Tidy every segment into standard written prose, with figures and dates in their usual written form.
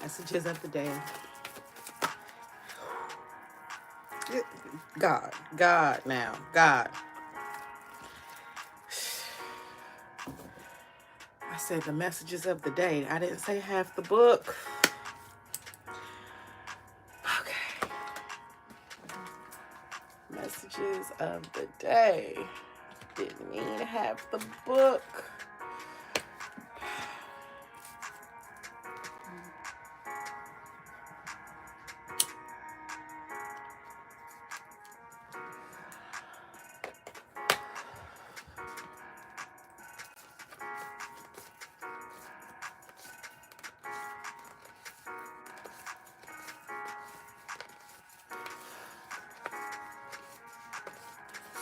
Messages of the day. God now. God. I said the messages of the day. I didn't say half the book. Okay. Messages of the day. Didn't mean half the book.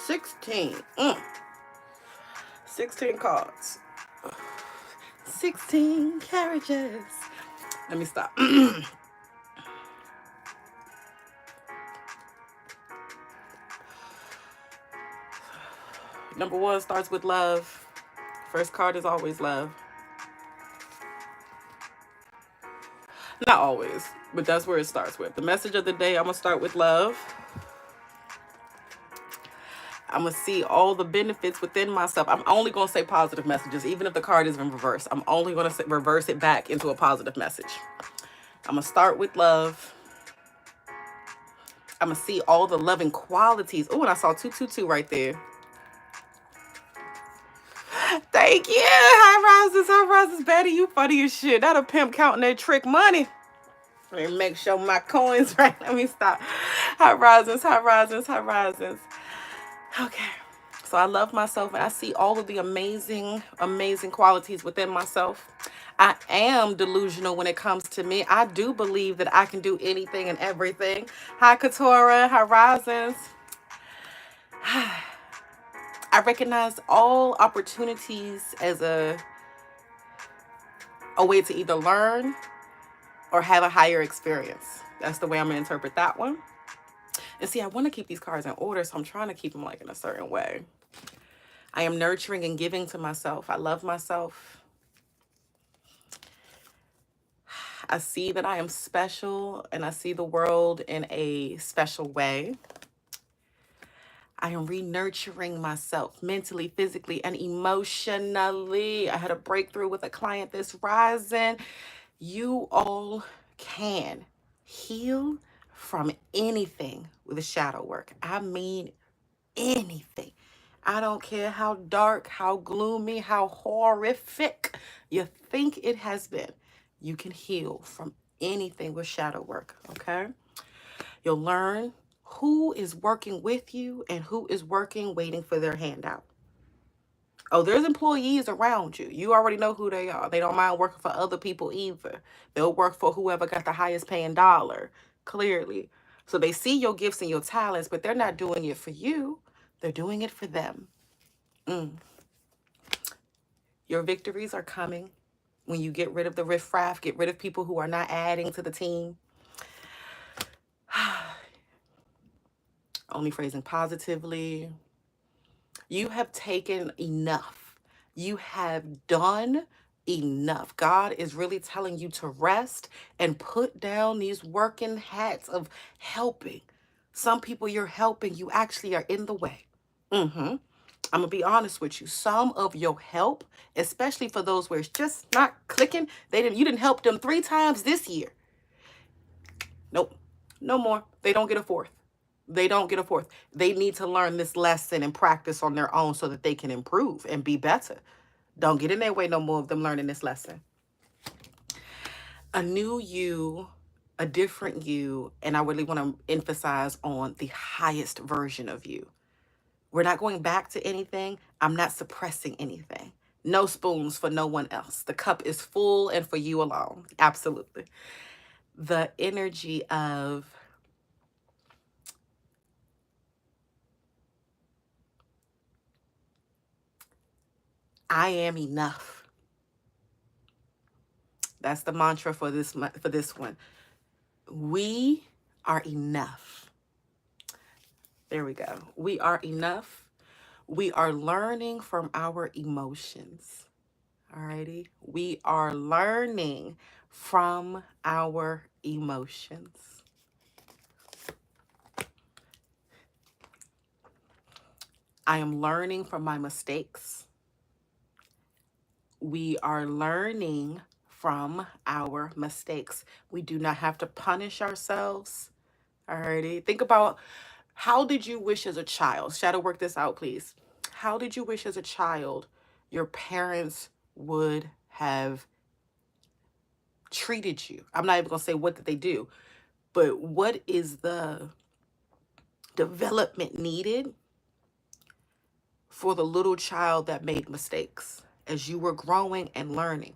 $16. 16 cards. 16 carriages. Let me stop. Number 1 starts with love. First card is always love. Not always, but that's where it starts with. The message of the day, I'm going to start with love. I'm going to see all the benefits within myself. I'm only going to say positive messages, even if the card is in reverse. I'm only going to reverse it back into a positive message. I'm going to start with love. I'm going to see all the loving qualities. Oh, and I saw 222 right there. Thank you. High rises, Betty. You funny as shit. That a pimp counting that trick money. Let me make sure my coins right. Let me stop. High rises. Okay. So I love myself and I see all of the amazing, amazing qualities within myself. I am delusional when it comes to me. I do believe that I can do anything and everything. Hi, Katora. Hi, Risings. I recognize all opportunities as a way to either learn or have a higher experience. That's the way I'm going to interpret that one. And see, I want to keep these cards in order, so I'm trying to keep them like in a certain way. I am nurturing and giving to myself. I love myself. I see that I am special and I see the world in a special way. I am re-nurturing myself mentally, physically, and emotionally. I had a breakthrough with a client this rising. You all can heal from anything with a shadow work. I mean anything. I don't care how dark, how gloomy, how horrific you think it has been. You can heal from anything with shadow work, okay? You'll learn who is working with you and who is working waiting for their handout. Oh, there's employees around you. You already know who they are. They don't mind working for other people either. They'll work for whoever got the highest paying dollar, clearly. So they see your gifts and your talents, but they're not doing it for you. They're doing it for them. Your victories are coming when you get rid of the riffraff, get rid of people who are not adding to the team. Only phrasing positively. You have taken enough. You have done enough. God is really telling you to rest and put down these working hats of helping. Some people you're helping, you actually are in the way. I'm going to be honest with you. Some of your help, especially for those where it's just not clicking, you didn't help them 3 times this year. Nope. No more. They don't get a fourth. They don't get a fourth. They need to learn this lesson and practice on their own so that they can improve and be better. Don't get in their way no more of them learning this lesson. A new you, a different you, and I really want to emphasize on the highest version of you. We're not going back to anything. I'm not suppressing anything. No spoons for no one else. The cup is full and for you alone. Absolutely. The energy of I am enough. That's the mantra for this one. We are enough. There we go. We are enough. We are learning from our emotions. Alrighty. We are learning from our emotions. I am learning from my mistakes. We are learning from our mistakes. We do not have to punish ourselves. Alrighty. Think about, how did you wish as a child? Shadow work this out, please. How did you wish as a child your parents would have treated you? I'm not even going to say what did they do, but what is the development needed for the little child that made mistakes as you were growing and learning?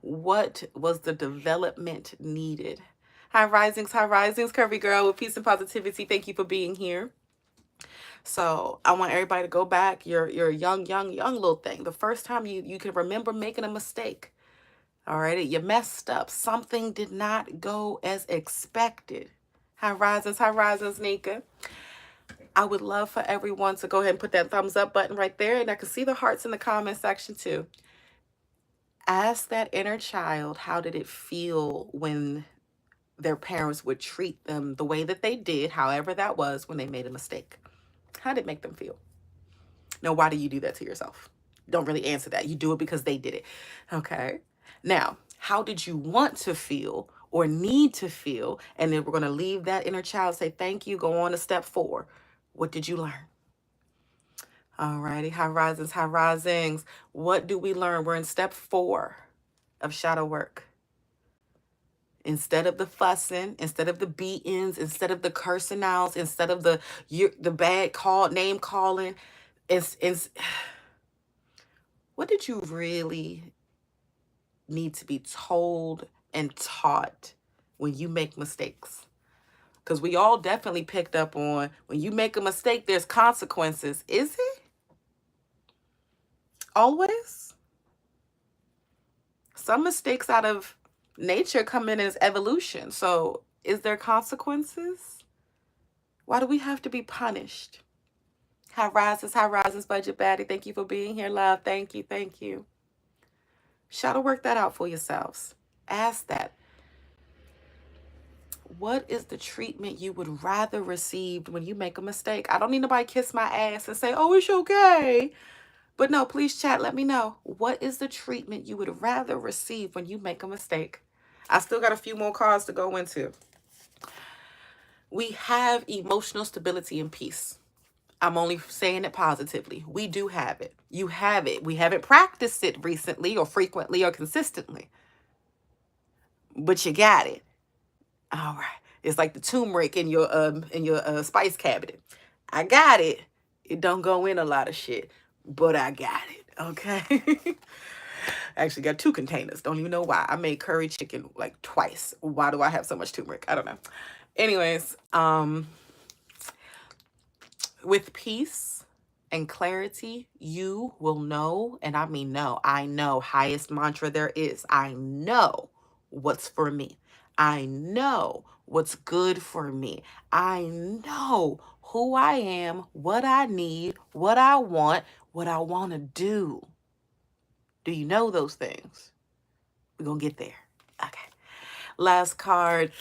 What was the development needed? Hi, risings, curvy girl with peace and positivity. Thank you for being here. So I want everybody to go back. You're a young little thing. The first time you can remember making a mistake. All right, you messed up. Something did not go as expected. Hi, risings, Nika. I would love for everyone to go ahead and put that thumbs up button right there. And I can see the hearts in the comment section too. Ask that inner child, how did it feel when their parents would treat them the way that they did, however that was, when they made a mistake? How did it make them feel? Now, why do you do that to yourself? Don't really answer that. You do it because they did it. Okay. Now, how did you want to feel or need to feel? And then we're going to leave that inner child, say thank you, go on to step 4. What did you learn? All righty. High risings. What do we learn? We're in step 4 of shadow work. Instead of the fussing, instead of the beatings, instead of the cursing outs, instead of the bad name calling, it's what did you really need to be told and taught when you make mistakes? Because we all definitely picked up on, when you make a mistake, there's consequences. Is it? Always? Some mistakes out of nature come in as evolution. So is there consequences? Why do we have to be punished? High rises, budget baddie. Thank you for being here, love. Thank you. Shadow work that out for yourselves. Ask that. What is the treatment you would rather receive when you make a mistake? I don't need nobody kiss my ass and say, oh, it's okay. But no, please chat, let me know. What is the treatment you would rather receive when you make a mistake? I still got a few more cards to go into. We have emotional stability and peace. I'm only saying it positively. We do have it. You have it. We haven't practiced it recently or frequently or consistently, but you got it. All right. It's like the turmeric in your spice cabinet. I got it. It don't go in a lot of shit, but I got it. Okay. I actually got 2 containers. Don't even know why. I made curry chicken like twice. Why do I have so much turmeric? I don't know. Anyways, with peace and clarity, you will know, and I mean know, I know, highest mantra there is, I know what's for me. I know what's good for me. I know who I am, what I need, what I want to do. Do you know those things? We're going to get there. Okay. Last card.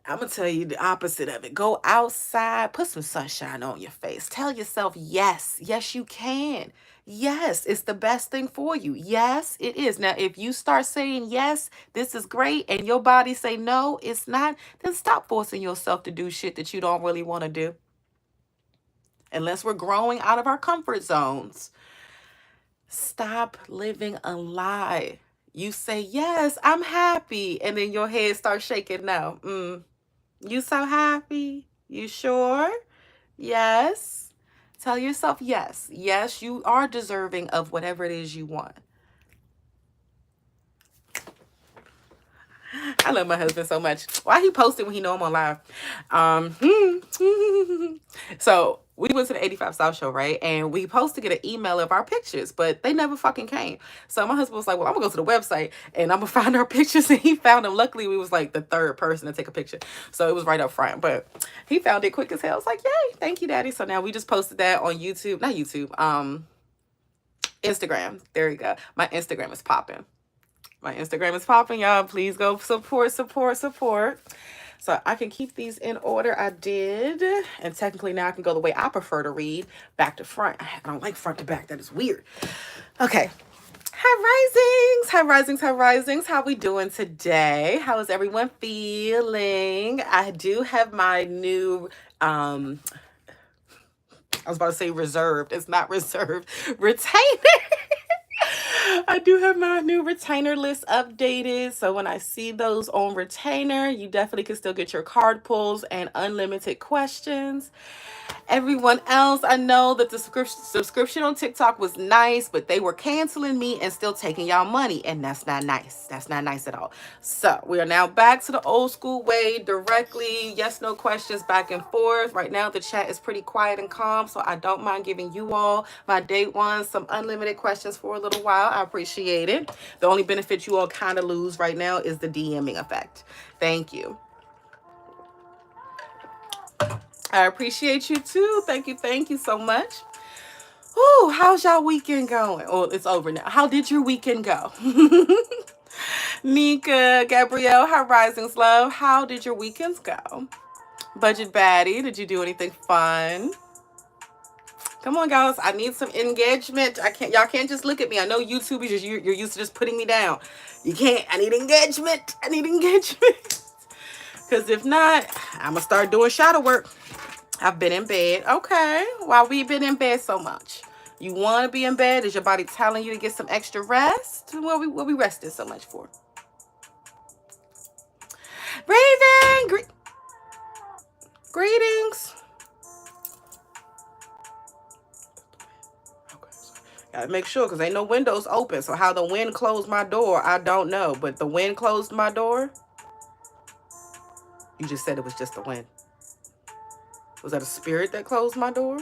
I'm going to tell you the opposite of it. Go outside, put some sunshine on your face. Tell yourself, yes, yes, you can. Yes, it's the best thing for you. Yes, it is. Now, if you start saying, yes, this is great, and your body say, no, it's not, then stop forcing yourself to do shit that you don't really want to do. Unless we're growing out of our comfort zones. Stop living a lie. You say, yes, I'm happy. And then your head starts shaking. No. You so happy? You sure? Yes. Tell yourself yes. Yes, you are deserving of whatever it is you want. I love my husband so much. Why he posted when he know I'm on live? So we went to the 85 South show, right? And we supposed to get an email of our pictures, but they never fucking came. So my husband was like, well, I'm gonna go to the website and I'm gonna find our pictures. And he found them. Luckily, we was like the third person to take a picture. So it was right up front. But he found it quick as hell. I was like, yay, thank you, Daddy. So now we just posted that on YouTube. Not YouTube, Instagram. There you go. My Instagram is popping. My Instagram is popping, y'all. Please go support. So I can keep these in order. I did. And technically now I can go the way I prefer to read, back to front. I don't like front to back. That is weird. Okay. Hi, risings. How we doing today? How is everyone feeling? I do have my new, I was about to say reserved. It's not reserved. Retainer. I do have my new retainer list updated. So when I see those on retainer, you definitely can still get your card pulls and unlimited questions. Everyone else, I know that the subscription on TikTok was nice, but they were canceling me and still taking y'all money. And that's not nice. That's not nice at all. So we are now back to the old school way, directly, yes, no questions, back and forth. Right now, the chat is pretty quiet and calm, so I don't mind giving you all, my day ones, some unlimited questions for a little while. I appreciate it. The only benefit you all kind of lose right now is the DMing effect. Thank you. I appreciate you too. Thank you so much. Ooh, how's y'all weekend going? Oh, it's over now. How did your weekend go? Nika, Gabrielle, hi risings, love. How did your weekends go? Budget baddie, did you do anything fun? Come on, guys. I need some engagement. Y'all can't just look at me. I know YouTube is you're used to just putting me down. You can't. I need engagement. Because if not, I'm gonna start doing shadow work. I've been in bed. Okay. Why we been in bed so much? You want to be in bed? Is your body telling you to get some extra rest? What we resting so much for? Raven, greetings. Okay. Gotta make sure because ain't no windows open. So how the wind closed my door, I don't know. But the wind closed my door. You just said it was just the wind. Was that a spirit that closed my door?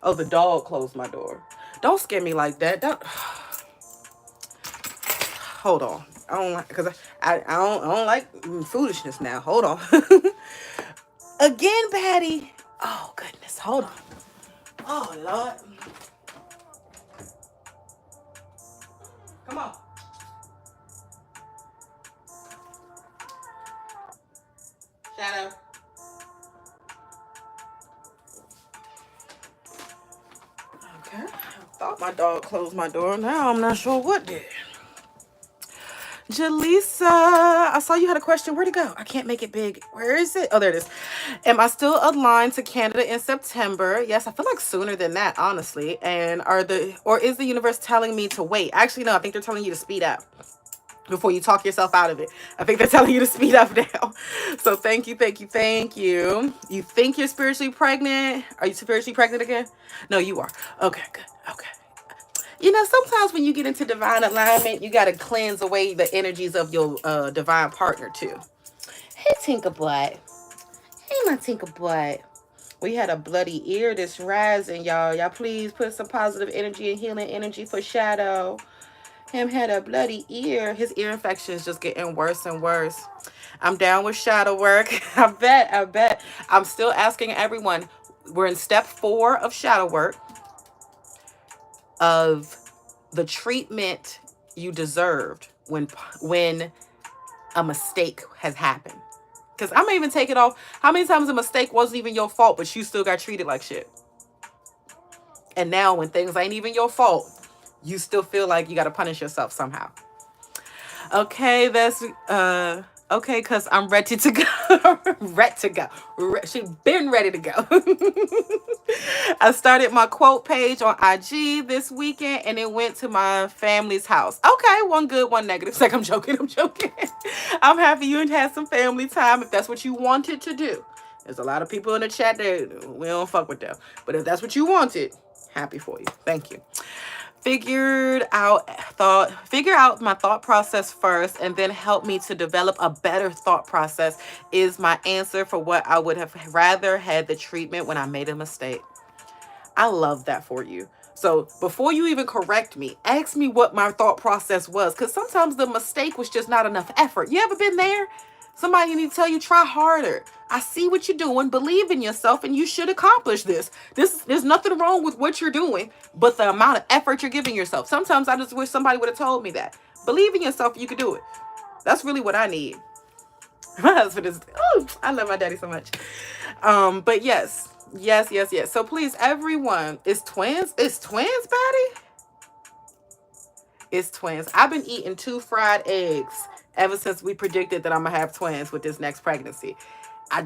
Oh, the dog closed my door. Don't scare me like that. Don't. Hold on. I don't like because I don't like foolishness now. Hold on. Again, Patty. Oh goodness. Hold on. Oh Lord. Come on. Shadow. Okay. I thought my dog closed my door. Now I'm not sure what did. Jaleesa, I saw you had a question. Where'd it go? I can't make it big. Where is it? Oh, there it is. Am I still aligned to Canada in September? Yes, I feel like sooner than that, honestly. And is the universe telling me to wait? Actually, no, I think they're telling you to speed up before you talk yourself out of it. I think they're telling you to speed up now. So thank you. You think you're spiritually pregnant? Are you spiritually pregnant again? No, you are. Okay, good. Okay. You know, sometimes when you get into divine alignment, you got to cleanse away the energies of your divine partner, too. Hey, Tinkerbutt. Hey, my Tinkerbutt. We had a bloody ear this rising, y'all. Y'all please put some positive energy and healing energy for Shadow. Him had a bloody ear. His ear infection is just getting worse and worse. I'm down with shadow work. I bet. I'm still asking everyone. We're in step 4 of shadow work. Of the treatment you deserved when a mistake has happened. Because I'm even take it off. How many times a mistake wasn't even your fault, but you still got treated like shit? And now when things ain't even your fault, you still feel like you got to punish yourself somehow. Okay, that's okay, because I'm ready to go. She been ready to go. I started my quote page on IG this weekend and it went to my family's house. Okay, one good, one negative. It's like I'm joking. I'm happy you had some family time if that's what you wanted to do. There's a lot of people in the chat that we don't fuck with them. But if that's what you wanted, happy for you. Thank you. Figure out my thought process first and then help me to develop a better thought process is my answer for what I would have rather had the treatment when I made a mistake. I love that for you. So before you even correct me, ask me what my thought process was, because sometimes the mistake was just not enough effort. You ever been there? Somebody need to tell you, try harder. I see what you're doing. Believe in yourself, and you should accomplish this. There's nothing wrong with what you're doing, but the amount of effort you're giving yourself. Sometimes I just wish somebody would have told me that. Believe in yourself, you can do it. That's really what I need. My husband is, oh, I love my daddy so much. But yes. So please, everyone, it's twins. It's twins, Patty. It's twins. I've been eating 2 fried eggs ever since we predicted that I'm gonna have twins with this next pregnancy. I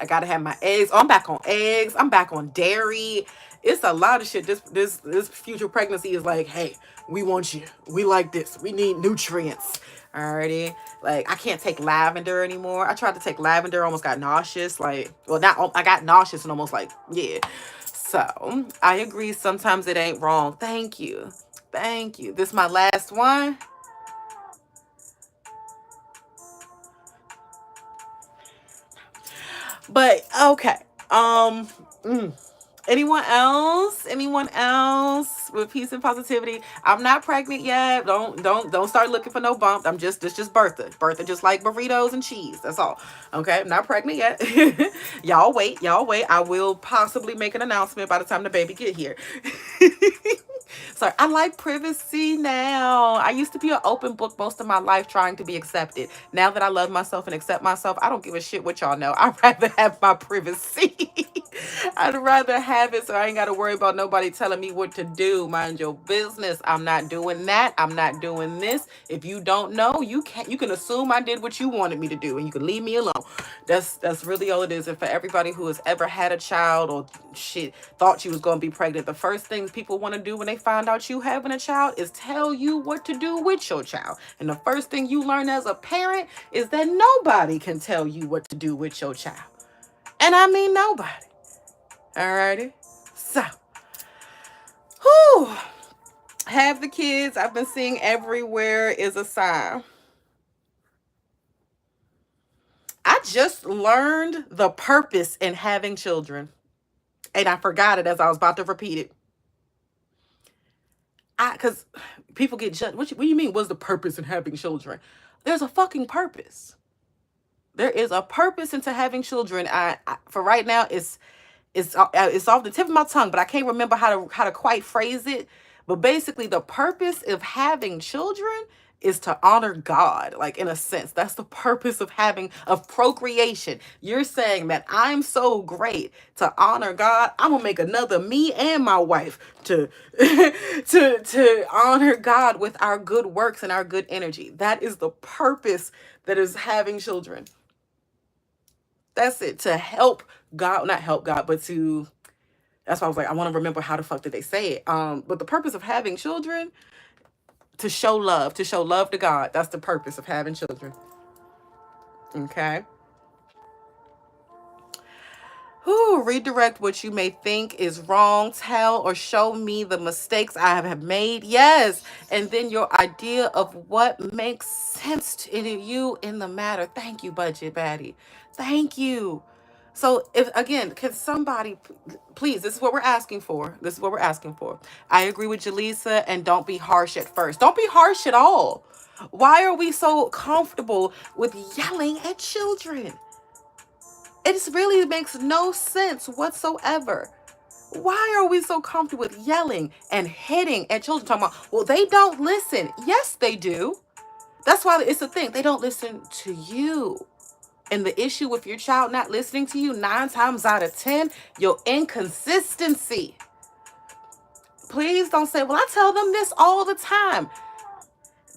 gotta have my eggs. Oh, I'm back on eggs. I'm back on dairy. It's a lot of shit. This future pregnancy is like, hey, we want you. We like this. We need nutrients. Alrighty. Like, I can't take lavender anymore. I tried to take lavender, almost got nauseous. Like, well, not I got nauseous and almost like, yeah. So I agree. Sometimes it ain't wrong. Thank you. This is my last one. But okay. Anyone else with peace and positivity? I'm not pregnant yet. Don't start looking for no bump. It's just Bertha just like burritos and cheese. That's all. Okay, I'm not pregnant yet. Y'all wait. I will possibly make an announcement by the time the baby get here. Sorry, I like privacy now. I used to be an open book most of my life trying to be accepted. Now that I love myself and accept myself, I don't give a shit what y'all know. I'd rather have my privacy. I'd rather have it so I ain't got to worry about nobody telling me what to do. Mind your business. I'm not doing that. I'm not doing this. If you don't know, you can assume I did what you wanted me to do and you can leave me alone. That's really all it is. And for everybody who has ever had a child or shit thought you was going to be pregnant, the first thing people want to do when they find out you having a child is tell you what to do with your child. And the first thing you learn as a parent is that nobody can tell you what to do with your child. And I mean nobody. Alrighty. So, have the kids I've been seeing everywhere is a sign. I just learned the purpose in having children. And I forgot it as I was about to repeat it. Because people get judged. What do you mean? What's the purpose in having children? There's a fucking purpose. There is a purpose into having children. For right now, it's off the tip of my tongue, but I can't remember how to quite phrase it. But basically, the purpose of having children is to honor God. Like, in a sense, that's the purpose of procreation. You're saying that I'm so great to honor God, I'm gonna make another me and my wife to to honor God with our good works and our good energy. That is the purpose that is having children. That's it. To help God, not help God, but to, that's why I was like, I want to remember how the fuck did they say it. But the purpose of having children, to show love to God. That's the purpose of having children. Okay. Redirect what you may think is wrong. Tell or show me the mistakes I have made. Yes. And then your idea of what makes sense to you in the matter. Thank you, Budget Baddie. Thank you. So if again, can somebody please, this is what we're asking for. I agree with Jaleesa, and don't be harsh at first. Don't be harsh at all. Why are we so comfortable with yelling at children? It really makes no sense whatsoever. Why are we so comfortable with yelling and hitting at children? Talking about, well, they don't listen. Yes, they do. That's why it's a thing. They don't listen to you. And the issue with your child not listening to you, 9 times out of 10, your inconsistency. Please don't say, well, I tell them this all the time.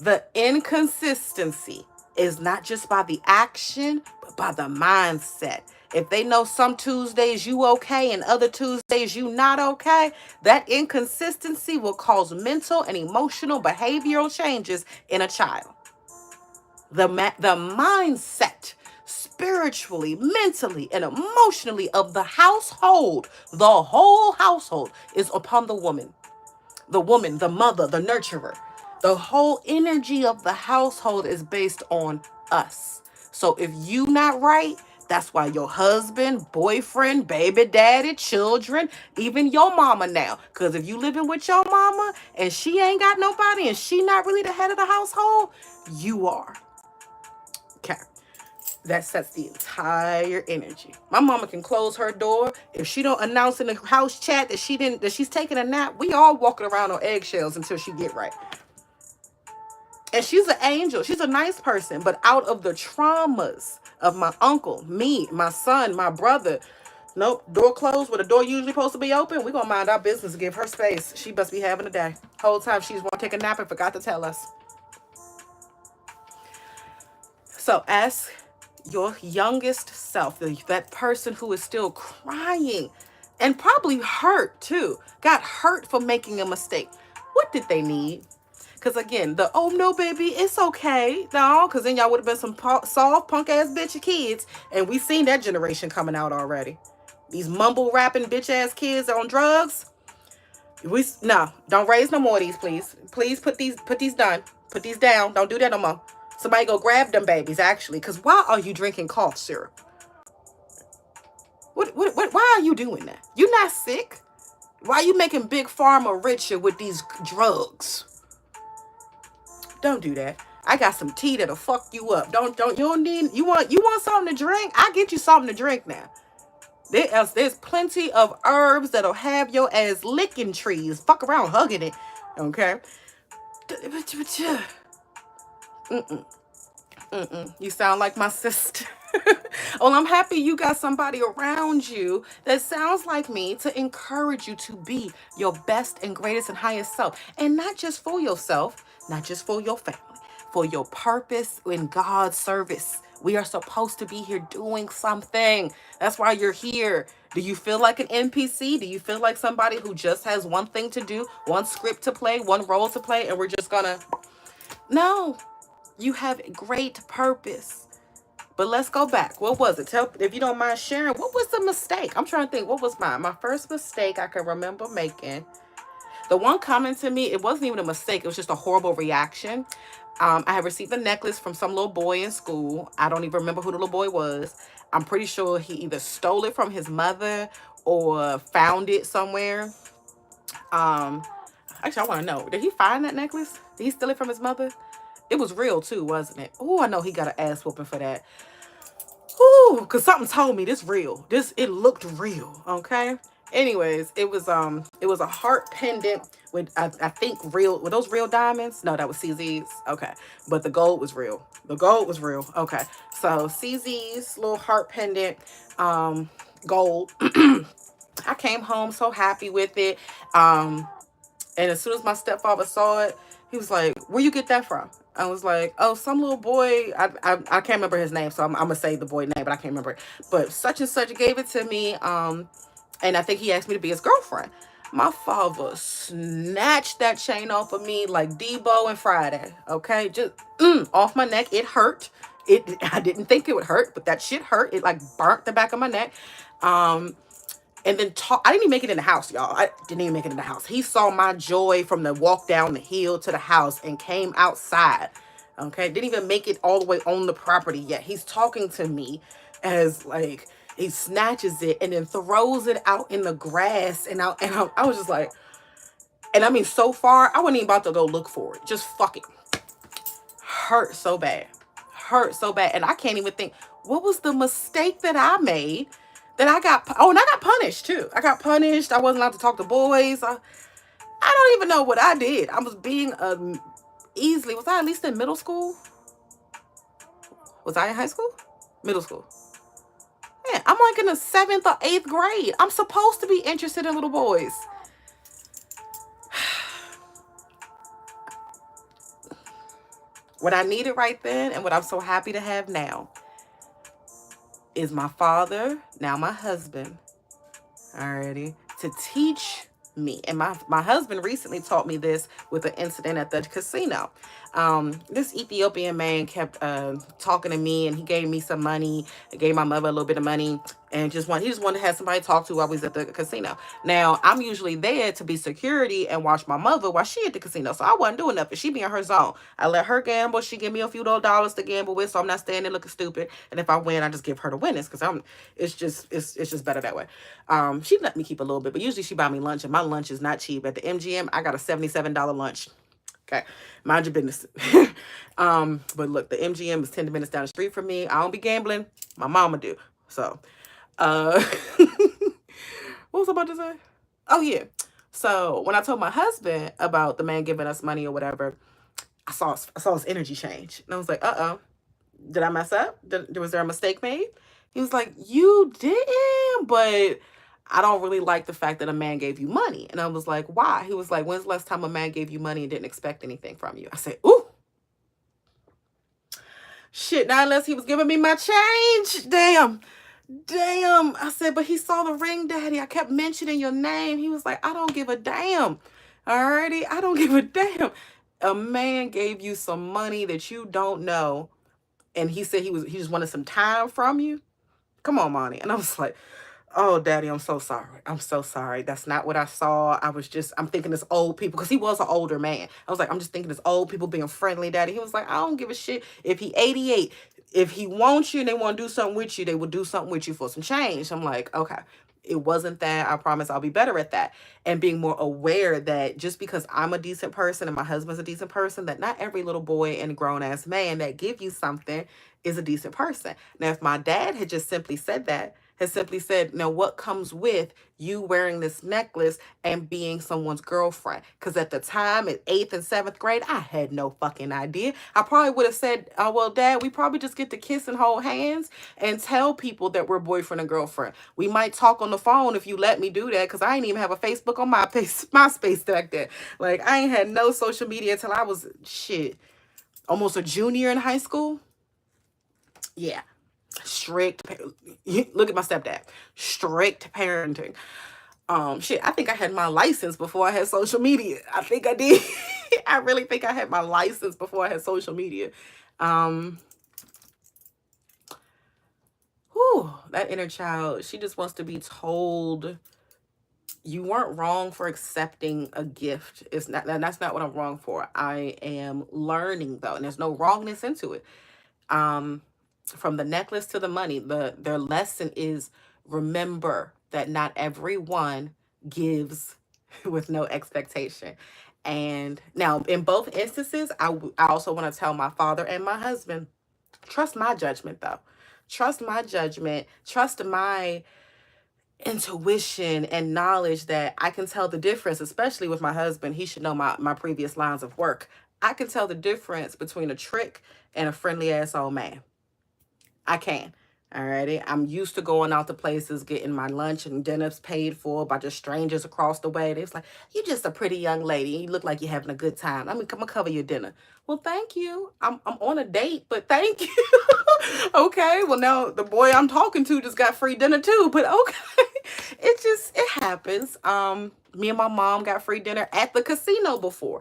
The inconsistency is not just by the action, but by the mindset. If they know some Tuesdays you okay and other Tuesdays you not okay, that inconsistency will cause mental and emotional behavioral changes in a child. The mindset spiritually, mentally, and emotionally of the household. The whole household is upon the woman, the mother, the nurturer. The whole energy of the household is based on us. So if you not right, that's why your husband, boyfriend, baby daddy, children, even your mama now. Because if you living with your mama and she ain't got nobody and she not really the head of the household, you are. Okay. That sets the entire energy. My mama can close her door. If she don't announce in the house chat that she's taking a nap, we all walking around on eggshells until she get right. And she's an angel. She's a nice person. But out of the traumas of my uncle, me, my son, my brother, nope, door closed where the door usually supposed to be open. We gonna mind our business, give her space. She must be having a day. Whole time she's want to take a nap and forgot to tell us. So ask your youngest self, that person who is still crying and probably hurt too, got hurt for making a mistake. What did they need? Because again, oh no, baby, it's okay. No, because then y'all would have been some soft punk ass bitch kids. And we seen that generation coming out already. These mumble rapping bitch ass kids on drugs. No, don't raise no more of these, please. Please put these down. Put these down. Don't do that no more. Somebody go grab them babies, actually. Because why are you drinking cough syrup? Why are you doing that? You're not sick. Why are you making Big Pharma richer with these drugs? Don't do that. I got some tea that'll fuck you up. You want something to drink? I get you something to drink now. There's plenty of herbs that'll have your ass licking trees. Fuck around hugging it. Okay? You sound like my sister. Well, I'm happy you got somebody around you that sounds like me to encourage you to be your best and greatest and highest self. And not just for yourself, not just for your family, for your purpose in God's service. We are supposed to be here doing something. That's why you're here. Do you feel like an NPC? Do you feel like somebody who just has one thing to do, one script to play, one role to play, and we're just gonna... No. You have great purpose. But let's go back. What was it? Tell, if you don't mind sharing, what was the mistake? I'm trying to think. What was mine? My first mistake I can remember making. The one coming to me, it wasn't even a mistake. It was just a horrible reaction. I had received a necklace from some little boy in school. I don't even remember who the little boy was. I'm pretty sure he either stole it from his mother or found it somewhere. Actually, I want to know. Did he find that necklace? Did he steal it from his mother? It was real too, wasn't it? Oh, I know he got an ass whooping for that. Ooh, because something told me this real. It looked real, okay? Anyways, it was a heart pendant with I think real, were those real diamonds? No, that was CZ's. Okay. But the gold was real. The gold was real. Okay. So CZ's little heart pendant, gold. I came home so happy with it. And as soon as my stepfather saw it, he was like, "Where you get that from?" I was like, "Oh, some little boy. I can't remember his name, so I'm gonna say the boy name, but I can't remember it. But such and such gave it to me. And I think he asked me to be his girlfriend." My father snatched that chain off of me like Debo and Friday. Okay, just off my neck. It hurt. I didn't think it would hurt, but that shit hurt. It like burnt the back of my neck. And then I didn't even make it in the house, y'all. I didn't even make it in the house. He saw my joy from the walk down the hill to the house and came outside. Okay. Didn't even make it all the way on the property yet. He's talking to me as like he snatches it and then throws it out in the grass. And I was just like, and I mean, so far, I wasn't even about to go look for it. Just fuck it. Hurt so bad. Hurt so bad. And I can't even think, what was the mistake that I made? Then and I got punished too. I got punished. I wasn't allowed to talk to boys. I don't even know what I did. I was being easily. Was I at least in middle school? Was I in high school? Middle school. Yeah, I'm like in the 7th or 8th grade. I'm supposed to be interested in little boys. What I needed right then and what I'm so happy to have now is my father, now my husband, alrighty, to teach me. And my husband recently taught me this with an incident at the casino. This Ethiopian man kept talking to me, and he gave me some money. I gave my mother a little bit of money, and he just wanted to have somebody to talk to while we was at the casino. Now I'm usually there to be security and watch my mother while she at the casino, so I wasn't doing nothing. She be in her zone. I let her gamble. She give me a few dollars to gamble with, so I'm not standing there looking stupid. And if I win, I just give her the winnings because it's just better that way. She let me keep a little bit, but usually she buy me lunch, and my lunch is not cheap. At the MGM, I got a $77 lunch. Okay, mind your business. But look, the MGM is 10 minutes down the street from me. I don't be gambling. My mama do. So, what was I about to say? Oh yeah. So when I told my husband about the man giving us money or whatever, I saw his energy change, and I was like, did I mess up? Was there a mistake made? He was like, you didn't, but I don't really like the fact that a man gave you money. And I was like, why? He was like, when's the last time a man gave you money and didn't expect anything from you? I said, ooh, shit, not unless he was giving me my change. Damn. I said, but he saw the ring, daddy. I kept mentioning your name. He was like, I don't give a damn. Alrighty, I don't give a damn. A man gave you some money that you don't know, and he said he just wanted some time from you. Come on, Monty. And I was like, oh, daddy, I'm so sorry. I'm so sorry. That's not what I saw. I'm thinking it's old people, because he was an older man. I was like, I'm just thinking it's old people being friendly, daddy. He was like, I don't give a shit. If he 88, if he wants you and they want to do something with you, they will do something with you for some change. I'm like, okay. It wasn't that. I promise I'll be better at that. And being more aware that just because I'm a decent person and my husband's a decent person, that not every little boy and grown ass man that give you something is a decent person. Now, if my dad had just simply said that, has simply said, now what comes with you wearing this necklace and being someone's girlfriend? Because at the time, at 8th and 7th grade, I had no fucking idea. I probably would have said, oh, well, Dad, we probably just get to kiss and hold hands and tell people that we're boyfriend and girlfriend. We might talk on the phone if you let me do that, because I ain't even have a Facebook on MySpace back then. Like, I ain't had no social media until I was, almost a junior in high school. Yeah. Strict. Look at my stepdad. Strict parenting. I think I had my license before I had social media. I think I did. I really think I had my license before I had social media. That inner child, she just wants to be told you weren't wrong for accepting a gift. That's not what I'm wrong for. I am learning though, and there's no wrongness into it. From the necklace to the money, their lesson is, remember that not everyone gives with no expectation. And now in both instances, I also want to tell my father and my husband, trust my judgment though. Trust my judgment. Trust my intuition and knowledge that I can tell the difference, especially with my husband. He should know my previous lines of work. I can tell the difference between a trick and a friendly ass old man. I can. Alrighty. I'm used to going out to places, getting my lunch and dinners paid for by just strangers across the way. They're like, you just a pretty young lady. You look like you're having a good time. I'm gonna cover your dinner. Well, thank you. I'm on a date, but thank you. Okay. Well, now the boy I'm talking to just got free dinner too, but okay. It happens. Me and my mom got free dinner at the casino before.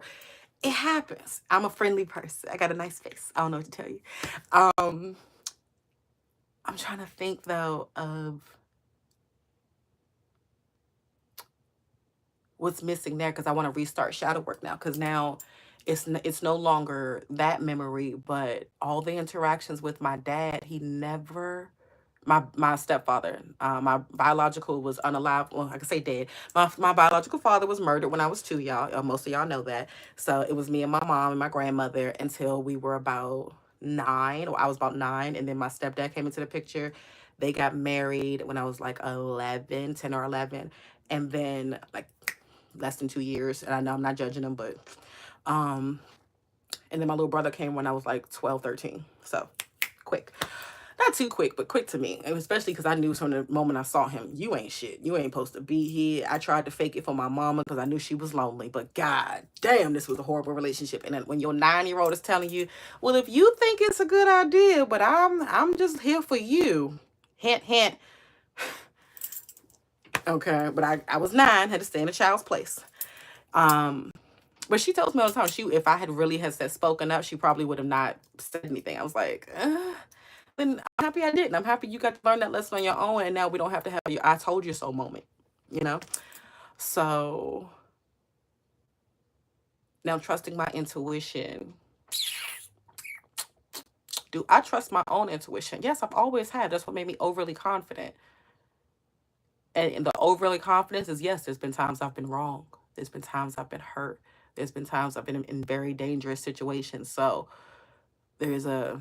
It happens. I'm a friendly person. I got a nice face. I don't know what to tell you. I'm trying to think though of what's missing there, because I want to restart shadow work now, because now it's no longer that memory, but all the interactions with my dad. He never, my stepfather, my biological was unalive. Well, I can say dead. My biological father was murdered when I was 2, y'all. Most of y'all know that. So it was me and my mom and my grandmother until we were about 9, or I was about 9, and then my stepdad came into the picture. They got married when I was like 11, 10 or 11, and then like less than 2 years. And I know I'm not judging them, but and then my little brother came when I was like 12, 13. So quick. Not too quick, but quick to me. And especially because I knew from the moment I saw him, you ain't shit. You ain't supposed to be here. I tried to fake it for my mama because I knew she was lonely. But god damn, this was a horrible relationship. And then when your 9-year-old is telling you, well, if you think it's a good idea, but I'm just here for you. Hint, hint. Okay, but I was 9, had to stay in a child's place. But she tells me all the time, if I had really had said spoken up, she probably would have not said anything. I was like, then I'm happy I didn't. I'm happy you got to learn that lesson on your own, and now we don't have to have your "I told you so" moment. You know. So now trusting my intuition. Do I trust my own intuition? Yes, I've always had. That's what made me overly confident. And the overly confidence is, yes, there's been times I've been wrong. There's been times I've been hurt. There's been times I've been in very dangerous situations. So there's a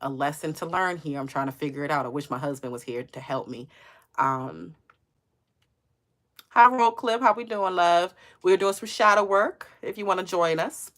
lesson to learn here. I'm trying to figure it out. I wish my husband was here to help me. Hi, Roll Clip. How we doing, love? We're doing some shadow work if you want to join us.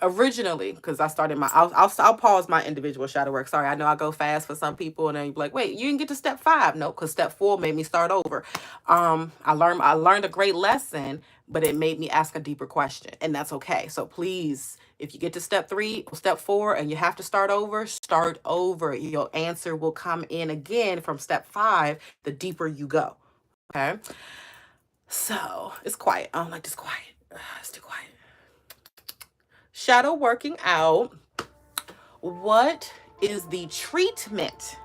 Originally, because I started I'll pause my individual shadow work. Sorry, I know I go fast for some people, and then you're like, wait, you didn't get to step 5. No, because step 4 made me start over. I learned a great lesson, but it made me ask a deeper question, and that's okay. So please, if you get to step 3 or step 4 and you have to start over, start over. Your answer will come in again from step 5, the deeper you go. Okay. So it's quiet. I don't like this quiet. It's too quiet. Shadow working out. What is the treatment?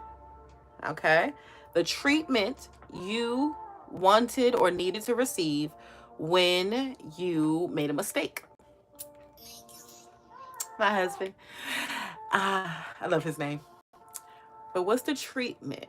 Okay. The treatment you wanted or needed to receive when you made a mistake. My husband. I love his name. But what's the treatment?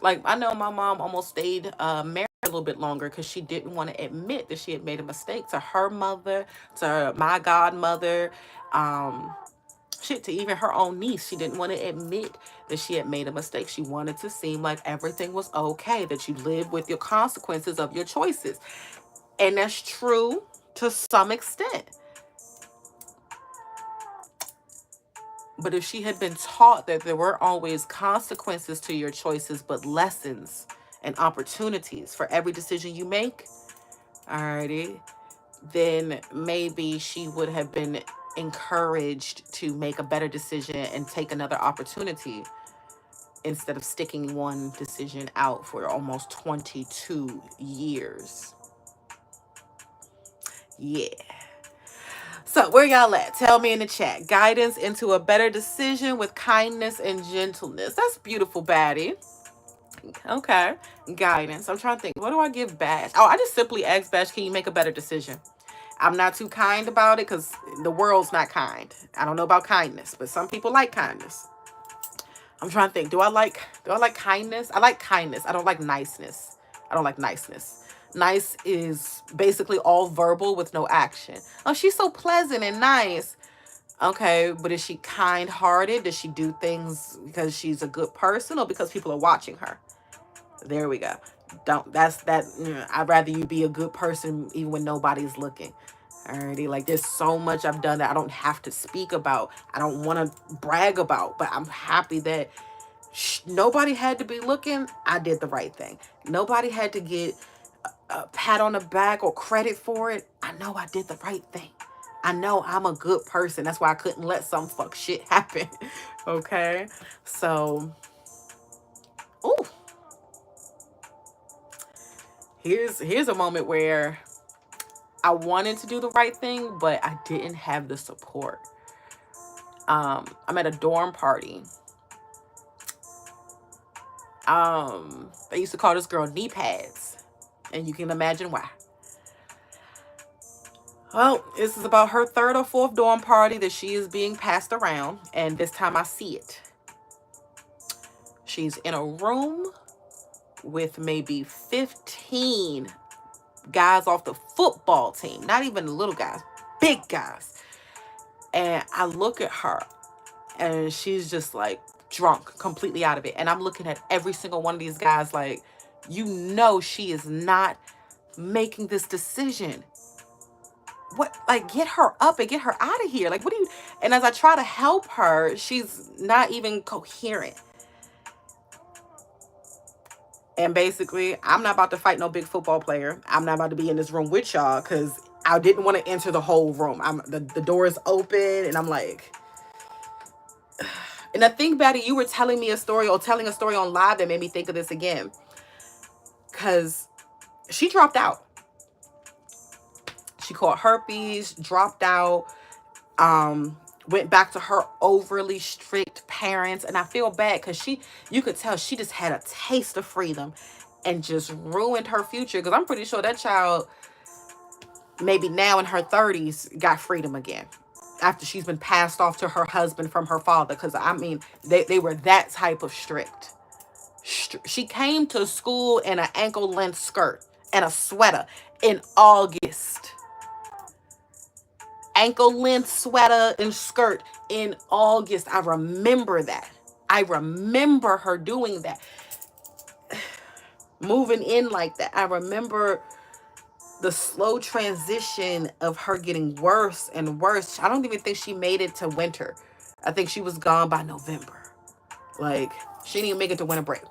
Like, I know my mom almost stayed married a little bit longer because she didn't want to admit that she had made a mistake to her mother, to my godmother, to even her own niece. She didn't want to admit that she had made a mistake. She wanted to seem like everything was okay, that you live with your consequences of your choices. And that's true to some extent. But if she had been taught that there were always consequences to your choices, but lessons and opportunities for every decision you make, alrighty, then maybe she would have been encouraged to make a better decision and take another opportunity instead of sticking one decision out for almost 22 years. Yeah. So where y'all at? Tell me in the chat. Guidance into a better decision with kindness and gentleness. That's beautiful, baddie. Okay. Guidance. I'm trying to think. What do I give Bash? Oh, I just simply ask Bash, can you make a better decision? I'm not too kind about it because the world's not kind. I don't know about kindness, but some people like kindness. I'm trying to think. Do I like kindness? I like kindness. I don't like niceness. I don't like niceness. Nice is basically all verbal with no action. Oh, she's so pleasant and nice. Okay, but is she kind-hearted? Does she do things because she's a good person or because people are watching her? There we go. I'd rather you be a good person even when nobody's looking. Alrighty, like there's so much I've done that I don't have to speak about. I don't want to brag about, but I'm happy that nobody had to be looking. I did the right thing. Nobody had to get a pat on the back or credit for it. I know I did the right thing. I know I'm a good person. That's why I couldn't let some fuck shit happen. Okay, so, ooh, here's a moment where I wanted to do the right thing, but I didn't have the support. I'm at a dorm party. They used to call this girl knee pads, and you can imagine why. Well, this is about her 3rd or 4th dorm party that she is being passed around, and this time I see it. She's in a room with maybe 15 guys off the football team, not even the little guys, big guys. And I look at her and she's just like drunk, completely out of it. And I'm looking at every single one of these guys like, you know, she is not making this decision. What, like, get her up and get her out of here. Like, what do you, and as I try to help her, she's not even coherent. And basically, I'm not about to fight no big football player. I'm not about to be in this room with y'all because I didn't want to enter the whole room. The door is open and I'm like, and I think about it, you were telling me a story or telling a story on live that made me think of this again. Because she dropped out. She caught herpes, dropped out, went back to her overly strict parents. And I feel bad because you could tell she just had a taste of freedom and just ruined her future. Because I'm pretty sure that child, maybe now in her 30s, got freedom again after she's been passed off to her husband from her father. Because I mean, they were that type of strict. She came to school in an ankle length skirt and a sweater in August. Ankle length sweater and skirt in August. I remember that. I remember her doing that. Moving in like that. I remember the slow transition of her getting worse and worse. I don't even think she made it to winter. I think she was gone by November. Like, she didn't even make it to winter break.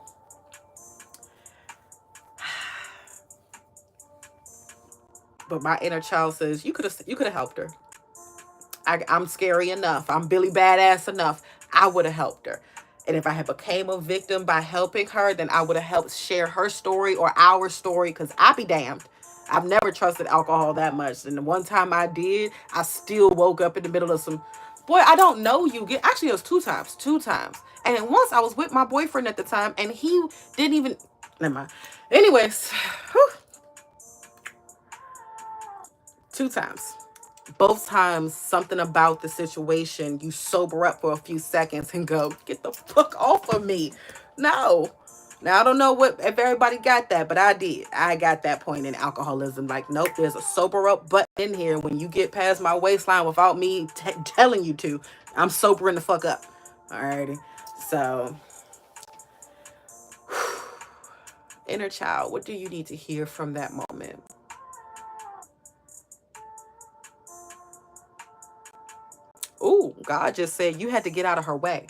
But my inner child says, you could have helped her. I'm scary enough. I'm Billy Badass enough. I would have helped her. And if I had became a victim by helping her, then I would have helped share her story or our story, because I be damned. I've never trusted alcohol that much. And the one time I did, I still woke up in the middle of some, boy, I don't know you. Actually, it was two times. And then once I was with my boyfriend at the time, and he didn't even, never mind. Anyways, whew, 2 times. Both times, something about the situation, you sober up for a few seconds and go, get the fuck off of me. No. Now, I don't know if everybody got that, but I did. I got that point in alcoholism. Like, nope, there's a sober up button in here. When you get past my waistline without me telling you to, I'm sobering the fuck up. Alrighty. So, inner child, what do you need to hear from that moment? Ooh, God just said you had to get out of her way.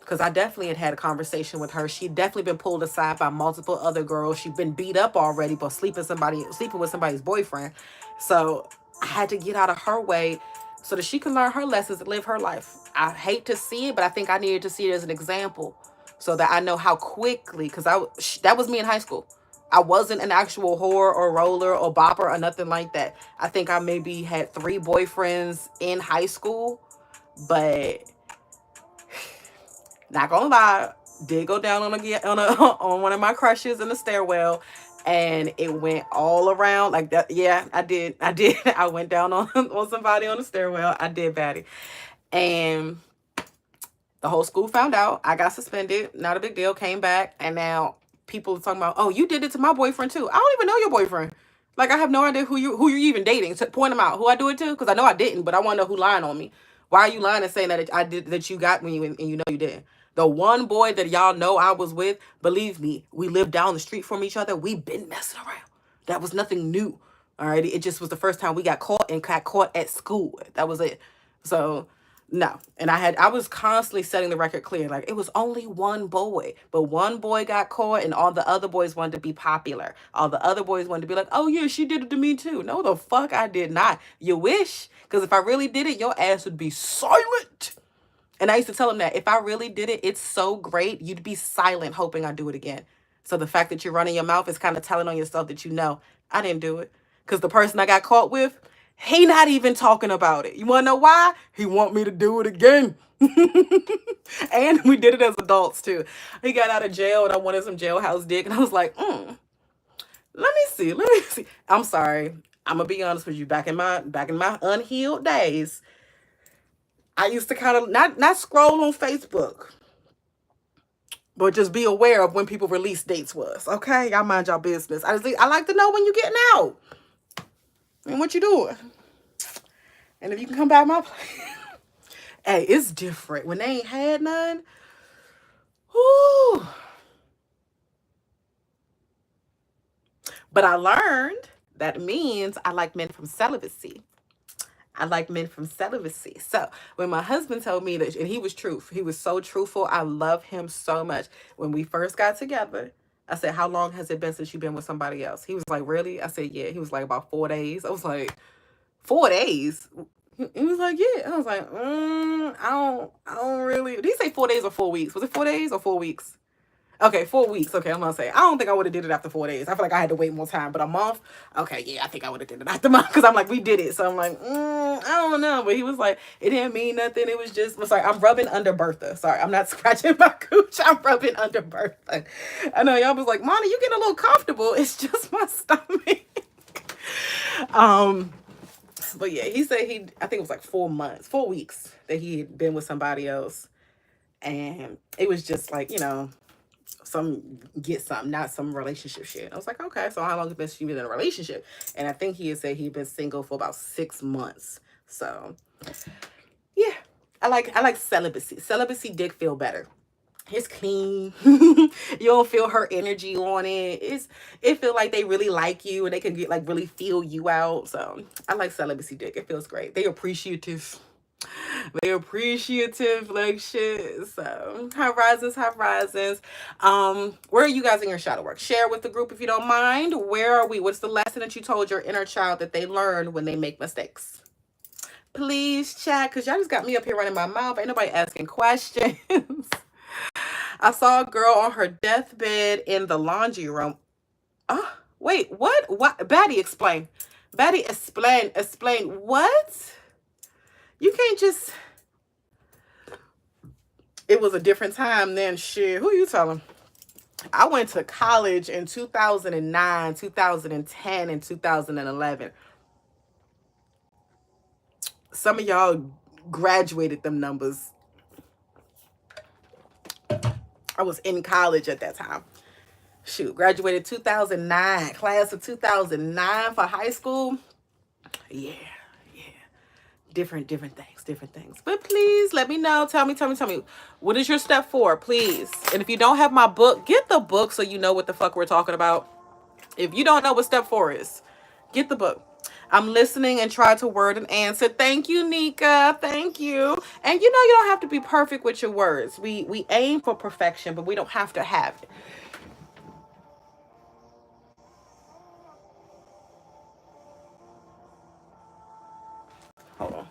Because I definitely had a conversation with her. She'd definitely been pulled aside by multiple other girls. She'd been beat up already for sleeping with somebody's boyfriend. So I had to get out of her way so that she can learn her lessons and live her life. I hate to see it, but I think I needed to see it as an example so that I know how quickly, because that was me in high school. I wasn't an actual whore or roller or bopper or nothing like that. I think I maybe had 3 boyfriends in high school, but not gonna lie, did go down on on one of my crushes in the stairwell, and it went all around like that. Yeah, I did. I went down on somebody on the stairwell. I did, Batty. And the whole school found out. I got suspended. Not a big deal. Came back, and now people are talking about, oh, you did it to my boyfriend too. I don't even know your boyfriend. Like, I have no idea who you're even dating. So point them out. Who I do it to? Because I know I didn't, but I want to know who lying on me. Why are you lying and saying that I did, that you got me and you know you didn't? The one boy that y'all know I was with, believe me, we lived down the street from each other. We've been messing around. That was nothing new. All right. It just was the first time we got caught and got caught at school. That was it. So no. And I was constantly setting the record clear. Like, it was only one boy, but one boy got caught and all the other boys wanted to be popular. All the other boys wanted to be like, oh yeah, she did it to me too. No, the fuck I did not. You wish. Because if I really did it, your ass would be silent. And I used to tell him that if I really did it, it's so great, you'd be silent hoping I do it again. So the fact that you're running your mouth is kind of telling on yourself that you know I didn't do it. Because the person I got caught with, he not even talking about it. You want to know why? He want me to do it again. And we did it as adults too. He got out of jail and I wanted some jailhouse dick. And I was like, let me see. I'm sorry. I'm going to be honest with you. Back in my unhealed days, I used to kind of not scroll on Facebook, but just be aware of when people release dates was. Okay, y'all mind y'all business. I like to know when you getting out and what you doing. And if you can come by my place, hey, it's different when they ain't had none. Whoo. But I learned that means I like men from celibacy. I like men from celibacy. So when my husband told me that, and he was truthful, he was so truthful. I love him so much. When we first got together, I said, how long has it been since you've been with somebody else? He was like, really? I said, yeah. He was like, about 4 days. I was like, 4 days? He was like, yeah. I was like, I don't really. Did he say 4 days or 4 weeks? Was it 4 days or 4 weeks? Okay, 4 weeks. Okay, I'm gonna say I don't think I would have did it after 4 days. I feel like I had to wait more time, but a month. Okay, yeah, I think I would have did it after a month because I'm like, we did it. So I'm like, I don't know. But he was like, it didn't mean nothing. It was just, sorry, I'm rubbing under Bertha. Sorry, I'm not scratching my cooch. I'm rubbing under Bertha. I know y'all was like, Monty, you getting a little comfortable. It's just my stomach. But yeah, he said I think it was like 4 months, 4 weeks that he had been with somebody else. And it was just like, not some relationship shit. I was like, okay, so how long has she been in a relationship? And I think he had said he'd been single for about 6 months. So yeah, I like celibacy. Celibacy dick feel better. It's clean. You don't feel her energy on it. It feel like they really like you and they can get like really feel you out. So I like celibacy dick. It feels great. They appreciative. They appreciative like shit. So high rises, high rises. Where are you guys in your shadow work? Share with the group if you don't mind. Where are we? What's the lesson that you told your inner child that they learned when they make mistakes? Please chat, because y'all just got me up here running my mouth. Ain't nobody asking questions. I saw a girl on her deathbed in the laundry room. Oh, wait, what? Batty, explain. Batty, explain. What? You can't just... It was a different time then. Shit, who you telling? I went to college in 2009, 2010, and 2011. Some of y'all graduated them numbers. I was in college at that time. Shoot, graduated 2009, class of 2009 for high school. Yeah. Different things. But please let me know. Tell me. What is your step 4, please? And if you don't have my book, get the book so you know what the fuck we're talking about. If you don't know what step 4 is, get the book. I'm listening and try to word an answer. Thank you, Nika. Thank you. And you don't have to be perfect with your words. We aim for perfection, but we don't have to have it. Hold on.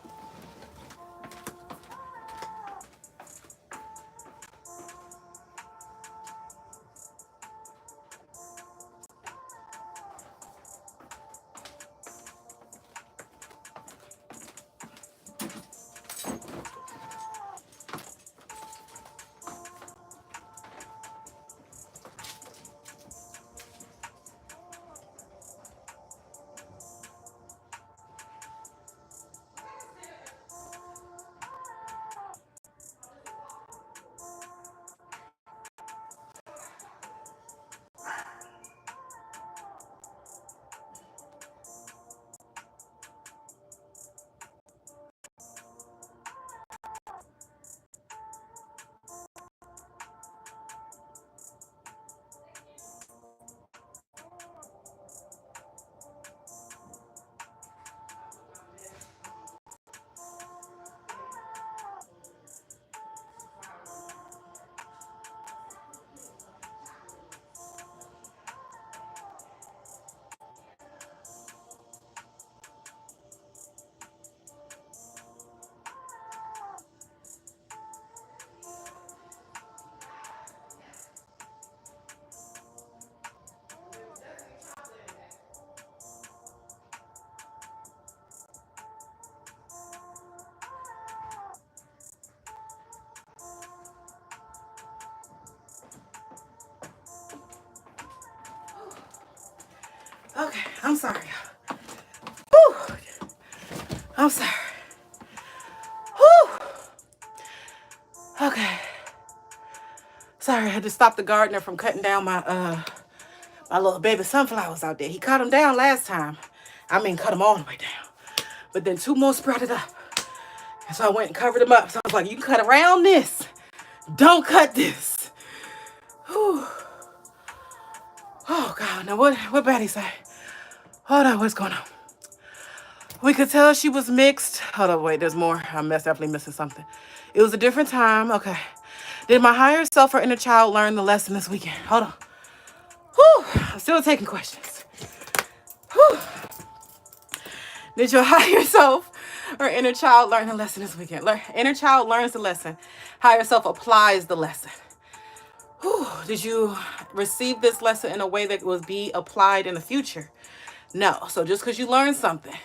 Okay, I'm sorry. Whew. I'm sorry. Whew. Okay. Sorry, I had to stop the gardener from cutting down my little baby sunflowers out there. He cut them down last time. I mean, cut them all the way down. But then 2 more sprouted up. And so I went and covered them up. So I was like, you can cut around this. Don't cut this. Whew. Oh, God. Now, what Batty say? Hold on, what's going on? We could tell she was mixed. Hold on, wait, there's more. I'm definitely missing something. It was a different time. Okay. Did my higher self or inner child learn the lesson this weekend? Hold on. Whew. I'm still taking questions. Whew. Did your higher self or inner child learn the lesson this weekend? Inner child learns the lesson. Higher self applies the lesson. Whew, did you receive this lesson in a way that will be applied in the future? No. So just because you learned something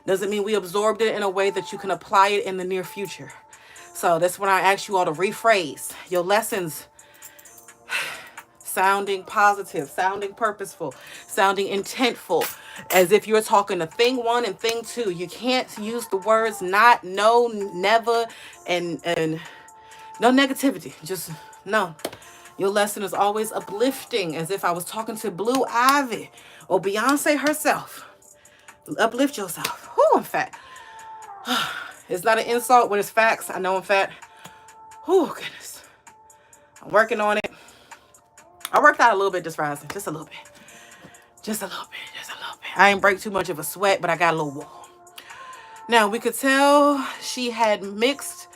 doesn't mean we absorbed it in a way that you can apply it in the near future. So that's when I ask you all to rephrase your lessons, sounding positive, sounding purposeful, sounding intentful, as if you're talking to thing one and thing two. You can't use the words not, no, never, and no negativity. Just no. Your lesson is always uplifting, as if I was talking to Blue Ivy or Beyonce herself. Uplift yourself. Whoo, I'm fat. It's not an insult when it's facts. I know I'm fat. Whoo, goodness. I'm working on it. I worked out a little bit this rising. Just a little bit. Just a little bit. Just a little bit. I ain't break too much of a sweat, but I got a little warm. Now, we could tell she had mixed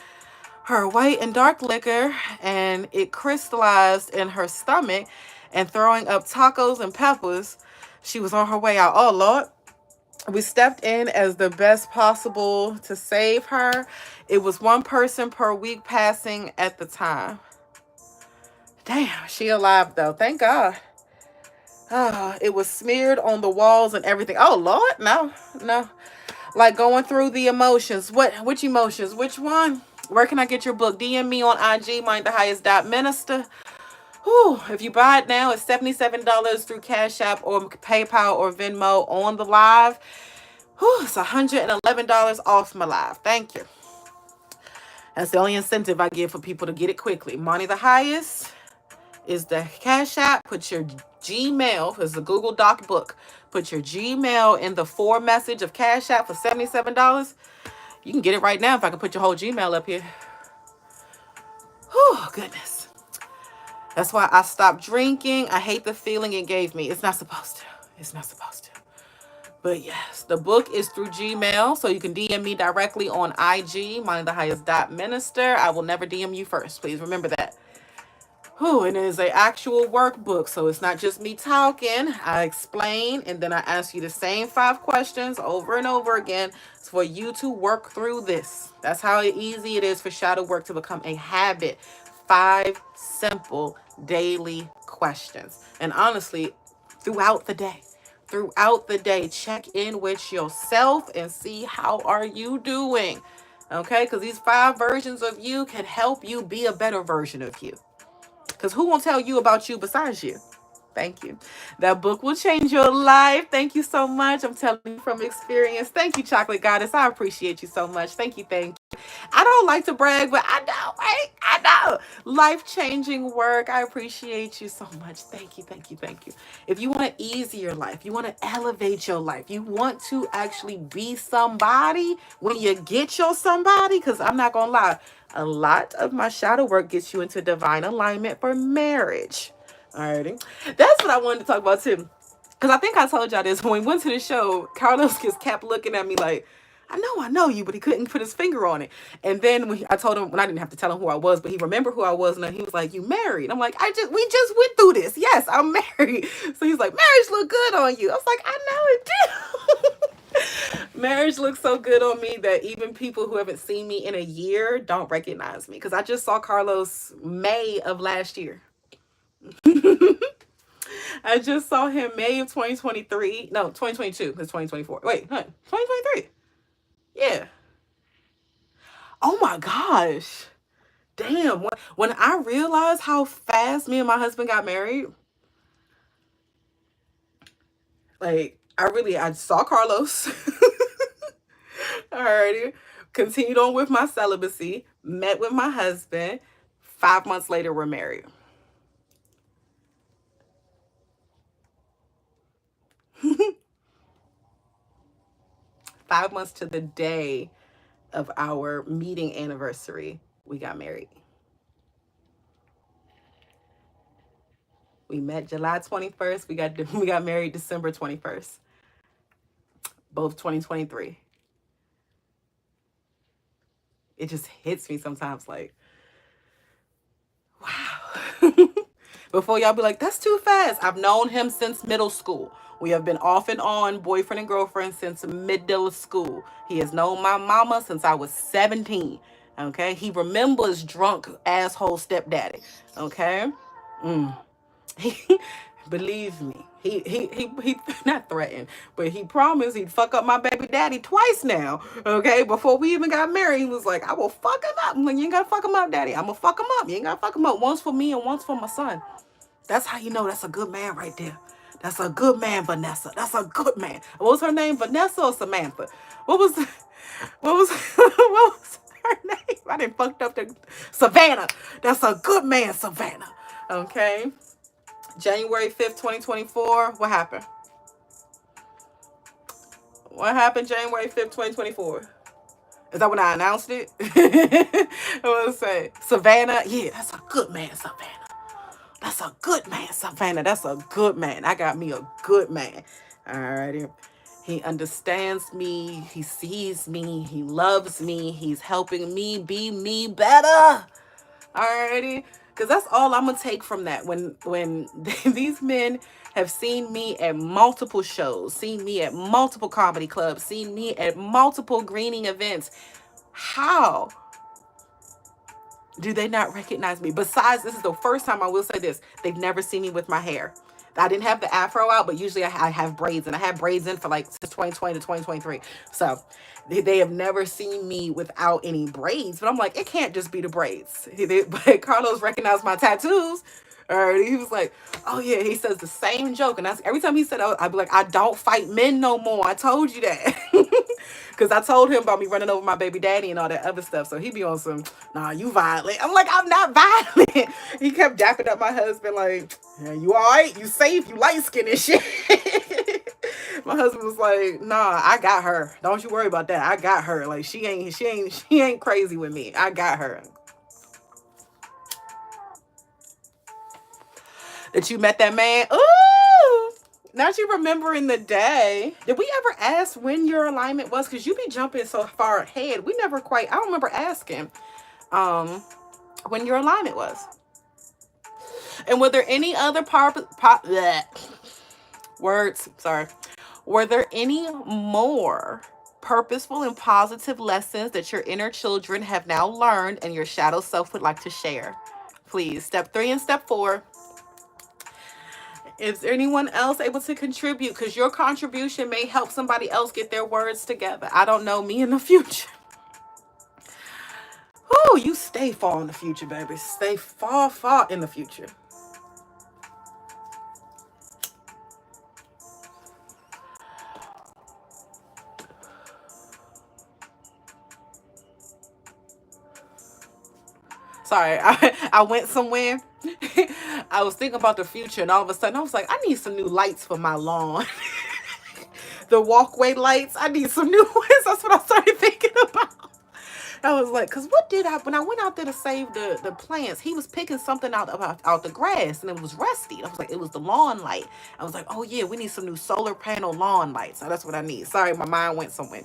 her white and dark liquor, and it crystallized in her stomach, and throwing up tacos and peppers. She was on her way out. Oh, Lord. We stepped in as the best possible to save her. It was one person per week passing at the time. Damn, she alive though. Thank God. It was smeared on the walls and everything. Oh, Lord, no, no. Like going through the emotions. Which emotions? Which one? Where can I get your book? DM me on IG, Manithehighest.minister. Whew, if you buy it now, it's $77 through Cash App or PayPal or Venmo on the live. Whew, it's $111 off my live. Thank you. That's the only incentive I give for people to get it quickly. Money the Highest is the Cash App. Put your Gmail, it's a Google Doc book. Put your Gmail in the for message of Cash App for $77. You can get it right now if I can put your whole Gmail up here. Oh, goodness. That's why I stopped drinking. I hate the feeling it gave me. It's not supposed to. It's not supposed to. But yes, the book is through Gmail, so you can DM me directly on IG, Manithehighest.minister. I will never DM you first. Please remember that. Whew, and it is an actual workbook, so it's not just me talking. I explain, and then I ask you the same 5 questions over and over again for you to work through this. That's how easy it is for shadow work to become a habit. 5 simple daily questions. And honestly, throughout the day, check in with yourself and see how are you doing. Okay, because these 5 versions of you can help you be a better version of you. Because who won't tell you about you besides you? Thank you. That book will change your life. Thank you so much. I'm telling you from experience. Thank you, Chocolate Goddess. I appreciate you so much. Thank you. Thank you. I don't like to brag, but I know, right? I know. Life-changing work. I appreciate you so much. Thank you. Thank you. Thank you. If you want to ease your life, you want to elevate your life, you want to actually be somebody when you get your somebody, because I'm not going to lie, a lot of my shadow work gets you into divine alignment for marriage. Alrighty. That's what I wanted to talk about too. Because I think I told y'all this. When we went to the show, Carlos just kept looking at me like, I know you, but he couldn't put his finger on it. And then I told him, when I didn't have to tell him who I was, but he remembered who I was, and he was like, "You married?" I'm like, we just went through this. Yes, I'm married. So he's like, "Marriage look good on you." I was like, "I know it did." Marriage looks so good on me that even people who haven't seen me in a year don't recognize me, because I just saw Carlos May of last year. I just saw him May of 2023. No, 2022. It's 2024. Wait, 2023. Yeah. Oh my gosh. Damn. When I realized how fast me and my husband got married, like, I saw Carlos. Alrighty. Continued on with my celibacy. Met with my husband. 5 months later, we're married. 5 months to the day of our meeting anniversary, we got married. We met July 21st. We got married December 21st. Both 2023. It just hits me sometimes like, wow. Before y'all be like, that's too fast. I've known him since middle school. We have been off and on boyfriend and girlfriend since middle school. He has known my mama since I was 17. Okay. He remembers drunk asshole stepdaddy. Okay. Mm. He, believe me, he not threatened, but he promised he'd fuck up my baby daddy twice now. Okay, before we even got married, he was like, "I will fuck him up." I'm like, "You ain't gotta fuck him up, daddy. I'm gonna fuck him up. You ain't gotta fuck him up. Once for me and once for my son." That's how you know that's a good man right there. That's a good man, Vanessa. That's a good man. What was her name, Vanessa or Samantha? What was what was what was her name? I didn't fucked up the Savannah. That's a good man, Savannah. Okay. January 5th, 2024. What happened? What happened January 5th, 2024? Is that when I announced it? I want to say Savannah. Yeah, that's a good man, Savannah. That's a good man, Savannah. That's a good man. I got me a good man. All righty. He understands me. He sees me. He loves me. He's helping me be me better. Alrighty, because that's all I'm gonna take from that. When these men have seen me at multiple shows, seen me at multiple comedy clubs, seen me at multiple greening events, how do they not recognize me? Besides, this is the first time I will say this: they've never seen me with my hair. I didn't have the afro out, but usually I have braids, and I had braids in for like since 2020 to 2023. So they have never seen me without any braids. But I'm like, it can't just be the braids. But Carlos recognized my tattoos. Or he was like, "Oh yeah," he says the same joke, and that's every time he said, I'd be like, "I don't fight men no more. I told you that." Because I told him about me running over my baby daddy and all that other stuff. So he be on some, "Nah, you violent." I'm like, "I'm not violent." He kept dapping up my husband like, "Yeah, you all right? You safe? You light skinned and shit." My husband was like, "Nah, I got her. Don't you worry about that. I got her. Like she ain't crazy with me. I got her." That you met that man. Ooh. Not you remembering the day. Did we ever ask when your alignment was? Because you be jumping so far ahead. We never quite, I don't remember asking um when your alignment was. And were there any other words? Sorry. Were there any more purposeful and positive lessons that your inner children have now learned and your shadow self would like to share? Please, step 3 and step 4. Is there anyone else able to contribute? Because your contribution may help somebody else get their words together. I don't know, me in the future. Oh, you stay far in the future, baby. Stay far, far in the future. Sorry, I went somewhere. I was thinking about the future, and all of a sudden I was like, I need some new lights for my lawn. The walkway lights. I need some new ones. That's what I started thinking about. I was like, because what did I, when I went out there to save the plants, he was picking something out the grass and it was rusty. I was like, it was the lawn light. I was like, oh yeah, we need some new solar panel lawn lights. So that's what I need. Sorry, my mind went somewhere.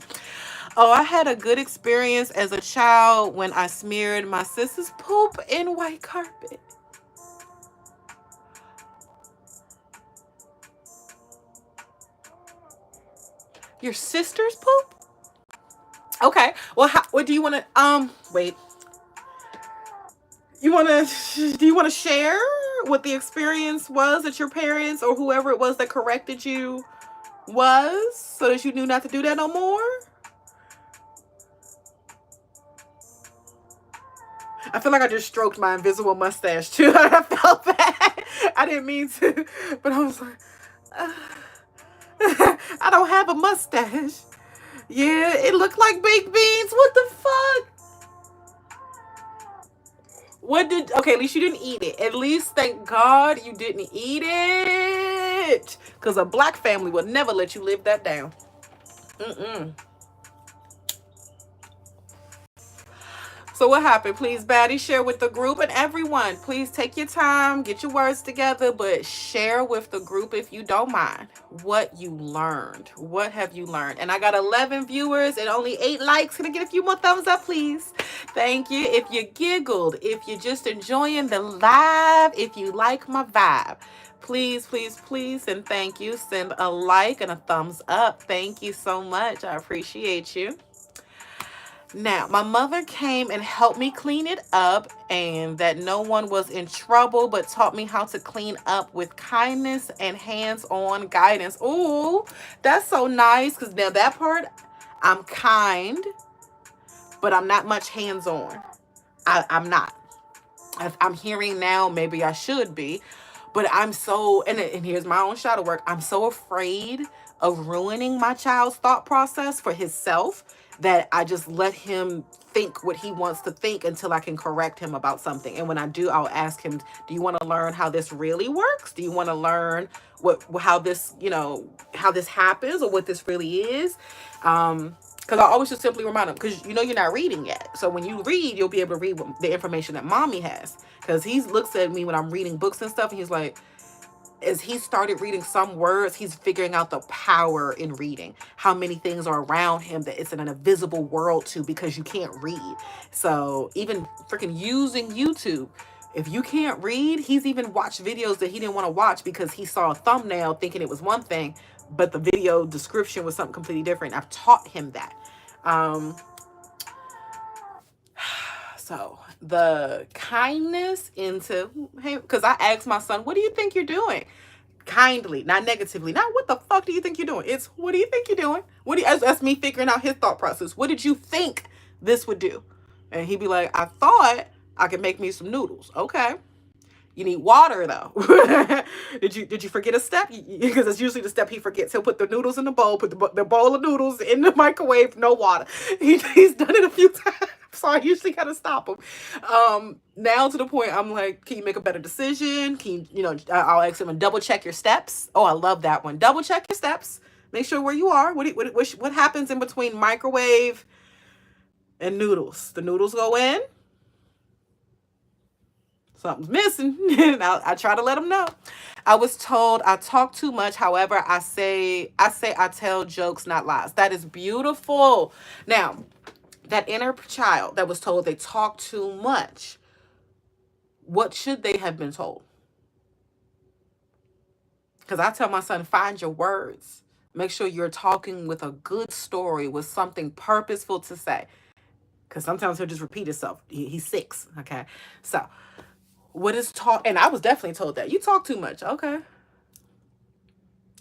Oh, I had a good experience as a child when I smeared my sister's poop in white carpet. Your sister's poop? Okay. Well, what do you want to, wait. Do you want to share what the experience was that your parents or whoever it was that corrected you was so that you knew not to do that no more? I feel like I just stroked my invisible mustache too. I felt that. I didn't mean to, but I was like, uh, I don't have a mustache. Yeah, it looked like baked beans. What the fuck? Okay, at least you didn't eat it. At least thank God you didn't eat it. Because a black family would never let you live that down. Mm-mm. So what happened? Please, Batty, share with the group and everyone. Please take your time, get your words together, but share with the group if you don't mind what you learned. What have you learned? And I got 11 viewers and only 8 likes. Can I get a few more thumbs up, please? Thank you. If you giggled, if you're just enjoying the live, if you like my vibe, please, please, please, and thank you. Send a like and a thumbs up. Thank you so much. I appreciate you. Now, my mother came and helped me clean it up, and that no one was in trouble, but taught me how to clean up with kindness and hands-on guidance. Ooh, that's so nice, because now that part, I'm kind, but I'm not much hands-on. I'm not. I'm hearing now, maybe I should be, but I'm so, and here's my own shadow work. I'm so afraid of ruining my child's thought process for himself that I just let him think what he wants to think until I can correct him about something. And when I do, I'll ask him, do you want to learn how this really works? Do you want to learn how this, how this happens, or what this really is? Because I always just simply remind him, because you're not reading yet. So when you read, you'll be able to read the information that mommy has. Because he looks at me when I'm reading books and stuff, and he's like, as he started reading some words, he's figuring out the power in reading. How many things are around him that it's in an invisible world to, because you can't read. So even freaking using YouTube, if you can't read, he's even watched videos that he didn't want to watch because he saw a thumbnail thinking it was one thing, but the video description was something completely different. I've taught him that. So the kindness into, hey, because I asked my son, what do you think you're doing? Kindly, not negatively. Not what the fuck do you think you're doing? It's what do you think you're doing? That's me figuring out his thought process. What did you think this would do? And he'd be like, I thought I could make me some noodles. Okay. You need water though. Did you forget a step? Because it's usually the step he forgets. He'll put the noodles in the bowl, put the bowl of noodles in the microwave, no water. He's done it a few times. So I usually gotta stop him. Now to the point I'm like, can you make a better decision? Can you, I'll ask him and double check your steps. Oh, I love that one. Double check your steps. Make sure where you are. What happens in between microwave and noodles? The noodles go in. Something's missing. And I try to let them know. I was told I talk too much. However, I tell jokes, not lies. That is beautiful. Now, that inner child that was told they talk too much, what should they have been told? Because I tell my son, find your words. Make sure you're talking with a good story, with something purposeful to say. Because sometimes he'll just repeat himself. He's 6. Okay. So, what is talk? And I was definitely told that. You talk too much. Okay.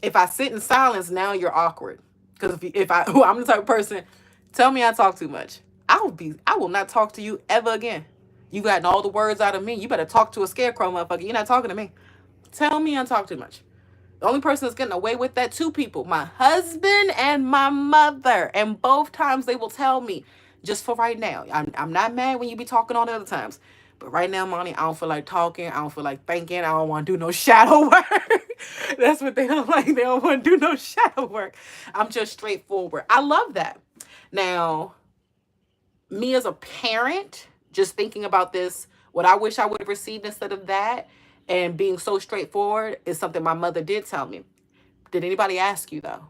If I sit in silence, now you're awkward. Because I'm the type of person, tell me I talk too much, I will not talk to you ever again. You gotten all the words out of me. You better talk to a scarecrow, motherfucker. You're not talking to me. Tell me I talk too much. The only person that's getting away with that, 2 people, my husband and my mother. And both times they will tell me, just for right now. I'm not mad when you be talking all the other times. But right now, Monty, I don't feel like talking. I don't feel like thinking. I don't want to do no shadow work. That's what they don't like. They don't want to do no shadow work. I'm just straightforward. I love that. Now, me as a parent, just thinking about this, what I wish I would have received instead of that, and being so straightforward, is something my mother did tell me. Did anybody ask you, though?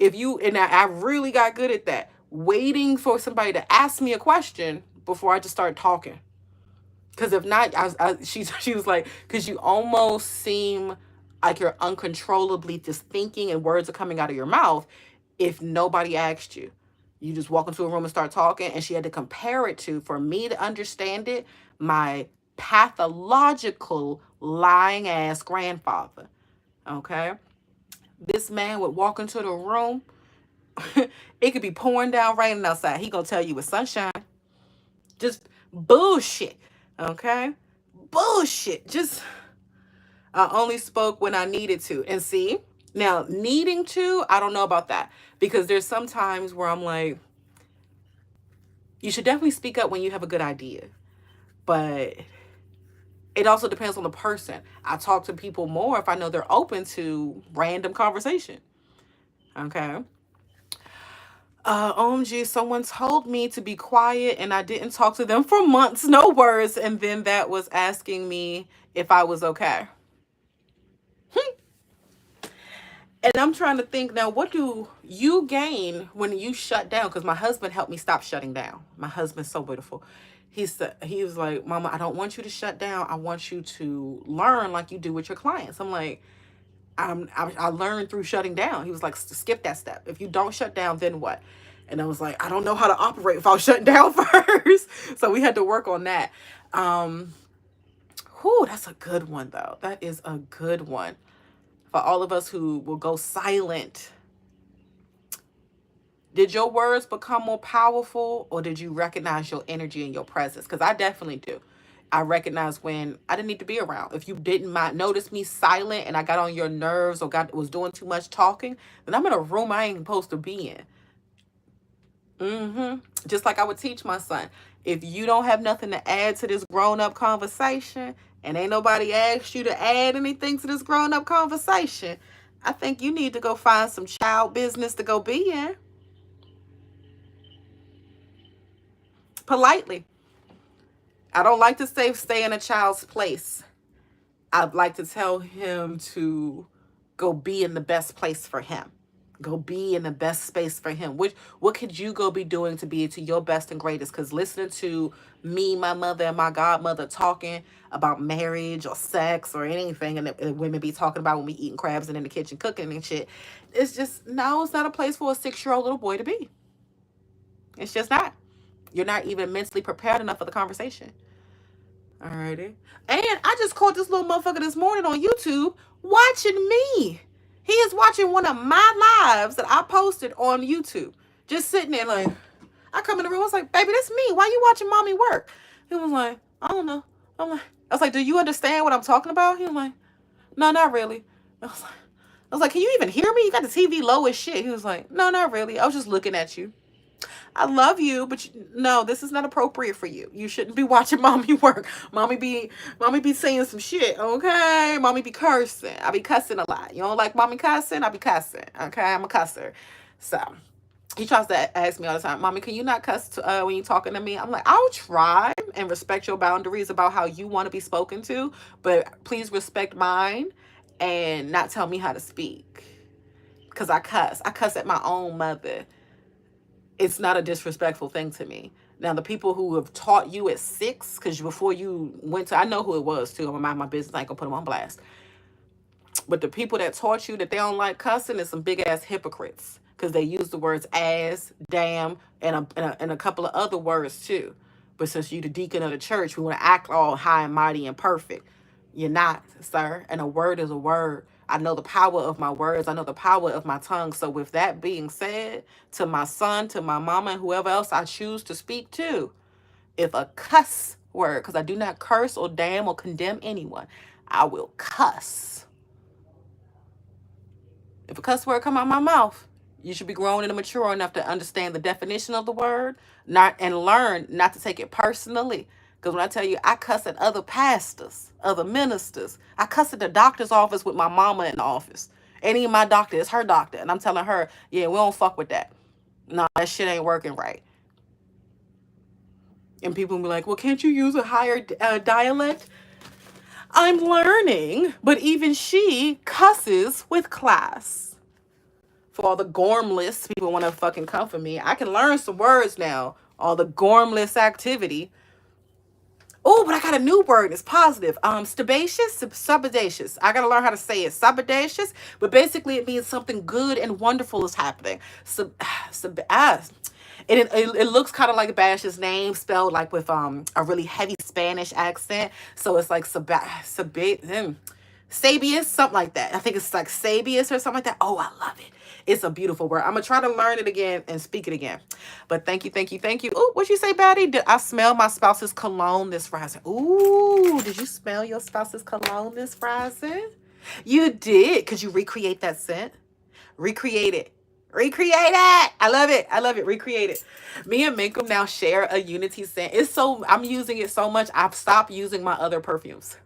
I really got good at that, waiting for somebody to ask me a question before I just start talking. Because if not, she was like, because you almost seem like you're uncontrollably just thinking and words are coming out of your mouth. If nobody asked you, you just walk into a room and start talking. And she had to compare it to, for me to understand it, my pathological lying ass grandfather. Okay. This man would walk into the room. It could be pouring down raining outside. He gonna tell you it's sunshine. Just bullshit. Okay? Bullshit. Just, I only spoke when I needed to. And see, now needing to, I don't know about that. Because there's some times where I'm like, you should definitely speak up when you have a good idea. But it also depends on the person. I talk to people more if I know they're open to random conversation. Okay? OMG, someone told me to be quiet and I didn't talk to them for months, no words. And then that was asking me if I was okay. And I'm trying to think now, what do you gain when you shut down? Because my husband helped me stop shutting down. My husband's so beautiful. He was like, Mama, I don't want you to shut down. I want you to learn like you do with your clients. I'm like, I learned through shutting down. He was like, skip that step. If you don't shut down, then what? And I was like, I don't know how to operate without shutting down first. So we had to work on that. That's a good one, though. That is a good one. For all of us who will go silent, did your words become more powerful, or did you recognize your energy and your presence? Because I definitely do. I recognize when I didn't need to be around. If you didn't notice me silent and I got on your nerves or was doing too much talking, then I'm in a room I ain't supposed to be in. Just like I would teach my son, if you don't have nothing to add to this grown-up conversation and ain't nobody asked you to add anything to this grown-up conversation, I think you need to go find some child business to go be in. Politely. I don't like to say stay in a child's place. I'd like to tell him to go be in the best place for him. Go be in the best space for him. What could you go be doing to be to your best and greatest? Because listening to me, my mother, and my godmother talking about marriage or sex or anything, and that women be talking about when we eating crabs and in the kitchen cooking and shit, it's just, no, it's not a place for a 6-year-old little boy to be. It's just not. You're not even mentally prepared enough for the conversation. Alrighty. And I just caught this little motherfucker this morning on YouTube watching me. He is watching one of my lives that I posted on YouTube. Just sitting there like, I come in the room, I was like, baby, that's me. Why you watching mommy work? He was like, I don't know. I was like, do you understand what I'm talking about? He was like, no, not really. I was like, can you even hear me? You got the TV low as shit. He was like, no, not really. I was just looking at you. I love you, but no, this is not appropriate for you. You shouldn't be watching mommy work. Mommy be saying some shit, okay? Mommy be cursing. I be cussing a lot. You don't like mommy cussing? I be cussing, okay? I'm a cusser. So he tries to ask me all the time, mommy, can you not cuss when you talking to me? I'm like, I'll try and respect your boundaries about how you want to be spoken to, but please respect mine and not tell me how to speak. Because I cuss. I cuss at my own mother. It's not a disrespectful thing to me. Now, the people who have taught you at 6, because before you went to, I know who it was too. I'm gonna mind my business. I ain't gonna put them on blast. But the people that taught you that they don't like cussing is some big ass hypocrites, because they use the words ass, damn, and a couple of other words too. But since you the deacon of the church, we want to act all high and mighty and perfect. You're not, sir. And a word is a word. I know the power of my words. I know the power of my tongue. So with that being said, to my son, to my mama, and whoever else I choose to speak to, if a cuss word, because I do not curse or damn or condemn anyone, I will cuss. If a cuss word come out of my mouth, you should be grown and mature enough to understand the definition of the word, and learn not to take it personally. Because when I tell you, I cuss at other pastors, other ministers. I cuss at the doctor's office with my mama in the office. Any of my doctor is her doctor. And I'm telling her, yeah, we don't fuck with that. No, that shit ain't working right. And people will be like, well, can't you use a higher dialect? I'm learning. But even she cusses with class. For all the gormless people want to fucking come for me, I can learn some words now. All the gormless activity. Oh, but I got a new word. It's positive. Stabacious, subidacious. I got to learn how to say it. Subidacious, but basically it means something good and wonderful is happening. It looks kind of like Bash's name spelled like with a really heavy Spanish accent. So it's like Sabius, something like that. I think it's like Sabius or something like that. Oh, I love it. It's a beautiful word. I'm going to try to learn it again and speak it again. But thank you, thank you, thank you. Ooh, what'd you say, Batty? Did I smell my spouse's cologne this rising? Ooh, did you smell your spouse's cologne this rising? You did. Could you recreate that scent? Recreate it. Recreate it. I love it. I love it. Recreate it. Me and Minkum now share a unity scent. I'm using it so much, I've stopped using my other perfumes.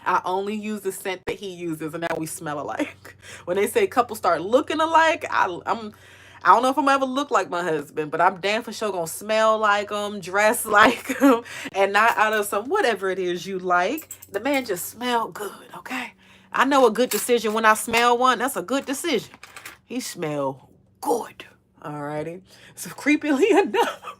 I only use the scent that he uses, and now we smell alike. When they say couples start looking alike, I don't know if I'm ever look like my husband, but I'm damn for sure gonna smell like him, dress like him, and not out of some whatever it is you like. The man just smell good, okay? I know a good decision when I smell one. That's a good decision. He smell good. Alrighty. So creepily enough,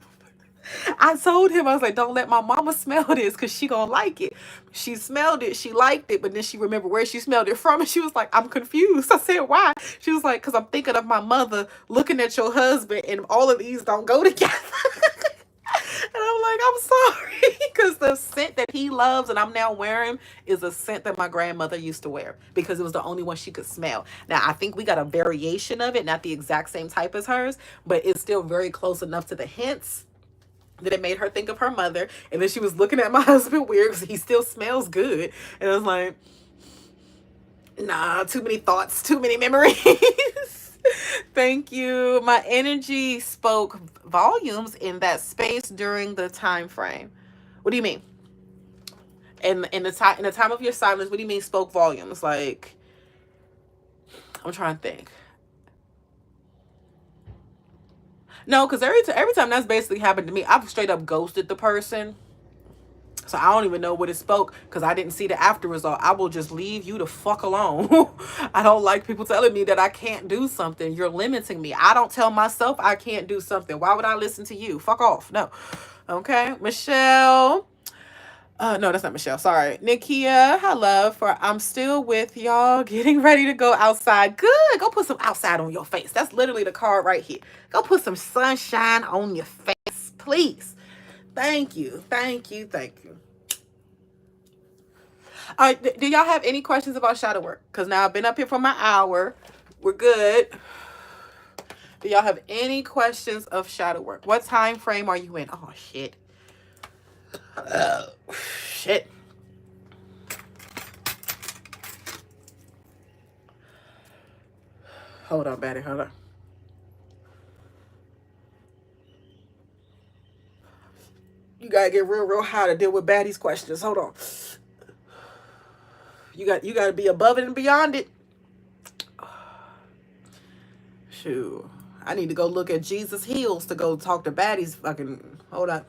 I told him, I was like, don't let my mama smell this because she gonna like it. She smelled it, she liked it, but then she remembered where she smelled it from, and she was like, I'm confused. I said, why? She was like, because I'm thinking of my mother looking at your husband, and all of these don't go together. And I'm like, I'm sorry, because the scent that he loves and I'm now wearing is a scent that my grandmother used to wear because it was the only one she could smell. Now, I think we got a variation of it, not the exact same type as hers, but it's still very close enough to the hints that it made her think of her mother. And then she was looking at my husband weird because he still smells good. And I was like, nah, too many thoughts, too many memories. Thank you. My energy spoke volumes in that space during the time frame. What do you mean? In the time of your silence, what do you mean spoke volumes? Like, I'm trying to think. No, because every time that's basically happened to me, I've straight up ghosted the person. So I don't even know what it spoke because I didn't see the after result. I will just leave you the fuck alone. I don't like people telling me that I can't do something. You're limiting me. I don't tell myself I can't do something. Why would I listen to you? Fuck off. No. Okay. Michelle. No, that's not Michelle. Sorry. Nikia, hello. For I'm still with y'all getting ready to go outside. Good. Go put some outside on your face. That's literally the card right here. Go put some sunshine on your face, please. Thank you. Thank you. Thank you. All right, do y'all have any questions about shadow work? Because now I've been up here for my hour. We're good. Do y'all have any questions of shadow work? What time frame are you in? Oh, shit. Shit. Hold on, Betty. Hold on. You gotta get real high to deal with Batty's questions. Hold on. You gotta be above it and beyond it. Shoot. I need to go look at Jesus' heels to go talk to Batty's fucking... Hold on.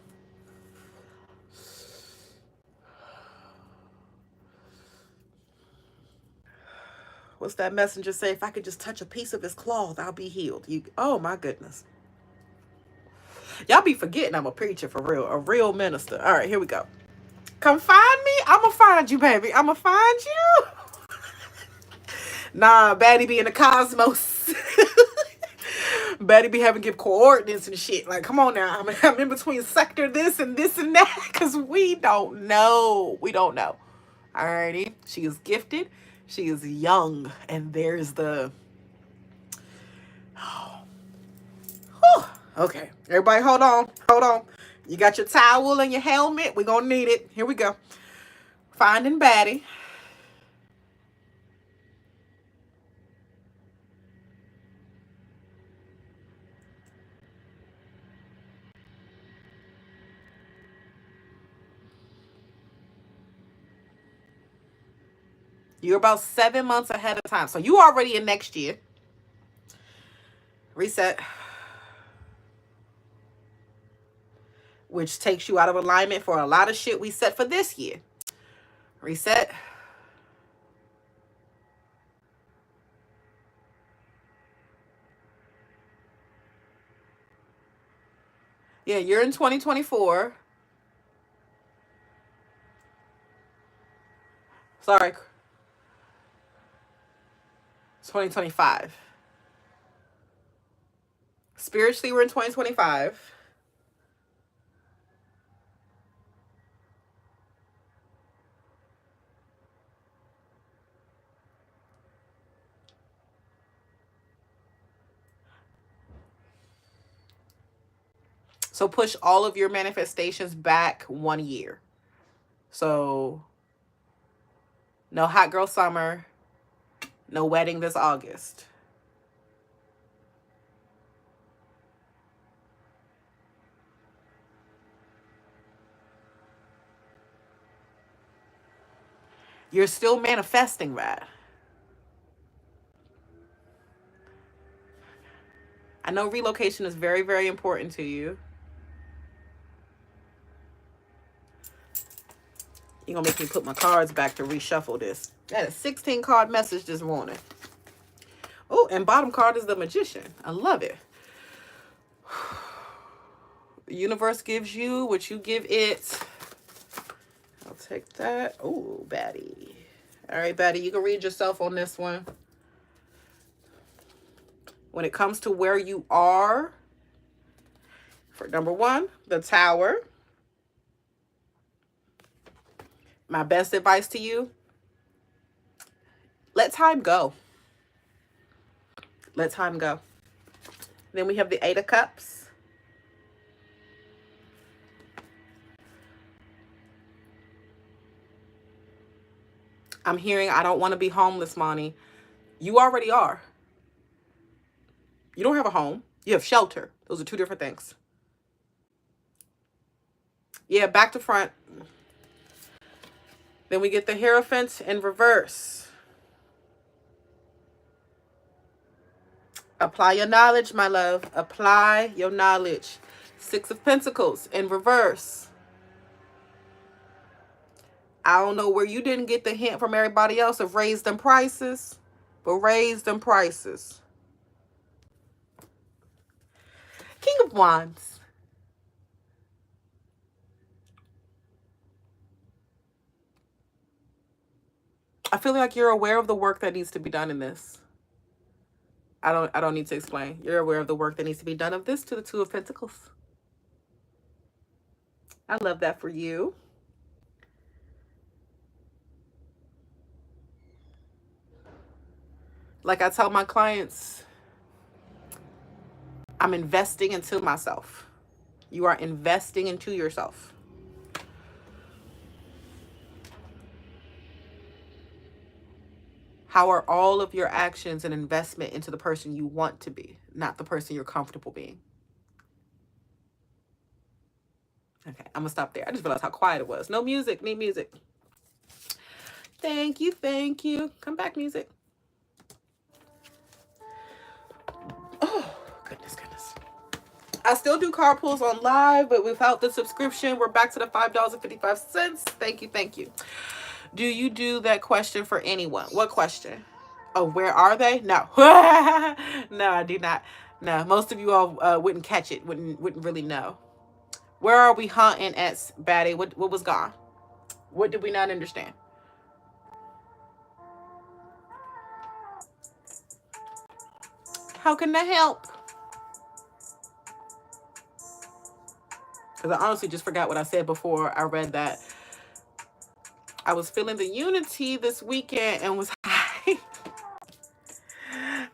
What's that messenger say? If I could just touch a piece of his cloth, I'll be healed. Oh, my goodness. Y'all be forgetting I'm a preacher for real. A real minister. All right, here we go. Come find me. I'm going to find you, baby. I'm going to find you. Nah, Batty be in the cosmos. Batty be having to give coordinates and shit. Like, come on now. I'm in between sector this and that because we don't know. We don't know. Alrighty. She is gifted. She is young. And there's the... Oh. Whew. Okay. Everybody hold on. Hold on. You got your towel and your helmet. We're going to need it. Here we go. Finding Batty. You're about 7 months ahead of time. So you already in next year. Reset. Which takes you out of alignment for a lot of shit we set for this year. Reset. Yeah, you're in 2024. Sorry. 2025. Spiritually, we're in 2025. So push all of your manifestations back 1 year. So no hot girl summer, no wedding this August. You're still manifesting that. I know relocation is very, very important to you. You're going to make me put my cards back to reshuffle this. I had a 16 card message this morning. Oh, and bottom card is the Magician. I love it. The universe gives you what you give it. I'll take that. Oh, baddie. All right, baddie, you can read yourself on this one. When it comes to where you are, for number one, the Tower. My best advice to you, let time go. Let time go. Then we have the Eight of Cups. I'm hearing, I don't want to be homeless, Monty. You already are. You don't have a home. You have shelter. Those are two different things. Yeah, back to front. Then we get the Hierophant in reverse. Apply your knowledge, my love. Apply your knowledge. Six of Pentacles in reverse. I don't know where you didn't get the hint from everybody else of raise them prices, but raise them prices. King of Wands. I feel like you're aware of the work that needs to be done in this. I don't need to explain. You're aware of the work that needs to be done of this to the Two of Pentacles. I love that for you. Like I tell my clients, I'm investing into myself. You are investing into yourself. How are all of your actions an investment into the person you want to be, not the person you're comfortable being? Okay, I'm going to stop there. I just realized how quiet it was. No music. Need music. Thank you. Thank you. Come back, music. Oh, goodness. I still do card pulls on live, but without the subscription, we're back to the $5.55. Thank you. Thank you. Do you do that question for anyone? What question? Oh, where are they? No. No, I do not. No, most of you all wouldn't catch it, wouldn't really know. Where are we hunting at, Baddie? What was gone? What did we not understand? How can I help? Because I honestly just forgot what I said before I read that. I was feeling the unity this weekend and was high.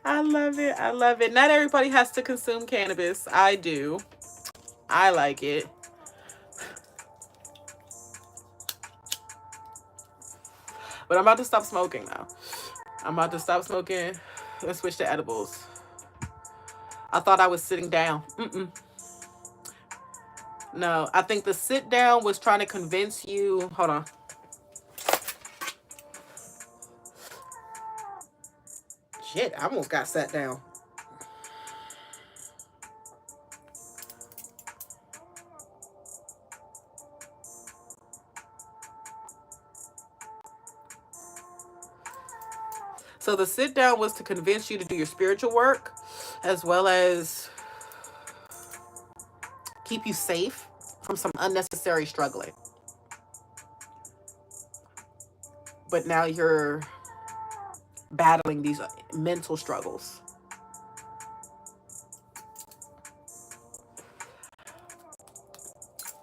I love it. I love it. Not everybody has to consume cannabis. I do. I like it. But I'm about to stop smoking now. I'm about to stop smoking and switch to edibles. I thought I was sitting down. No, I think the sit down was trying to convince you. Hold on. Shit, I almost got sat down. So the sit down was to convince you to do your spiritual work, as well as keep you safe from some unnecessary struggling. But now you're battling these mental struggles.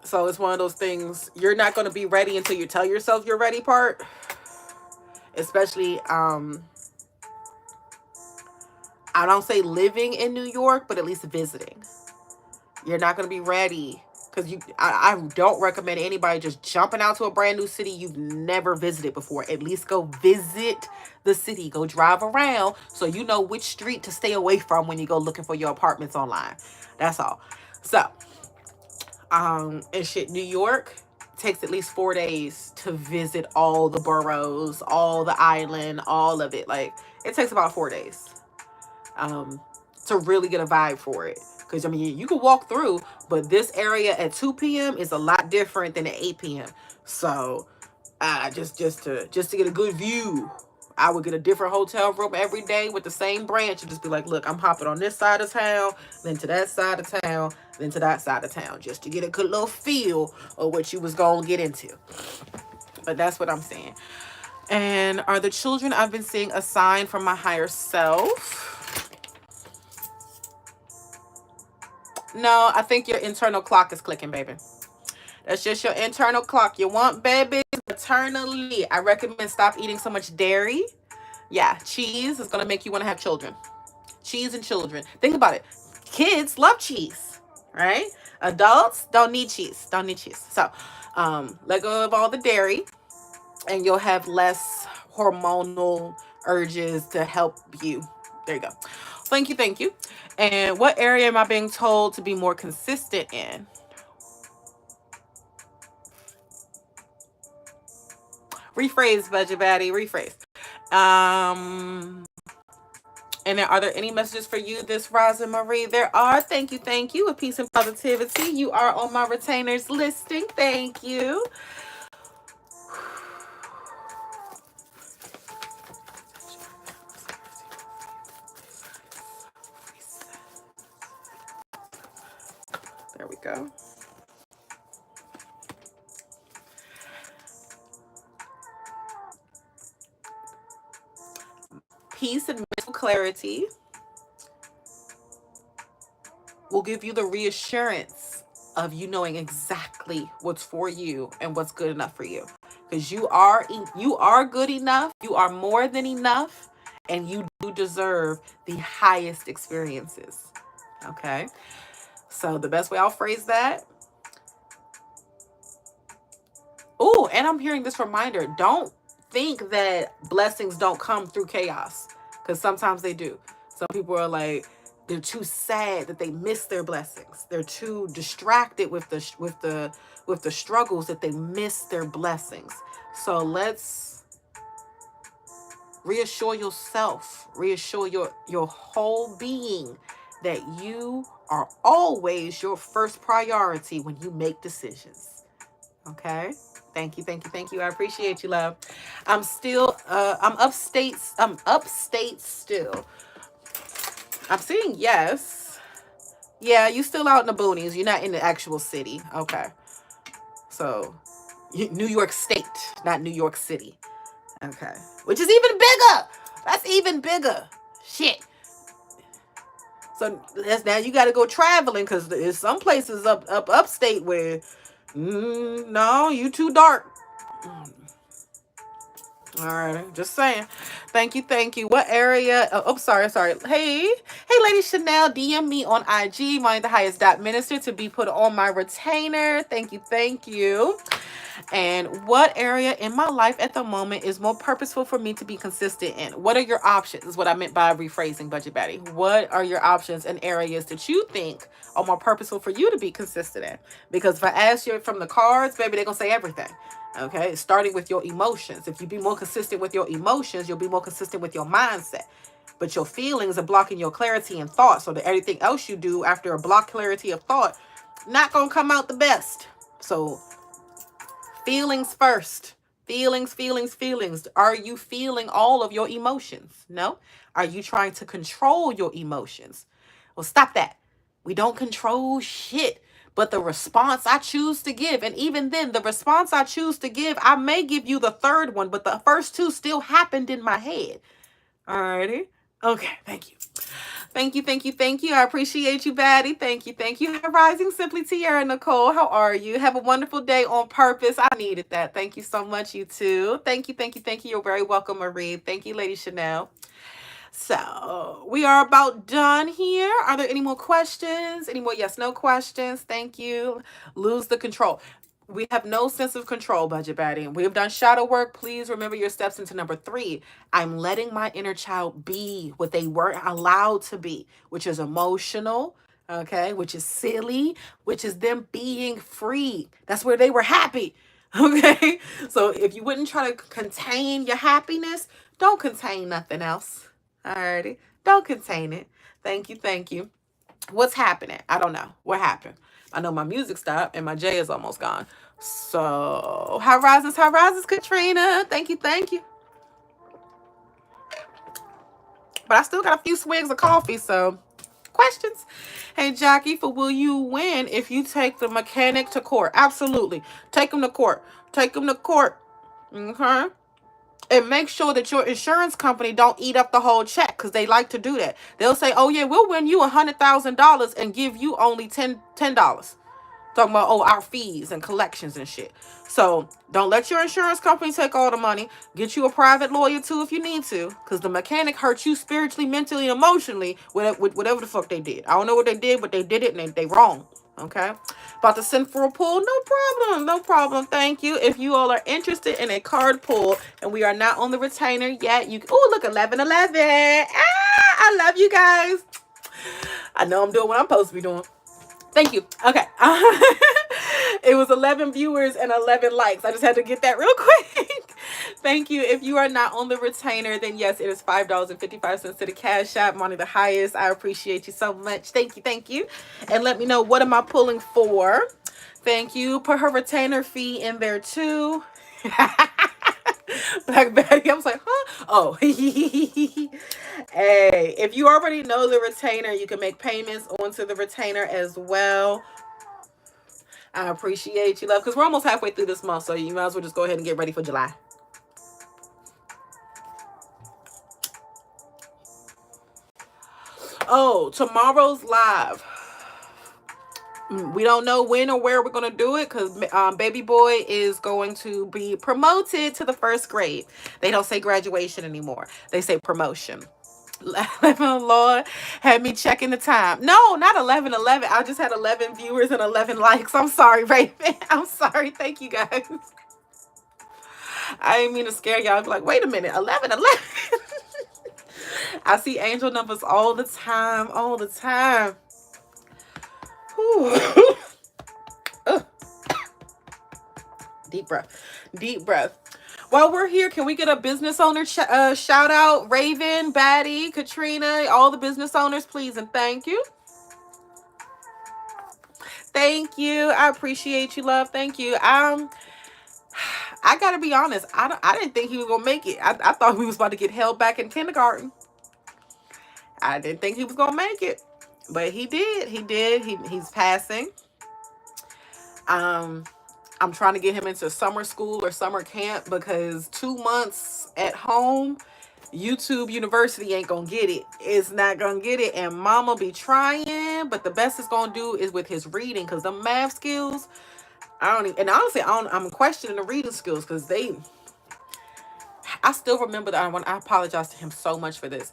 So it's one of those things, you're not going to be ready until you tell yourself you're ready part. Especially, I don't say living in New York, but at least visiting. You're not going to be ready. Because I don't recommend anybody just jumping out to a brand new city you've never visited before. At least go visit the city. Go drive around so you know which street to stay away from when you go looking for your apartments online. That's all. So, and shit, New York takes at least 4 days to visit all the boroughs, all the island, all of it. Like, it takes about 4 days to really get a vibe for it. Because, I mean, you can walk through, but this area at 2 p.m. is a lot different than at 8 p.m. So, just to get a good view I would get a different hotel room every day with the same branch and just be like, look, I'm hopping on this side of town, then to that side of town, then to that side of town, just to get a good little feel of what you was going to get into. But that's what I'm saying. And are the children I've been seeing a sign from my higher self? No, I think your internal clock is clicking, baby. That's just your internal clock. You want babies eternally. I recommend stop eating so much dairy. Yeah, cheese is going to make you want to have children. Cheese and children. Think about it. Kids love cheese, right? Adults don't need cheese. Don't need cheese. So let go of all the dairy and you'll have less hormonal urges to help you. There you go. Thank you. Thank you. And what area am I being told to be more consistent in? Rephrase, Budget Baddie. Rephrase. And then are there any messages for you this Rosa Marie? There are. Thank you. Thank you. With peace and positivity. You are on my retainers listing. Thank you. There we go. Peace and mental clarity will give you the reassurance of you knowing exactly what's for you and what's good enough for you. Because you are good enough, you are more than enough, and you do deserve the highest experiences. Okay? So the best way I'll phrase that. Oh, and I'm hearing this reminder. Don't think that blessings don't come through chaos. Because sometimes they do. Some people are like, they're too sad that they miss their blessings. They're too distracted with the struggles that they miss their blessings. So let's reassure yourself, reassure your whole being that you are always your first priority when you make decisions. Okay? Thank you, thank you, thank you. I appreciate you, love. I'm upstate still. I'm seeing yes. Yeah, you still out in the boonies. You're not in the actual city. Okay. So, New York State, not New York City. Okay. Which is even bigger. That's even bigger. Shit. So now you got to go traveling because there's some places upstate where, no, you too dark. All right, just saying. Thank you, thank you. What area? Oh, sorry. Hey, Lady Chanel, DM me on IG, Manithehighest.minister to be put on my retainer. Thank you, thank you. And what area in my life at the moment is more purposeful for me to be consistent in? What are your options? Is what I meant by rephrasing, Budget Baddie. What are your options and areas that you think are more purposeful for you to be consistent in? Because if I ask you from the cards, baby, they're going to say everything. Okay, starting with your emotions. If you be more consistent with your emotions, you'll be more consistent with your mindset. But your feelings are blocking your clarity and thought. So that everything else you do after a blocked clarity of thought, not going to come out the best. So feelings first. Feelings. Are you feeling all of your emotions? No. Are you trying to control your emotions? Well, stop that. We don't control shit. But the response I choose to give, and even then, the response I choose to give, I may give you the third one, but the first two still happened in my head. Alrighty? Okay, thank you. Thank you. I appreciate you, Baddie. Thank you. Hi, Rising Simply Tiara Nicole. How are you? Have a wonderful day on purpose. I needed that. Thank you so much, you too. Thank you. You're very welcome, Marie. Thank you, Lady Chanel. So we are about done here. Are there any more questions? Any more yes/no questions? Thank you. Lose the control. We have no sense of control, Budget Baddie. We have done shadow work. Please remember your steps into number 3. I'm letting my inner child be what they weren't allowed to be, which is emotional, okay, which is silly, which is them being free. That's where they were happy. Okay. So if you wouldn't try to contain your happiness, don't contain nothing else. Alrighty. Don't contain it. Thank you. What's happening? I don't know. What happened? I know my music stopped and my J is almost gone. So, high rises, Katrina. Thank you. But I still got a few swigs of coffee, so questions. Hey, Jackie, for will you win if you take the mechanic to court? Absolutely. Take him to court. Take him to court. Okay. And make sure that your insurance company don't eat up the whole check, because they like to do that. They'll say, oh, yeah, we'll win you $100,000 and give you only $10. Talking about, oh, our fees and collections and shit. So don't let your insurance company take all the money. Get you a private lawyer too if you need to, because the mechanic hurt you spiritually, mentally, and emotionally with whatever the fuck they did. I don't know what they did, but they did it and they wrong. Okay? About to send for a pull? No problem. No problem. Thank you. If you all are interested in a card pull and we are not on the retainer yet, you... Oh, look, 1111. I love you guys. I know I'm doing what I'm supposed to be doing. Thank you. Okay. It was 11 viewers and 11 likes. I just had to get that real quick. Thank you. If you are not on the retainer, then yes, it is $5.55 to the Cash App. Money the highest. I appreciate you so much. Thank you. Thank you. And let me know, what am I pulling for? Thank you. Put her retainer fee in there too. Black Betty, I was like, huh? Oh. Hey, if you already know the retainer, you can make payments onto the retainer as well. I appreciate you, love, because we're almost halfway through this month, so you might as well just go ahead and get ready for July. Oh, tomorrow's live. We don't know when or where we're going to do it, because baby boy is going to be promoted to the first grade. They don't say graduation anymore. They say promotion. 11 Lord had me checking the time. No, not 11:11. I just had 11 viewers and 11 likes. I'm sorry, Raven. I'm sorry. Thank you, guys. I didn't mean to scare y'all. I'd be like, wait a minute, 11:11. I see angel numbers all the time. All the time. Deep breath. Deep breath. While we're here, can we get a business owner shout out? Raven, Batty, Katrina, all the business owners, please and thank you. Thank you. I appreciate you, love. Thank you. I gotta be honest. I didn't think he was gonna make it. I thought he was about to get held back in kindergarten. I didn't think he was gonna make it, but he did. He did. He's passing. I'm trying to get him into summer school or summer camp, because 2 months at home, YouTube University ain't gonna get it. It's not gonna get it, and mama be trying, but the best it's gonna do is with his reading, because the math skills, and honestly, I'm questioning the reading skills, because I still remember that I apologize to him so much for this.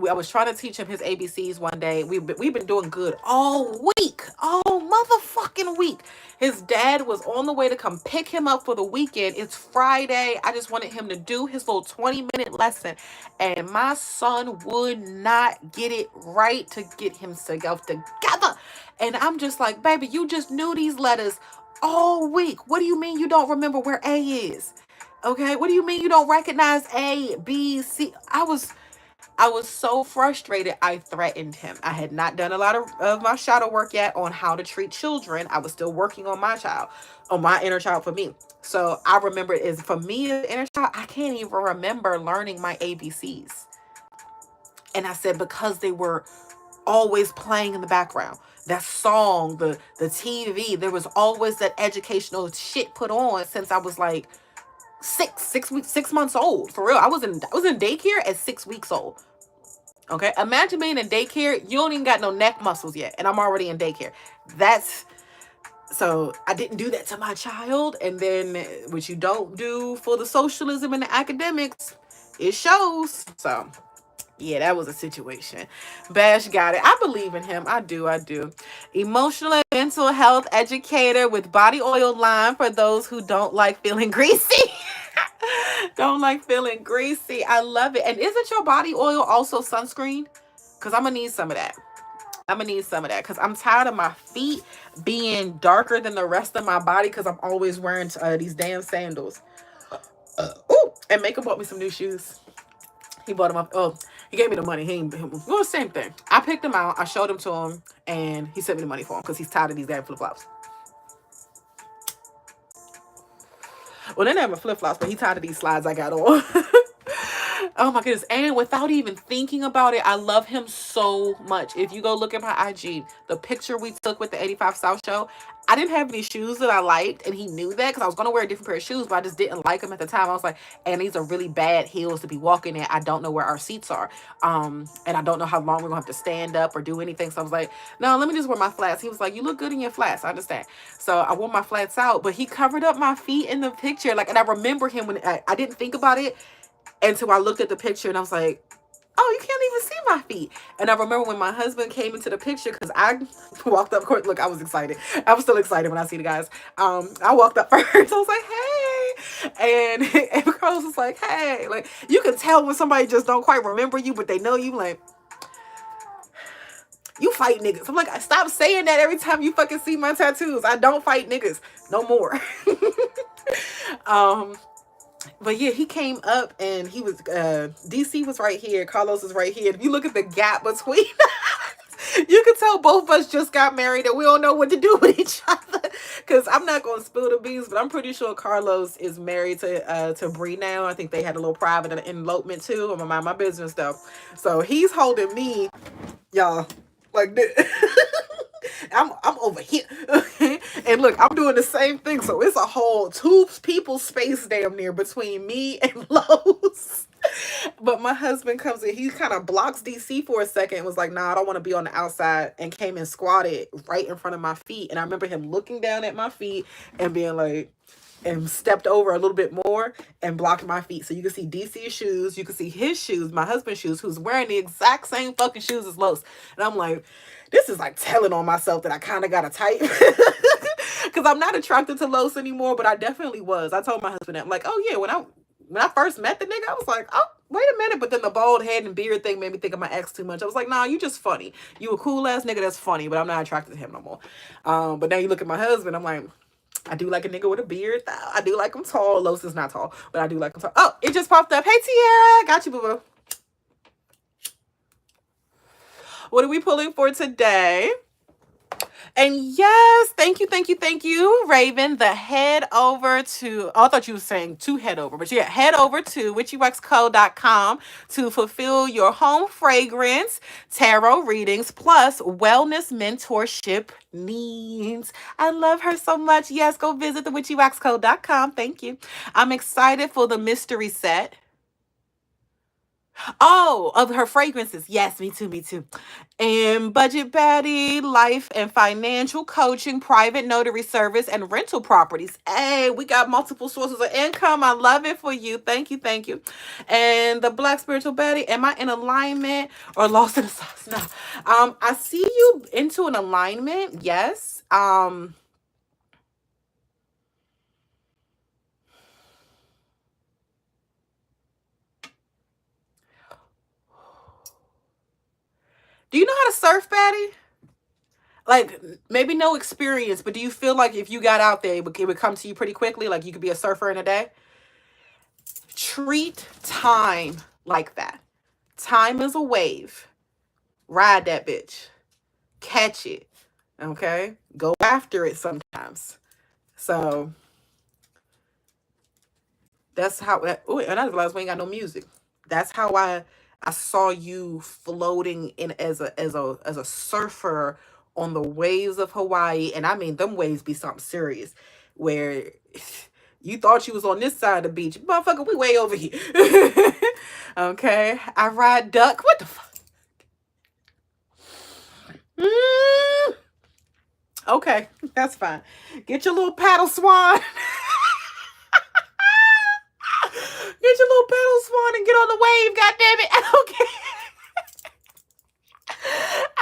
I was trying to teach him his ABCs one day. We've been doing good all week. All motherfucking week. His dad was on the way to come pick him up for the weekend. It's Friday. I just wanted him to do his little 20-minute lesson. And my son would not get it right to get himself together. And I'm just like, baby, you just knew these letters all week. What do you mean you don't remember where A is? Okay? What do you mean you don't recognize A, B, C? I was so frustrated, I threatened him. I had not done a lot of my shadow work yet on how to treat children. I was still working on my child, on my inner child for me. So I remember for me, the inner child, I can't even remember learning my ABCs. And I said, because they were always playing in the background. That song, the TV, there was always that educational shit put on since I was like 6 months old. For real. I was in daycare at 6 weeks old. Okay, imagine being in daycare. You don't even got no neck muscles yet, and I'm already in daycare. So I didn't do that to my child. And then what you don't do for the socialism and the academics, it shows. So yeah, that was a situation. Bash got it. I believe in him. I do. Emotional and mental health educator with body oil line for those who don't like feeling greasy. Don't like feeling greasy. I love it. And isn't your body oil also sunscreen? Because I'm going to need some of that. Because I'm tired of my feet being darker than the rest of my body, because I'm always wearing these damn sandals. And Maker bought me some new shoes. He bought them up. Oh, he gave me the money. Well, same thing. I picked them out. I showed them to him. And he sent me the money for them, because he's tired of these damn flip-flops. Well, they're never flip-flops, but he's tired of these slides I got on. Oh my goodness. And without even thinking about it, I love him so much. If you go look at my IG, the picture we took with the 85 South show, I didn't have any shoes that I liked, and he knew that because I was going to wear a different pair of shoes, but I just didn't like them at the time. I was like, and these are really bad heels to be walking in. I don't know where our seats are. And I don't know how long we're going to have to stand up or do anything. So I was like, no, let me just wear my flats. He was like, you look good in your flats. I understand. So I wore my flats out, but he covered up my feet in the picture. Like, and I remember him when I didn't think about it until I looked at the picture and I was like, oh, you can't even see my feet. And I remember when my husband came into the picture, because I walked up, look, I was excited. I was still excited when I see the guys. I walked up first. I was like, hey. And Carlos was like, hey. Like, you can tell when somebody just don't quite remember you, but they know you. Like, you fight niggas. I'm like, stop saying that every time you fucking see my tattoos. I don't fight niggas no more. But yeah, he came up and he was DC was right here, Carlos is right here. If you look at the gap between us, you can tell both of us just got married and we don't know what to do with each other. Because I'm not going to spill the beans, but I'm pretty sure Carlos is married to Bree now. I think they had a little private elopement too. I'm gonna mind my business though. So he's holding me, y'all, like this. I'm over here. And look, I'm doing the same thing. So it's a whole 2 people space damn near between me and Lowe's. But my husband comes in, he kind of blocks DC for a second and was like, nah, I don't want to be on the outside, and came and squatted right in front of my feet. And I remember him looking down at my feet and being like, and stepped over a little bit more and blocked my feet. So you can see DC's shoes, you can see his shoes, my husband's shoes, who's wearing the exact same fucking shoes as Los. And I'm like, this is like telling on myself that I kind of got a type. Because I'm not attracted to Los anymore, but I definitely was. I told my husband that. I'm like, oh yeah, when I first met the nigga, I was like, oh, wait a minute. But then the bald head and beard thing made me think of my ex too much. I was like, nah, you just funny. You a cool ass nigga that's funny, but I'm not attracted to him no more. But now you look at my husband, I'm like, I do like a nigga with a beard. I do like him tall. Los is not tall, but I do like him tall. Oh, it just popped up. Hey, Tiara. Got you, boo-boo. What are we pulling for today? And yes, thank you, Raven. The head over to, oh, I thought you were saying to head over, but yeah, head over to witchywaxco.com to fulfill your home fragrance, tarot readings, plus wellness mentorship needs. I love her so much. Yes, go visit the witchywaxco.com. Thank you. I'm excited for the mystery set. Oh, of her fragrances. Yes, me too. And budget baddie, life and financial coaching, private notary service, and rental properties. Hey, we got multiple sources of income. I love it for you. Thank you. And the black spiritual baddie. Am I in alignment or lost in the sauce? No. I see you into an alignment. Yes. Do you know how to surf, Patty? Like, maybe no experience, but do you feel like if you got out there, it would come to you pretty quickly? Like you could be a surfer in a day? Treat time like that. Time is a wave. Ride that bitch. Catch it. Okay? Go after it sometimes. So, that's how, oh, and I realized we ain't got no music. That's how I saw you floating in as a surfer on the waves of Hawaii. And I mean, them waves be something serious where you thought you was on this side of the beach. Motherfucker, we way over here. Okay. I ride duck. What the fuck? Okay. That's fine. Get your little paddle swan. Get your little paddle swan and get on the wave, goddammit. I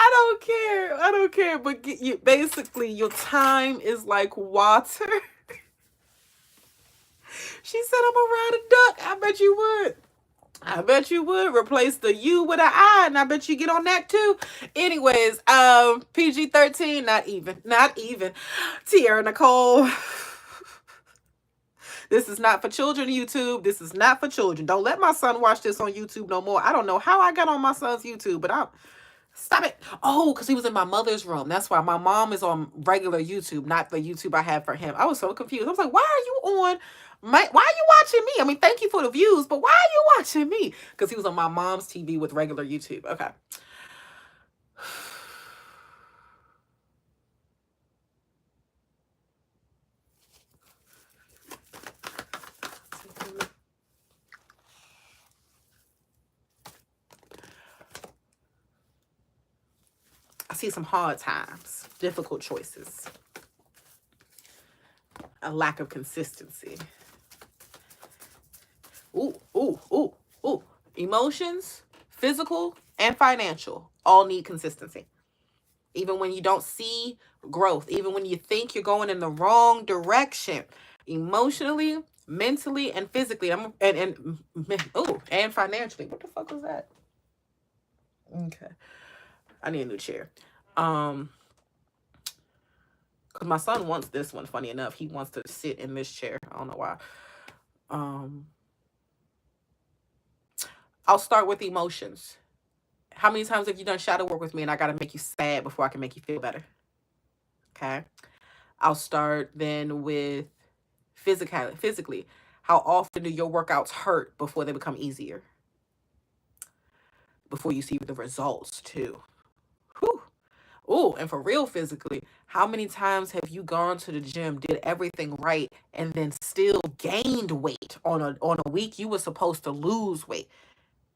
don't care. I don't care. But basically, your time is like water. She said, I'm gonna ride a duck. I bet you would. Replace the U with an I, and I bet you get on that too. Anyways, PG-13, not even. Tiara Nicole. This is not for children, YouTube. This is not for children. Don't let my son watch this on YouTube no more. I don't know how I got on my son's YouTube, but Stop it. Oh, because he was in my mother's room. That's why my mom is on regular YouTube, not the YouTube I have for him. I was so confused. I was like, why are you on why are you watching me? I mean, thank you for the views, but why are you watching me? Because he was on my mom's TV with regular YouTube. Okay. I see some hard times, difficult choices, a lack of consistency. Ooh. Emotions, physical and financial, all need consistency. Even when you don't see growth, even when you think you're going in the wrong direction, emotionally, mentally, and physically, and financially. What the fuck was that? Okay, I need a new chair. Because my son wants this one. Funny enough, he wants to sit in this chair. I don't know why. I'll start with emotions. How many times have you done shadow work with me and I got to make you sad before I can make you feel better? Okay. I'll start then with physically. How often do your workouts hurt before they become easier? Before you see the results too. Whew. Oh, and for real physically, how many times have you gone to the gym, did everything right, and then still gained weight on a week you were supposed to lose weight?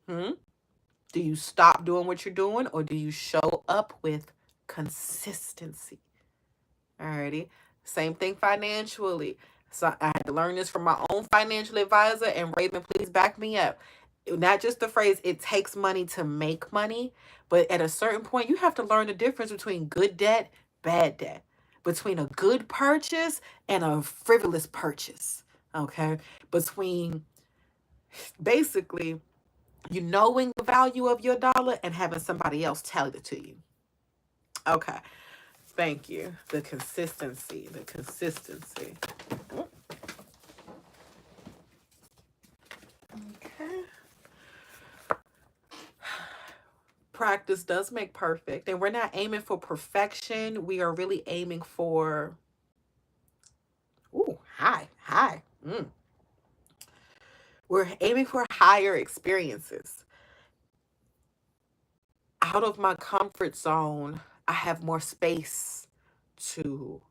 Do you stop doing what you're doing, or do you show up with consistency? Alrighty. Same thing financially. So I had to learn this from my own financial advisor, and Raven, please back me up. Not just the phrase, it takes money to make money, but at a certain point, you have to learn the difference between good debt, bad debt, between a good purchase and a frivolous purchase. Okay. Between basically you knowing the value of your dollar and having somebody else tell it to you. Okay. Thank you. The consistency. Okay. Practice does make perfect, and we're not aiming for perfection. We are really aiming for high. We're aiming for higher experiences. Out of my comfort zone, I have more space to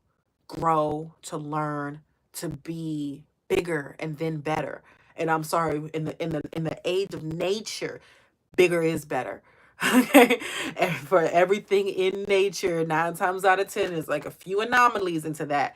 grow, to learn, to be bigger and then better. And I'm sorry, in the age of nature, bigger is better. Okay. And for everything in nature, 9 times out of 10, is like a few anomalies into that.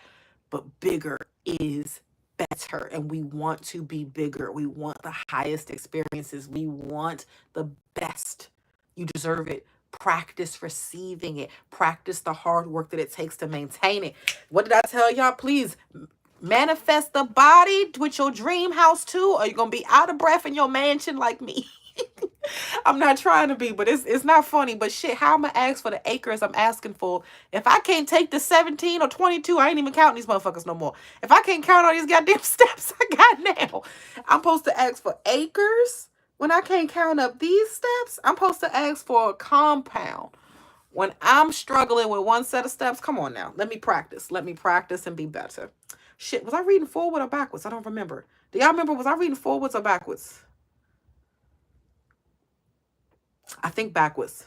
But bigger is better. And we want to be bigger. We want the highest experiences. We want the best. You deserve it. Practice receiving it. Practice the hard work that it takes to maintain it. What did I tell y'all? Please manifest the body with your dream house too, or you're gonna be out of breath in your mansion like me. I'm not trying to be, but it's not funny. But shit, how am I ask for the acres I'm asking for if I can't take the 17 or 22? I ain't even counting these motherfuckers no more. If I can't count all these goddamn steps I got now, I'm supposed to ask for acres when I can't count up these steps. I'm supposed to ask for a compound when I'm struggling with one set of steps. Come on now, let me practice. Let me practice and be better. Shit, was I reading forward or backwards? I don't remember. Do y'all remember? Was I reading forwards or backwards? I think backwards,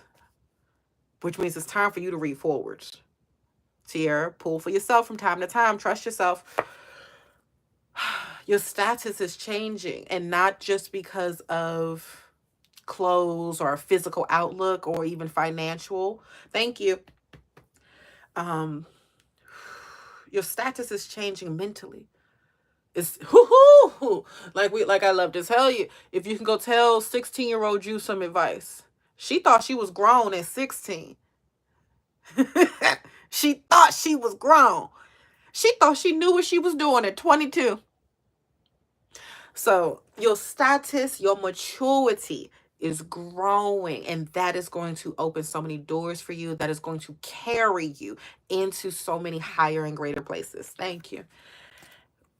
which means it's time for you to read forwards. Tierra, pull for yourself from time to time. Trust yourself. Your status is changing, and not just because of clothes or a physical outlook or even financial. Thank you. Your status is changing mentally. It's like I love to tell you. If you can go tell 16-year-old you some advice. She thought she was grown at 16. She thought she was grown. She thought she knew what she was doing at 22. So your status, your maturity is growing, and that is going to open so many doors for you. That is going to carry you into so many higher and greater places. Thank you.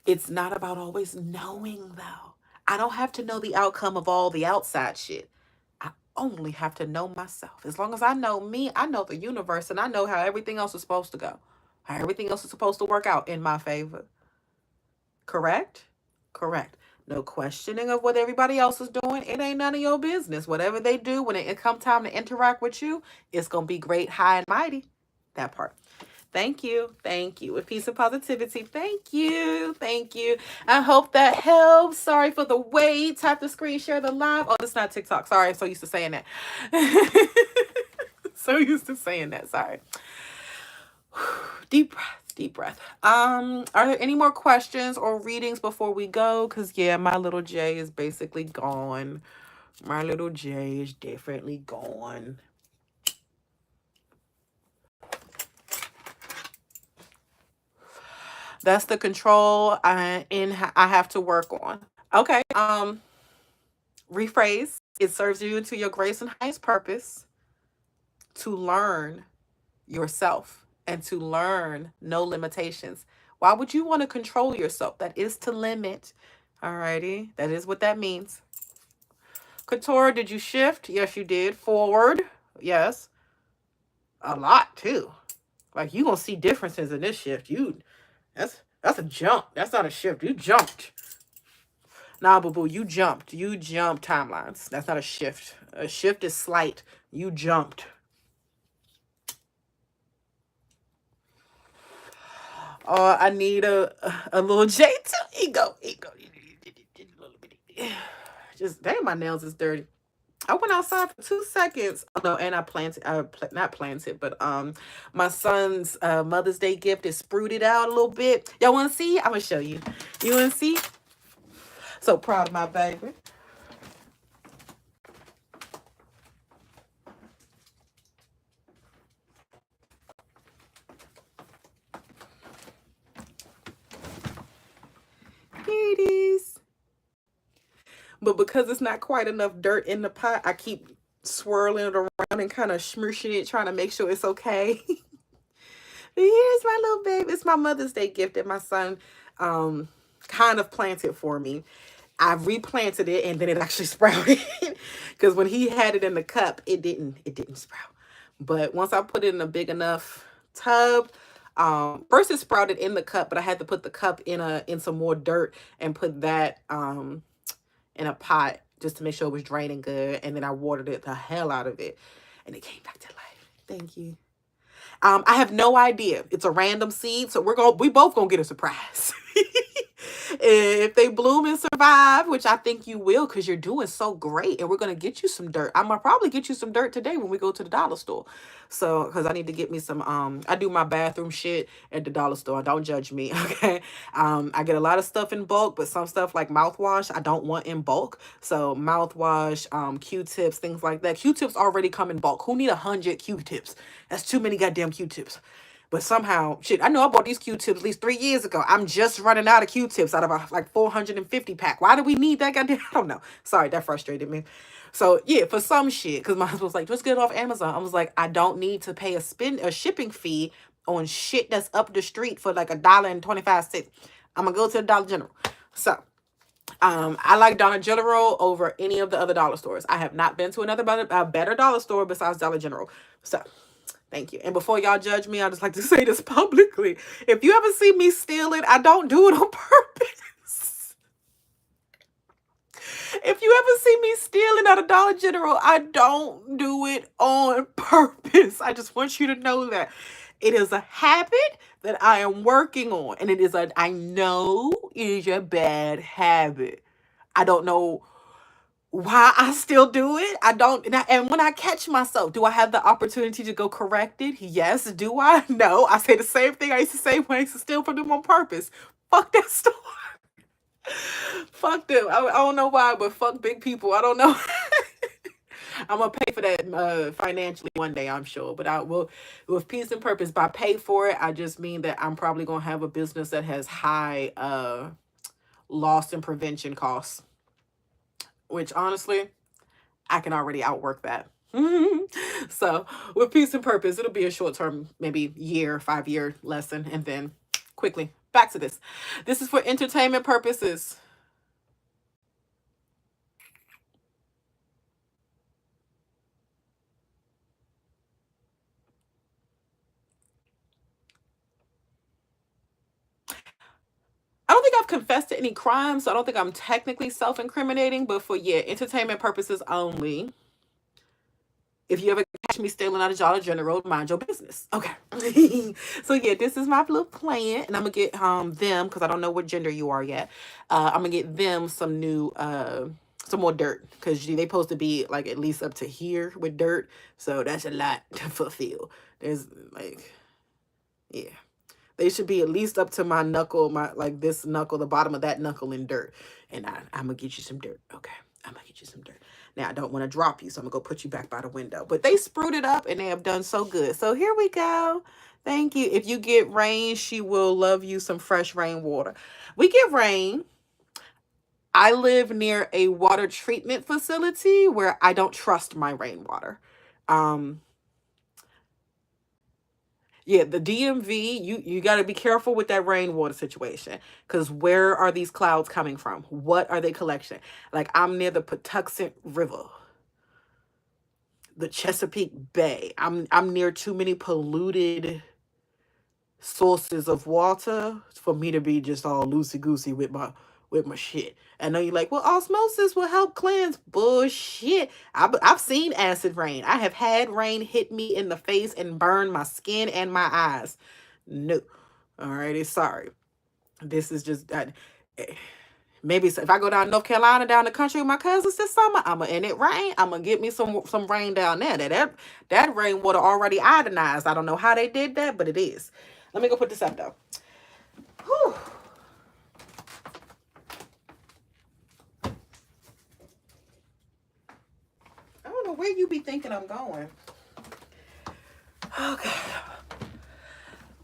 It's not about always knowing, though. I don't have to know the outcome of all the outside shit. only have to know myself. As long as I know me, I know the universe, and I know how everything else is supposed to go, how everything else is supposed to work out in my favor. Correct? Correct. No questioning of what everybody else is doing. It ain't none of your business. Whatever they do when it come time to interact with you, it's going to be great, high, and mighty. That part. Thank you. Thank you. With peace and positivity. Thank you. Thank you. I hope that helps. Sorry for the wait. Tap the screen, share the live. Oh, this is not TikTok. Sorry. I'm so used to saying that. So used to saying that. Sorry. Deep breath. Deep breath. Are there any more questions or readings before we go? Because, yeah, my little J is basically gone. My little J is definitely gone. That's the control I have to work on. Okay. Rephrase. It serves you to your grace and highest purpose to learn yourself and to learn no limitations. Why would you want to control yourself? That is to limit. Alrighty. That is what that means. Couture, did you shift? Yes, you did. Forward. Yes. A lot too. Like you gonna see differences in this shift. That's a jump. That's not a shift. You jumped. Nah, boo boo, you jumped. You jumped timelines. That's not a shift. A shift is slight. You jumped. I need a little J2 ego. Just dang, my nails is dirty. I went outside for 2 seconds. Oh, no, and I planted. Not planted, but my son's Mother's Day gift is sprouted out a little bit. Y'all want to see? I'm gonna show you. You want to see? So proud of my baby. Here it is. But because it's not quite enough dirt in the pot, I keep swirling it around and kind of smooshing it, trying to make sure it's okay. Here's my little baby. It's my Mother's Day gift that my son kind of planted for me. I replanted it and then it actually sprouted. Because when he had it in the cup, it didn't sprout. But once I put it in a big enough tub, first it sprouted in the cup, but I had to put the cup in some more dirt and put that in a pot just to make sure it was draining good. And then I watered it the hell out of it. And it came back to life. Thank you. I have no idea. It's a random seed, so we both gonna get a surprise. If they bloom and survive, which I think you will, because you're doing so great, and we're gonna get you some dirt. I'm gonna probably get you some dirt today when we go to the dollar store. So, because I need to get me some. I do my bathroom shit at the dollar store. Don't judge me, okay? I get a lot of stuff in bulk, but some stuff like mouthwash I don't want in bulk. So mouthwash, Q-tips, things like that. Q-tips already come in bulk. Who need 100 Q-tips? That's too many goddamn Q-tips. But somehow, shit, I know I bought these Q-tips at least 3 years ago. I'm just running out of Q-tips out of a like 450 pack. Why do we need that goddamn? I don't know. Sorry, that frustrated me. So yeah, for some shit, because my husband was like, just get it off Amazon. I was like, I don't need to pay a shipping fee on shit that's up the street for like $1.25. I'm gonna go to the Dollar General. So I like Dollar General over any of the other dollar stores. I have not been to another better dollar store besides Dollar General. So thank you. And before y'all judge me, I just like to say this publicly. If you ever see me steal it, I don't do it on purpose. If you ever see me stealing at a Dollar General, I don't do it on purpose. I just want you to know that. It is a habit that I am working on. And I know it is a bad habit. I don't know why I still do it. I don't. And when I catch myself, do I have the opportunity to go correct it? Yes. Do I? No. I say the same thing I used to say when I used to steal from them on purpose. Fuck that store. Fuck them. I don't know why, but fuck big people. I don't know. I'm gonna pay for that financially one day, I'm sure. But I will, with peace and purpose. By pay for it, I just mean that I'm probably gonna have a business that has high loss and prevention costs. Which honestly, I can already outwork that. So with peace and purpose, it'll be a short term, maybe year, 5-year lesson, and then quickly back to this. This is for entertainment purposes. have confessed to any crimes, so I don't think I'm technically self-incriminating, but for, yeah, entertainment purposes only. If you ever catch me stealing out of Dollar General, mind your business. Okay. So yeah, this is my little plan, and I'm gonna get them, because I don't know what gender you are yet. I'm gonna get them some new some more dirt, because they supposed to be like at least up to here with dirt. So that's a lot to fulfill. There's like, yeah. They should be at least up to my knuckle, my like this knuckle, the bottom of that knuckle in dirt. And I'm gonna get you some dirt. Okay. I'm gonna get you some dirt. Now I don't want to drop you, so I'm gonna go put you back by the window. But they sprued it up and they have done so good. So here we go. Thank you. If you get rain, she will love you some fresh rainwater. We get rain. I live near a water treatment facility where I don't trust my rainwater. Um, Yeah, the DMV, you got to be careful with that rainwater situation, because where are these clouds coming from? What are they collecting? Like, I'm near the Patuxent River, the Chesapeake Bay. I'm near too many polluted sources of water for me to be just all loosey goosey with my shit. I know you're like, well, osmosis will help cleanse. Bullshit. I've seen acid rain. I have had rain hit me in the face and burn my skin and my eyes. No. Alrighty, sorry. This is just maybe if I go down North Carolina, down the country with my cousins this summer, and it rain, I'm gonna get me some rain down there. That rainwater already iodinized. I don't know how they did that, but it is. Let me go put this up though. Whew. I don't know where you be thinking I'm going. Okay.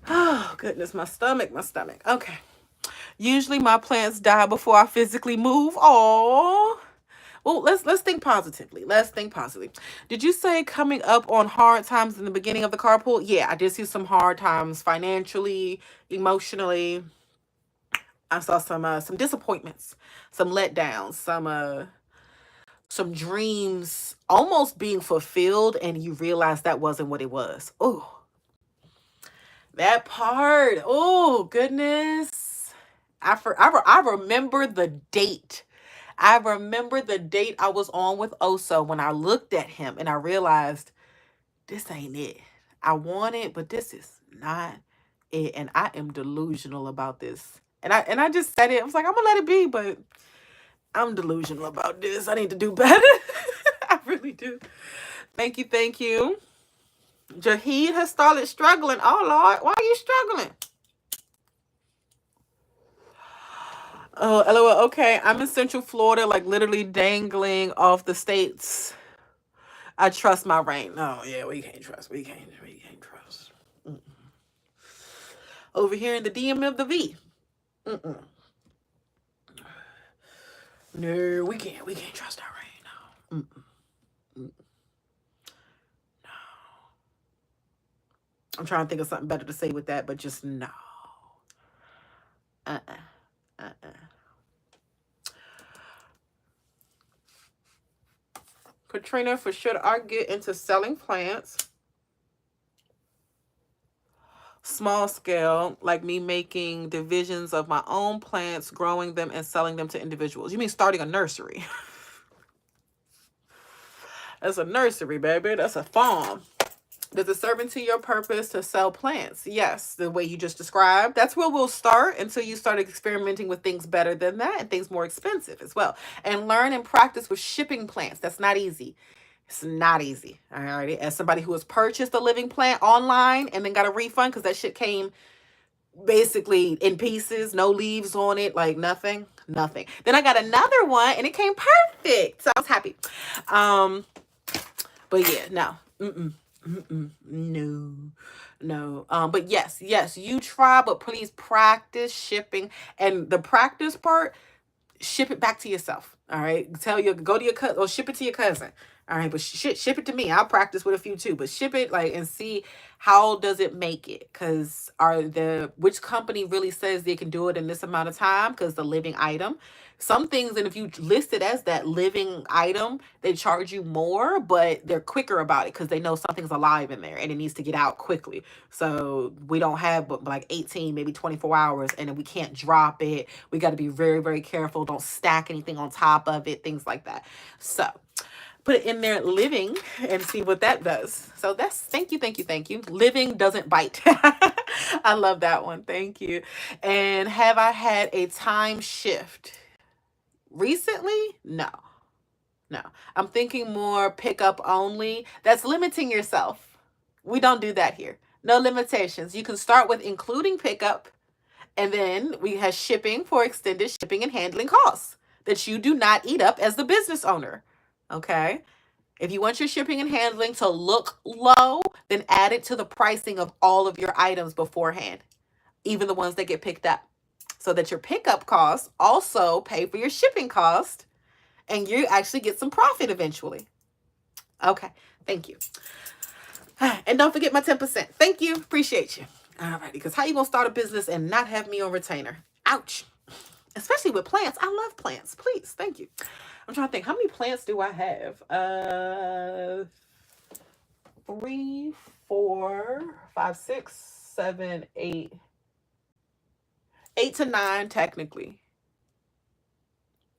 Oh goodness, my stomach. Okay. Usually my plants die before I physically move. Oh. Well, let's think positively. Let's think positively. Did you say coming up on hard times in the beginning of the carpool? Yeah, I did see some hard times financially, emotionally. I saw some disappointments, some letdowns, some dreams almost being fulfilled, and you realize that wasn't what it was. Oh, that part. Oh, goodness. I remember the date. I remember the date I was on with Oso when I looked at him and I realized this ain't it. I want it, but this is not it. And I am delusional about this. And I just said it. I was like, I'm gonna let it be, but I'm delusional about this. I need to do better. I really do. Thank you, thank you. Jahid has started struggling. Oh Lord, why are you struggling? Oh, LOL. Okay, I'm in Central Florida, like literally dangling off the states. I trust my rain. No, yeah, we can't trust. We can't trust. Mm-mm. Over here in the DM of the V. Mm-mm. No, we can't trust our rain. No. Mm-mm. No. I'm trying to think of something better to say with that, but just no. Katrina, for should I get into selling plants? Small scale, like me making divisions of my own plants, growing them and selling them to individuals. You mean starting a nursery? That's a nursery, baby. That's a farm. Does it serve into your purpose to sell plants? Yes, the way you just described. That's where we'll start until you start experimenting with things better than that and things more expensive as well. And learn and practice with shipping plants. That's not easy. It's not easy. All right. As somebody who has purchased a living plant online and then got a refund because that shit came basically in pieces, no leaves on it, like nothing. Then I got another one and it came perfect. So I was happy. But yeah, no. No. But yes, you try, but please practice shipping. And the practice part, ship it back to yourself. All right. Go to your cousin or ship it to your cousin. All right, but ship it to me. I'll practice with a few too, but ship it like and see how does it make it? Because which company really says they can do it in this amount of time? Because the living item, some things, and if you list it as that living item, they charge you more, but they're quicker about it because they know something's alive in there and it needs to get out quickly. So we don't have but like 18, maybe 24 hours, and then we can't drop it. We got to be very, very careful. Don't stack anything on top of it, things like that. So put it in there, living, and see what that does. So that's, thank you, thank you, thank you. Living doesn't bite. I love that one. Thank you. And have I had a time shift recently? No. I'm thinking more pickup only. That's limiting yourself. We don't do that here. No limitations. You can start with including pickup, and then we have shipping for extended shipping and handling costs that you do not eat up as the business owner. Okay. If you want your shipping and handling to look low, then add it to the pricing of all of your items beforehand, even the ones that get picked up, so that your pickup costs also pay for your shipping cost and you actually get some profit eventually. Okay. Thank you. And don't forget my 10%. Thank you. Appreciate you. All right. Because how you going to start a business and not have me on retainer? Ouch. Especially with plants. I love plants. Please. Thank you. I'm trying to think. How many plants do I have? 3, 4, 5, 6, 7, 8. 8 to 9, technically.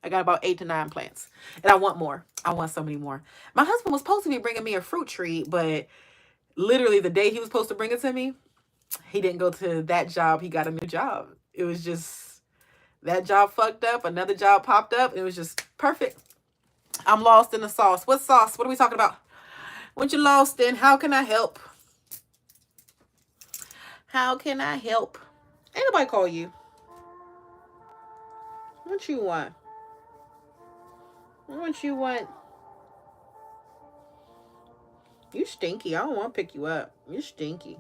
I got about 8 to 9 plants. And I want more. I want so many more. My husband was supposed to be bringing me a fruit tree, but literally the day he was supposed to bring it to me, he didn't go to that job. He got a new job. It was just, that job fucked up. Another job popped up. It was just perfect. I'm lost in the sauce. What sauce? What are we talking about? What you lost in? How can I help? How can I help? Ain't nobody call you. What you want? What you want? You stinky. I don't want to pick you up. You stinky.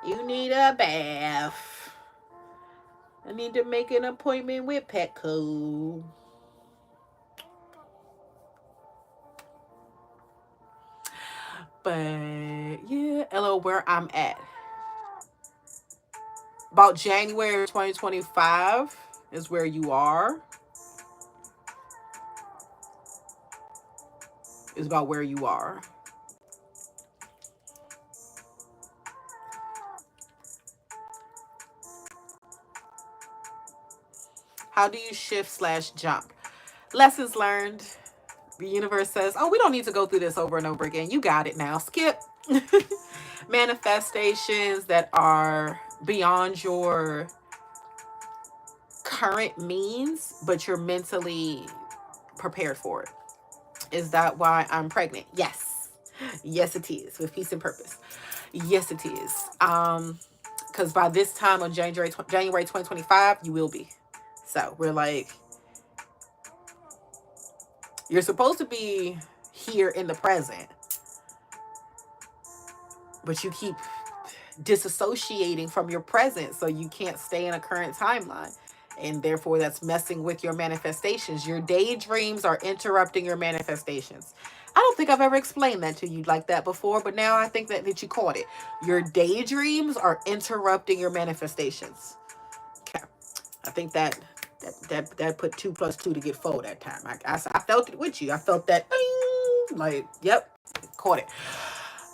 You need a bath. I need to make an appointment with Petco. But yeah, hello, where I'm at. About January 2025 is where you are. Is about where you are. How do you shift/jump? Lessons learned. The universe says, oh, we don't need to go through this over and over again. You got it now. Skip. Manifestations that are beyond your current means, but you're mentally prepared for it. Is that why I'm pregnant? Yes. Yes, it is. With peace and purpose. Yes, it is. Because by this time on January 2025, you will be. So we're like, you're supposed to be here in the present, but you keep disassociating from your present, so you can't stay in a current timeline. And therefore, that's messing with your manifestations. Your daydreams are interrupting your manifestations. I don't think I've ever explained that to you like that before, but now I think that you caught it. Your daydreams are interrupting your manifestations. Okay. I think that put 2 plus 2 to get 4 that time. I felt it with you. I felt that, like, yep, caught it.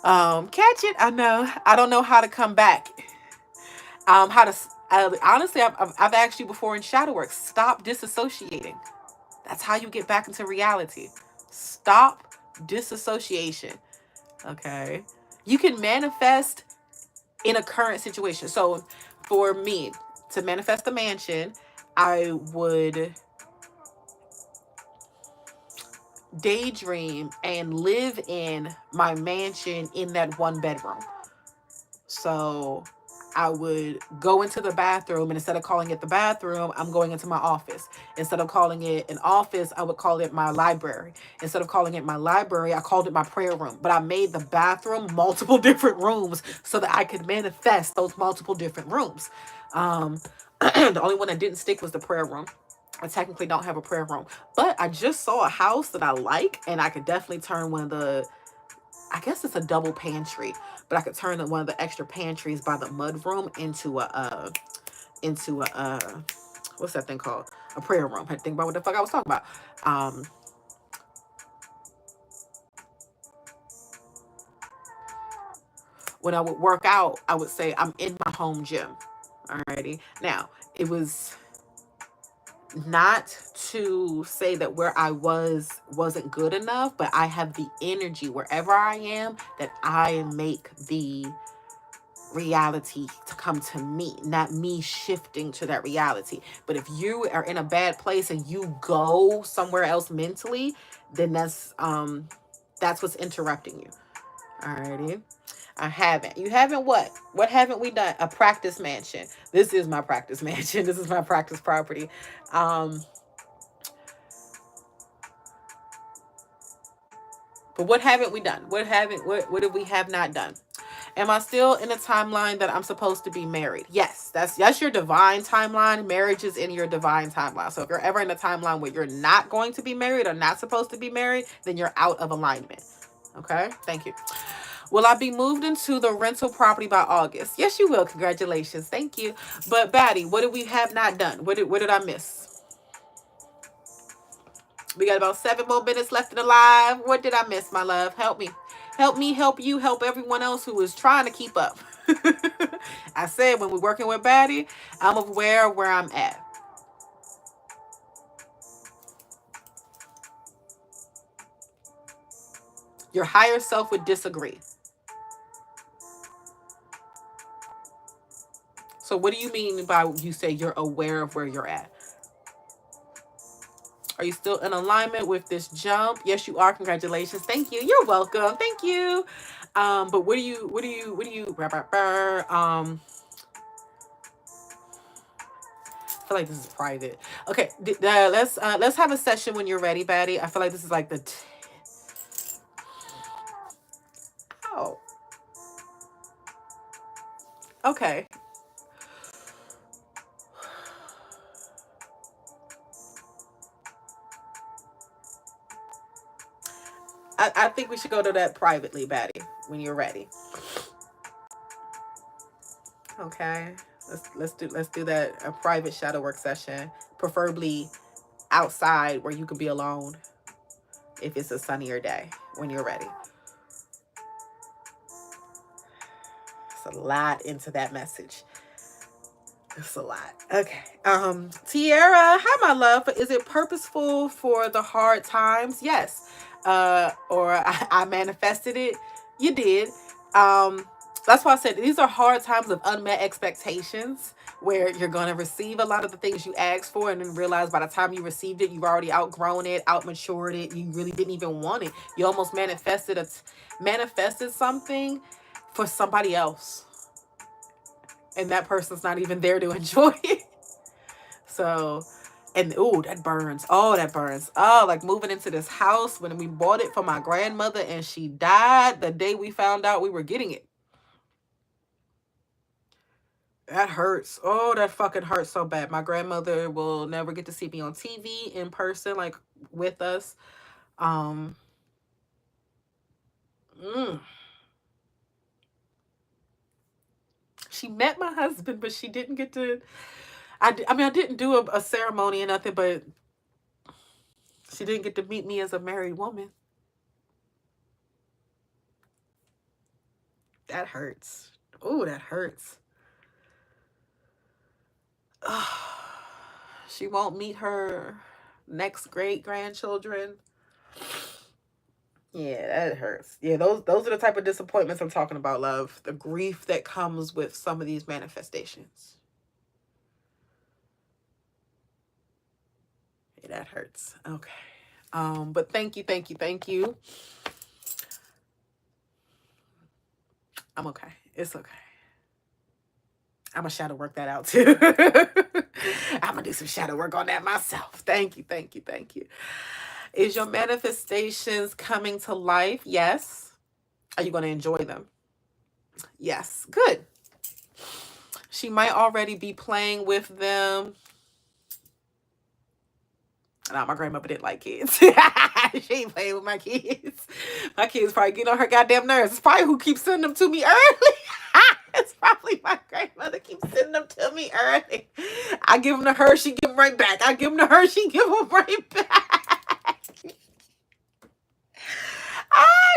Catch it. I know. I don't know how to come back. Honestly, I've asked you before in shadow work. Stop disassociating. That's how you get back into reality. Stop disassociation. Okay. You can manifest in a current situation. So for me to manifest a mansion, I would daydream and live in my mansion in that 1 bedroom. So I would go into the bathroom, and instead of calling it the bathroom, I'm going into my office. Instead of calling it an office, I would call it my library. Instead of calling it my library, I called it my prayer room. But I made the bathroom multiple different rooms so that I could manifest those multiple different rooms. The only one that didn't stick was the prayer room. I technically don't have a prayer room, but I just saw a house that I like, and I could definitely turn one of the, I guess it's a double pantry, but I could turn one of the extra pantries by the mud room into a what's that thing called? A prayer room. I had to think about what the fuck I was talking about. Um, when I would work out, I would say I'm in my home gym. Alrighty. Now, it was not to say that where I wasn't good enough, but I have the energy wherever I am that I make the reality to come to me, not me shifting to that reality. But if you are in a bad place and you go somewhere else mentally, then that's what's interrupting you. Alrighty. I haven't. You haven't what? What haven't we done? A practice mansion. This is my practice mansion. This is my practice property. But what haven't we done? What have we have not done? Am I still in a timeline that I'm supposed to be married? Yes, that's your divine timeline. Marriage is in your divine timeline. So if you're ever in a timeline where you're not going to be married or not supposed to be married, then you're out of alignment. Okay? Thank you. Will I be moved into the rental property by August? Yes, you will. Congratulations. Thank you. But Batty, what did we have not done? What did I miss? We got about 7 more minutes left in the live. What did I miss, my love? Help me. Help me, help you, help everyone else who is trying to keep up. I said when we're working with Batty, I'm aware of where I'm at. Your higher self would disagree. So what do you mean by you say you're aware of where you're at? Are you still in alignment with this jump? Yes, you are. Congratulations. Thank you. You're welcome. Thank you. But what do you I feel like this is private. Okay, let's have a session when you're ready, Batty. I feel like this is like the oh. Okay. I think we should go to that privately, Batty, when you're ready. Okay. Let's do that, a private shadow work session, preferably outside where you could be alone if it's a sunnier day when you're ready. It's a lot into that message. It's a lot. Okay. Tiara, hi my love. Is it purposeful for the hard times? Yes. Or I manifested it. You did. That's why I said these are hard times of unmet expectations where you're going to receive a lot of the things you asked for and then realize by the time you received it, you've already outgrown it, outmatured it. You really didn't even want it. You almost manifested something for somebody else. And that person's not even there to enjoy it. So, and oh, that burns. Oh, that burns. Oh, like moving into this house when we bought it for my grandmother and she died the day we found out we were getting it. That hurts. Oh, that fucking hurts so bad. My grandmother will never get to see me on TV in person, like with us. Um, mm. She met my husband, but she didn't get to. I mean, I didn't do a ceremony or nothing, but she didn't get to meet me as a married woman. That hurts. Oh, that hurts. She won't meet her next great grandchildren. Yeah, that hurts. Yeah, those are the type of disappointments I'm talking about, love. The grief that comes with some of these manifestations. Yeah, that hurts. Okay. But thank you, thank you, thank you. I'm okay. It's okay. I'm gonna shadow work that out too. I'm gonna do some shadow work on that myself. Thank you, thank you, thank you. Is your manifestations coming to life? Yes. Are you gonna enjoy them? Yes. Good. She might already be playing with them. Nah, my grandmother didn't like kids. She ain't playing with my kids. My kids probably get on her goddamn nerves. It's probably who keeps sending them to me early. It's probably my grandmother keeps sending them to me early. I give them to her, she give them right back. I give them to her, she give them right back.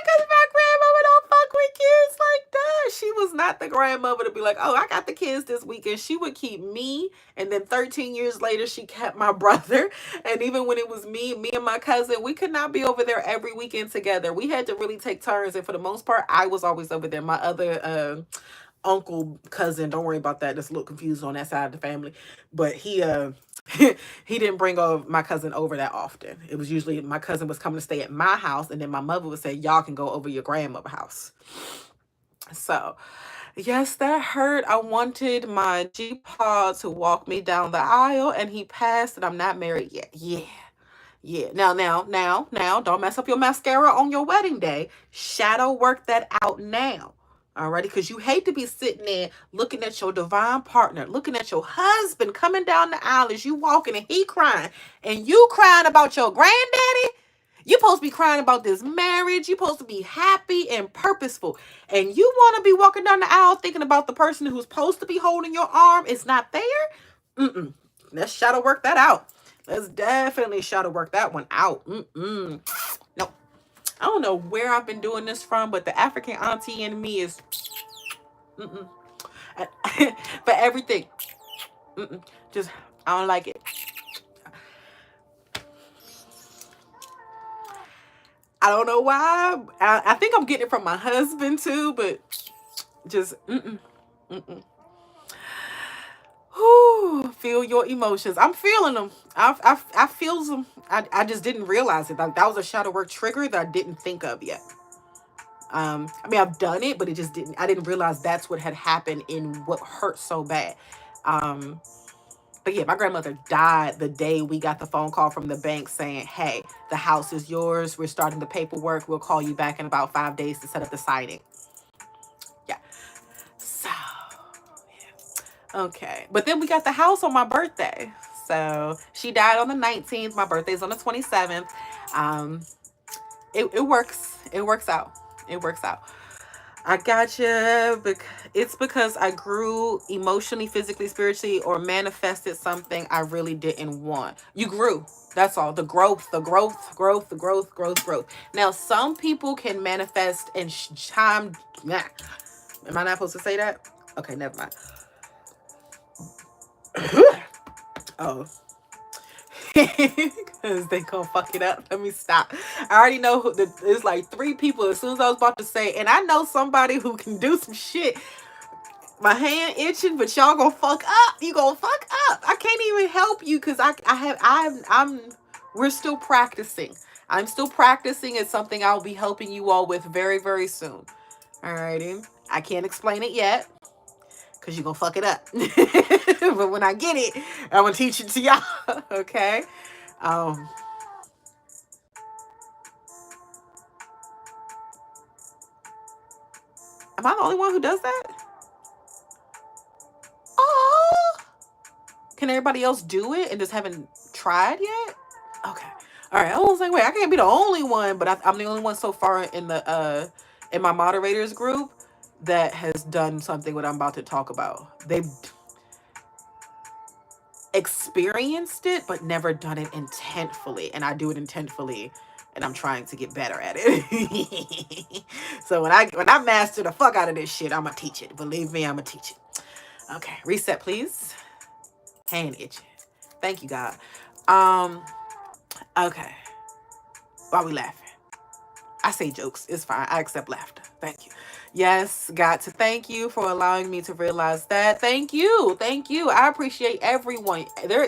Because my grandmama don't fuck with kids like that. She was not the grandmother to be like, oh, I got the kids this weekend. She would keep me. And then 13 years later, she kept my brother. And even when it was me and my cousin, we could not be over there every weekend together. We had to really take turns. And for the most part, I was always over there. My other uncle, cousin, don't worry about that. Just a little confused on that side of the family. But he he didn't bring my cousin over that often. It was usually my cousin was coming to stay at my house, and then my mother would say, y'all can go over your grandmother's house. So yes, that hurt. I wanted my G-Paw to walk me down the aisle, and he passed, and I'm not married yet. Yeah. Now, don't mess up your mascara on your wedding day. Shadow work that out now. Alrighty, because you hate to be sitting there looking at your divine partner, looking at your husband coming down the aisle as you walking and he crying, and you crying about your granddaddy. You supposed to be crying about this marriage. You supposed to be happy and purposeful. And you want to be walking down the aisle thinking about the person who's supposed to be holding your arm is not there? Let's shadow work that out. Let's definitely shadow work that one out. No. I don't know where I've been doing this from, but the African auntie in me is for everything. Just, I don't like it. I don't know why. I think I'm getting it from my husband too, but just, Whew, feel your emotions. I'm feeling them. I feel them. I just didn't realize it. Like, that was a shadow work trigger that I didn't think of yet. I mean, I've done it, but I didn't realize that's what had happened in what hurt so bad. But yeah, my grandmother died the day we got the phone call from the bank saying, hey, the house is yours. We're starting the paperwork. We'll call you back in about 5 days to set up the signing. Yeah. So, yeah. Okay. But then we got the house on my birthday. So she died on the 19th. My birthday's on the 27th. It works. It works out. It works out. I gotcha. It's because I grew emotionally, physically, spiritually, or manifested something I really didn't want. You grew. That's all. The growth. Now, some people can manifest and time. Nah. Am I not supposed to say that? Okay, never mind. Oh. Because they gonna fuck it up. Let me stop. I already know there's like 3 people as soon as I was about to say, and I know somebody who can do some shit. My hand itching, but y'all gonna fuck up. You gonna fuck up. I can't even help you because we're still practicing. I'm still practicing. It's something I'll be helping you all with very, very soon. Alrighty. I can't explain it yet because you're gonna fuck it up. But when I get it, I'm gonna teach it to y'all. Okay. Am I the only one who does that? Oh, can everybody else do it and just haven't tried yet? Okay. All right. I was like, wait, I can't be the only one, but I'm the only one so far in the in my moderators group that has done something what I'm about to talk about. They've experienced it, but never done it intentfully, and I do it intentfully, and I'm trying to get better at it. So when I master the fuck out of this shit, I'm gonna teach it. Believe me, I'm gonna teach it. Okay, reset, please. Hand itching. Thank you, God. Okay. Why we laughing? I say jokes. It's fine. I accept laughter. Thank you. Yes, got to thank you for allowing me to realize that. Thank you. Thank you. I appreciate everyone.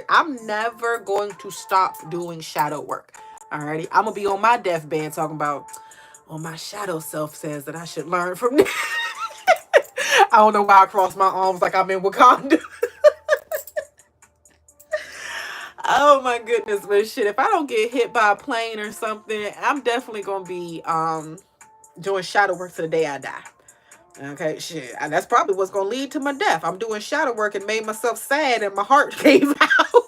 I'm never going to stop doing shadow work. Alrighty. I'm going to be on my deathbed talking about, well, my shadow self says that I should learn from this. I don't know why I cross my arms like I'm in Wakanda. Oh my goodness, but shit, if I don't get hit by a plane or something, I'm definitely gonna be doing shadow work to the day I die. Okay, shit, that's probably what's gonna lead to my death. I'm doing shadow work and made myself sad and my heart gave out.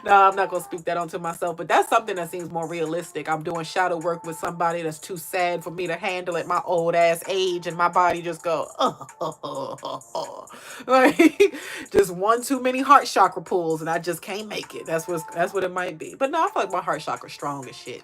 No, I'm not gonna speak that onto myself, but that's something that seems more realistic. I'm doing shadow work with somebody that's too sad for me to handle at my old ass age, and my body just go, like just one too many heart chakra pulls, and I just can't make it. That's what it might be. But no, I feel like my heart chakra strong as shit.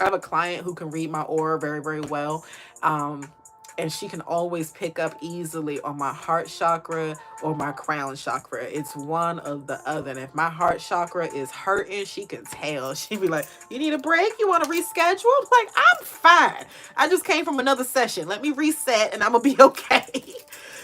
I have a client who can read my aura very, very well. Um, and she can always pick up easily on my heart chakra or my crown chakra. It's one of the other. And if my heart chakra is hurting, she can tell. She'd be like, "You need a break? You want to reschedule?" I'm like, "I'm fine. I just came from another session. Let me reset and I'm going to be okay."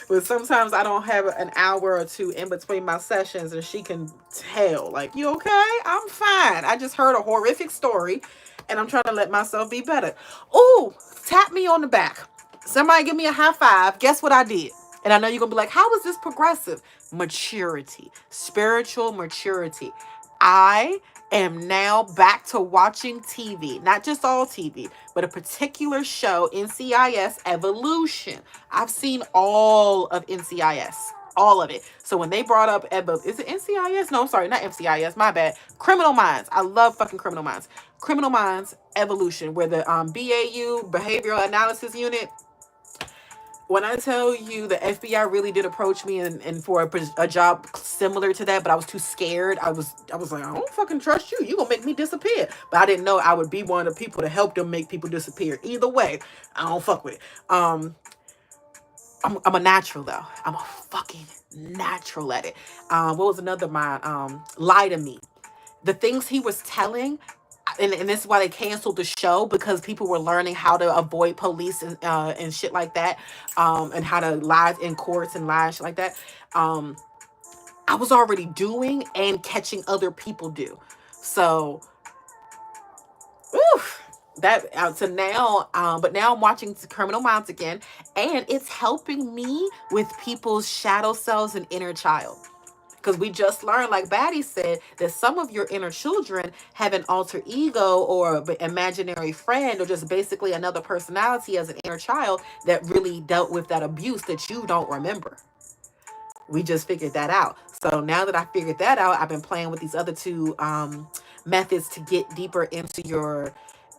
But sometimes I don't have an hour or two in between my sessions, and she can tell, like, "You okay?" "I'm fine. I just heard a horrific story and I'm trying to let myself be better." Ooh, tap me on the back. Somebody give me a high five. Guess what I did? And I know you're going to be like, "How is this progressive?" Maturity, spiritual maturity. I am now back to watching TV, not just all TV, but a particular show, NCIS Evolution. I've seen all of NCIS, all of it. So when they brought up, is it NCIS? No, I'm sorry, not NCIS, my bad. Criminal Minds. I love fucking Criminal Minds. Criminal Minds Evolution, where the BAU, Behavioral Analysis Unit, when I tell you the FBI really did approach me and for a job similar to that, but I was too scared. I was like, "I don't fucking trust you. You gonna make me disappear." But I didn't know I would be one of the people to help them make people disappear. Either way, I don't fuck with it. I'm a natural though. I'm a fucking natural at it. What was another mind? Lie to Me. The things he was telling, and this is why they canceled the show, because people were learning how to avoid police and shit like that, and how to lie in courts and lie shit like that. Um, I was already doing and catching other people do. So, oof, that to now, but now I'm watching Criminal Minds again, and it's helping me with people's shadow selves and inner child. Because we just learned, like Batty said, that some of your inner children have an alter ego or an imaginary friend or just basically another personality as an inner child that really dealt with that abuse that you don't remember. We just figured that out. So now that I figured that out, I've been playing with these other two methods to get deeper into your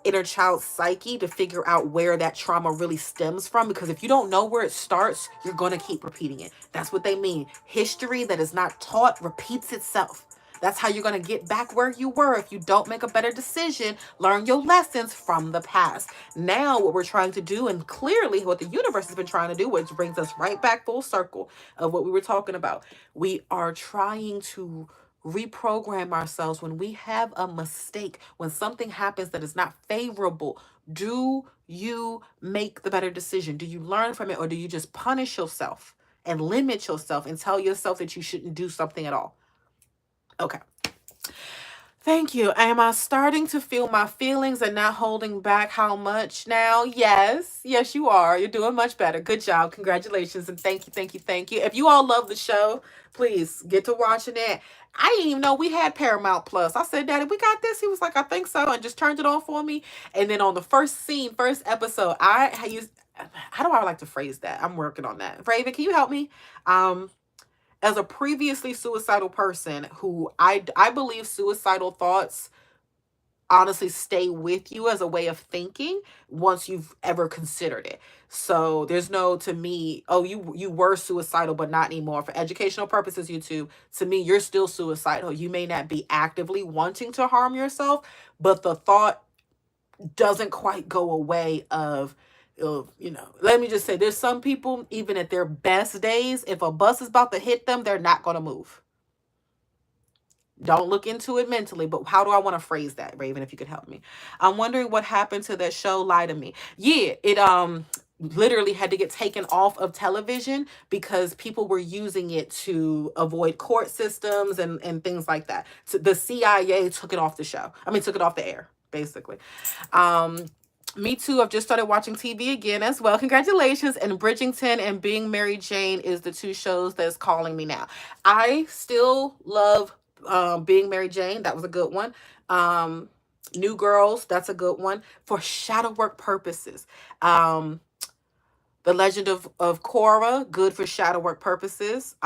inner child psyche to figure out where that trauma really stems from. Because if you don't know where it starts, you're going to keep repeating it. That's what they mean. History that is not taught repeats itself. That's how you're going to get back where you were if you don't make a better decision. Learn your lessons from the past. Now, what we're trying to do, and clearly what the universe has been trying to do, which brings us right back full circle of what we were talking about, we are trying to reprogram ourselves when we have a mistake, when something happens that is not favorable. Do you make the better decision? Do you learn from it, or do you just punish yourself and limit yourself and tell yourself that you shouldn't do something at all? Okay. Thank you. Am I starting to feel my feelings and not holding back how much now? Yes. Yes, you are. You're doing much better. Good job. Congratulations. And thank you, thank you, thank you. If you all love the show, please get to watching it. I didn't even know we had Paramount Plus. I said, "Daddy, we got this." He was like, "I think so," and just turned it on for me. And then on the first scene, first episode, I used, how do I like to phrase that? I'm working on that. Raven, can you help me? As a previously suicidal person who I believe suicidal thoughts honestly stay with you as a way of thinking once you've ever considered it. So there's no, to me, "Oh, you were suicidal but not anymore." For educational purposes, YouTube, to me, you're still suicidal. You may not be actively wanting to harm yourself, but the thought doesn't quite go away let me just say, there's some people, even at their best days, if a bus is about to hit them, they're not going to move. Don't look into it mentally, but how do I want to phrase that, Raven, if you could help me? I'm wondering what happened to that show, Lie to Me. Yeah, it literally had to get taken off of television because people were using it to avoid court systems and things like that. So the CIA took it off the show. I mean, took it off the air, basically. Me too. I've just started watching TV again as well. Congratulations. And Bridgerton and Being Mary Jane is the two shows that's calling me now. I still love Being Mary Jane. That was a good one. New Girls, that's a good one. For shadow work purposes. The Legend of Korra, good for shadow work purposes.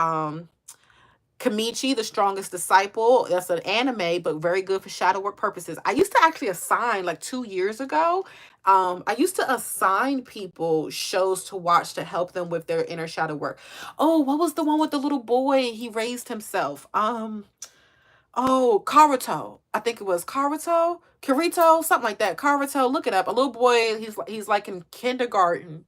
Kamichi, the Strongest Disciple. That's an anime, but very good for shadow work purposes. I used to actually assign, like 2 years ago, I used to assign people shows to watch to help them with their inner shadow work. Oh, what was the one with the little boy? He raised himself. Oh, Karuto. I think it was Kirito, something like that. Karuto, look it up. A little boy, he's like in kindergarten.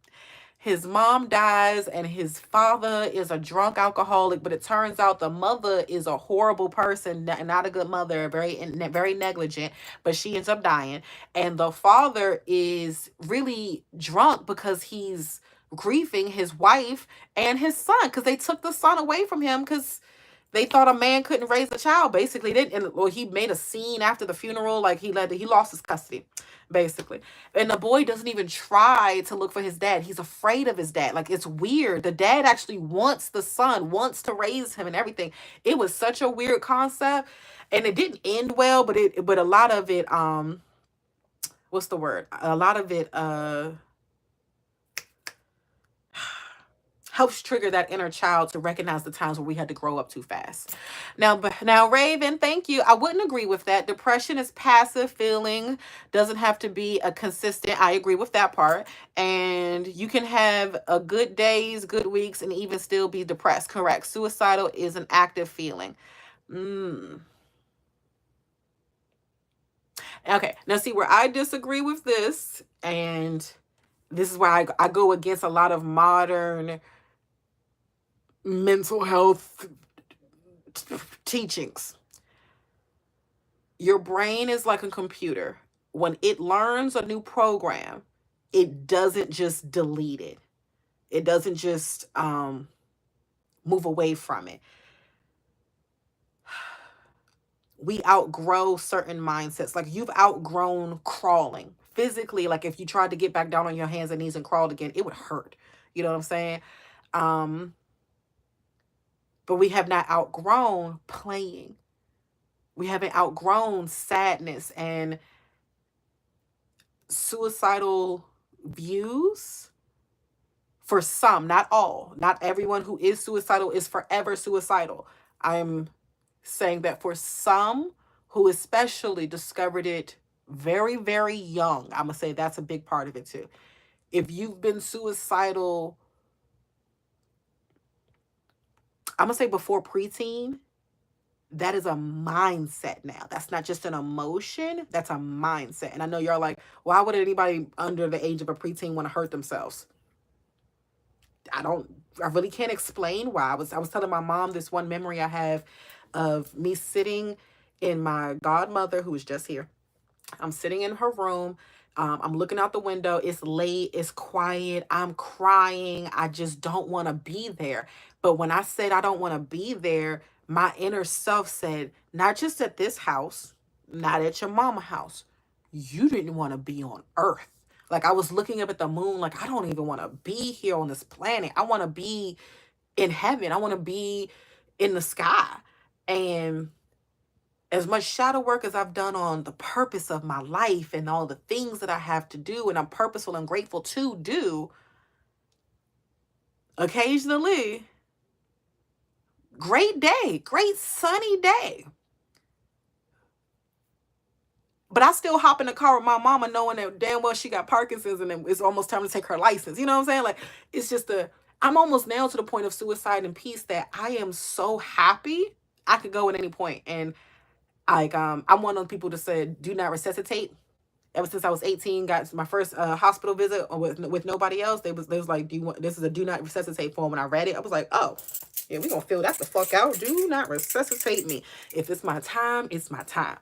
His mom dies and his father is a drunk alcoholic, but it turns out the mother is a horrible person, not a good mother, very negligent, but she ends up dying. And the father is really drunk because he's grieving his wife and his son, because they took the son away from him because they thought a man couldn't raise a child. Basically, didn't. And well, he made a scene after the funeral, like he lost his custody, basically. And the boy doesn't even try to look for his dad. He's afraid of his dad. Like, it's weird. The dad actually wants the son, wants to raise him and everything. It was such a weird concept, and it didn't end well. But a lot of it, what's the word? A lot of it, helps trigger that inner child to recognize the times where we had to grow up too fast. Now, Raven, thank you. I wouldn't agree with that. Depression is passive feeling, doesn't have to be a consistent. I agree with that part. And you can have a good days, good weeks, and even still be depressed. Correct. Suicidal is an active feeling. Okay. Now, see where I disagree with this, and this is why I go against a lot of modern mental health teachings. Your brain is like a computer. When it learns a new program, it doesn't just delete it. It doesn't just move away from it. We outgrow certain mindsets. Like, you've outgrown crawling physically. Like, if you tried to get back down on your hands and knees and crawled again, it would hurt. You know what I'm saying? But we have not outgrown playing. We haven't outgrown sadness and suicidal views. For some, not all, not everyone who is suicidal is forever suicidal. I'm saying that for some who especially discovered it very, very young, I'm going to say that's a big part of it too. If you've been suicidal, I'm going to say before preteen, that is a mindset now. That's not just an emotion. That's a mindset. And I know you're like, why would anybody under the age of a preteen want to hurt themselves? I really can't explain why. I was telling my mom this one memory I have of me sitting in my godmother, who was just here. I'm sitting in her room. I'm looking out the window. It's late. It's quiet. I'm crying. I just don't want to be there. But when I said I don't want to be there, my inner self said, not just at this house, not at your mama house. You didn't want to be on earth. Like, I was looking up at the moon, like, I don't even want to be here on this planet. I want to be in heaven. I want to be in the sky. And as much shadow work as I've done on the purpose of my life and all the things that I have to do, and I'm purposeful and grateful to do, occasionally, great day, great sunny day. But I still hop in the car with my mama knowing that damn well she got Parkinson's and it's almost time to take her license. You know what I'm saying? Like, it's just I'm almost now to the point of suicide and peace that I am so happy I could go at any point. And like, I'm one of the people that said, do not resuscitate. Ever since I was 18, got my first hospital visit with nobody else. They was like, this is a do not resuscitate form. When I read it, I was like, oh, yeah, we gonna fill that the fuck out. Do not resuscitate me. If it's my time, it's my time.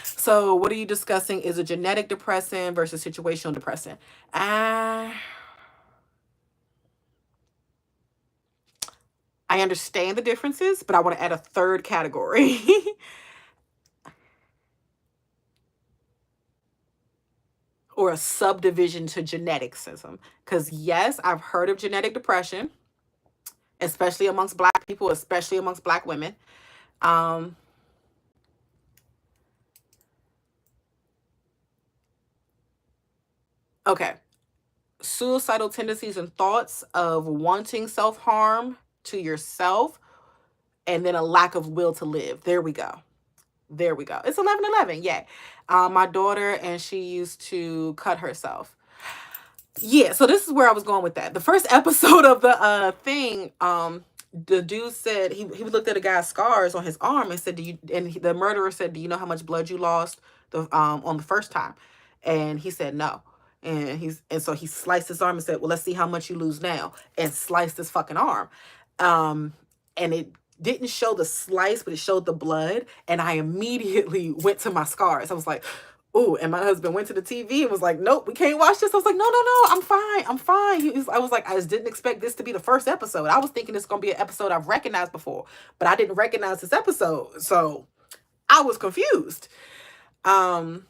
So what are you discussing? Is a genetic depressant versus situational depressant? I understand the differences, but I want to add a third category. Or a subdivision to geneticism. Because yes, I've heard of genetic depression, especially amongst Black people, especially amongst Black women. Okay. suicidal tendencies and thoughts of wanting self-harm to yourself, and then a lack of will to live. There we go. There we go. It's 11:11. Yeah. My daughter, and she used to cut herself. Yeah, so this is where I was going with that. The first episode of the thing, the dude said he looked at a guy's scars on his arm and said, "Do you?" And the murderer said, "Do you know how much blood you lost the on the first time?" And he said, "No." And so he sliced his arm and said, "Well, let's see how much you lose now," and sliced his fucking arm. And it didn't show the slice, but it showed the blood, and I immediately went to my scars. I was like, "Ooh," and my husband went to the TV and was like, "Nope, we can't watch this." I was like, "No, no, no, I'm fine. I'm fine." I was like, "I just didn't expect this to be the first episode. I was thinking it's going to be an episode I've recognized before, but I didn't recognize this episode." So I was confused. And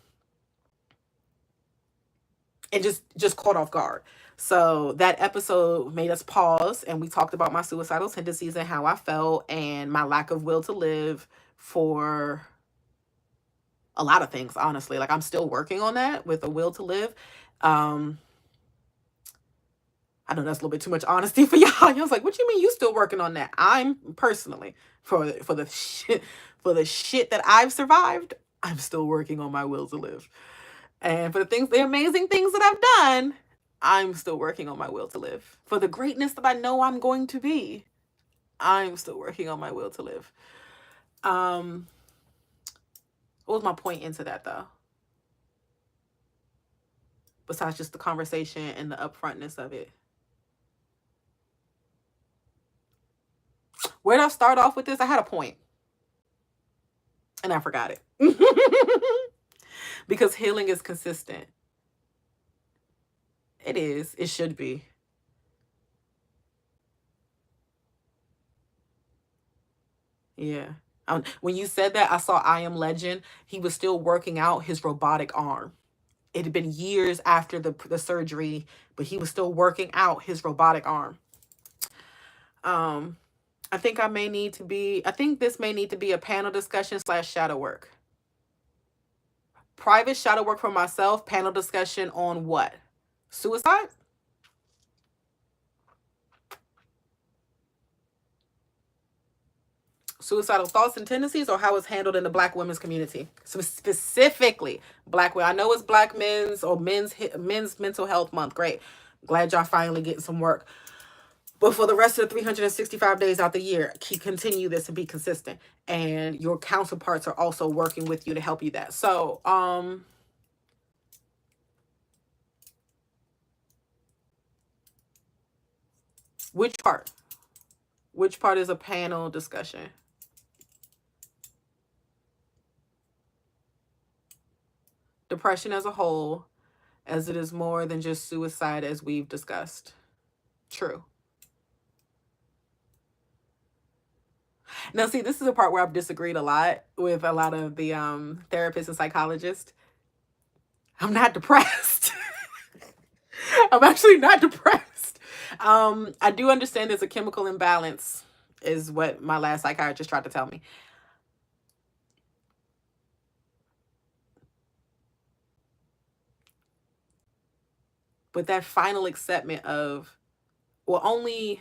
just caught off guard. So that episode made us pause, and we talked about my suicidal tendencies and how I felt and my lack of will to live for a lot of things, honestly. Like, I'm still working on that with a will to live. I know that's a little bit too much honesty for y'all. I was like, "What you mean you still working on that?" I'm personally, for the shit that I've survived, I'm still working on my will to live. And for the amazing things that I've done, I'm still working on my will to live. For the greatness that I know I'm going to be, I'm still working on my will to live. What was my point into that, though? Besides just the conversation and the upfrontness of it. Where did I start off with this? I had a point, and I forgot it. Because healing is consistent. It is. It should be. Yeah. When you said that, I saw I Am Legend. He was still working out his robotic arm. It had been years after the surgery, but he was still working out his robotic arm. I think this may need to be a panel discussion / shadow work. Private shadow work for myself, panel discussion on what? Suicide? Suicidal thoughts and tendencies, or how it's handled in the Black women's community. So specifically Black women. I know it's Black men's or men's mental health month. Great. Glad y'all finally getting some work. But for the rest of the 365 days out the year, continue this and be consistent. And your counterparts are also working with you to help you that. So, which part? Which part is a panel discussion? Depression as a whole, as it is more than just suicide, as we've discussed. True. Now, see, this is a part where I've disagreed a lot with a lot of the therapists and psychologists. I'm not depressed. I'm actually not depressed. I do understand there's a chemical imbalance, is what my last psychiatrist tried to tell me. But that final acceptance of, well, only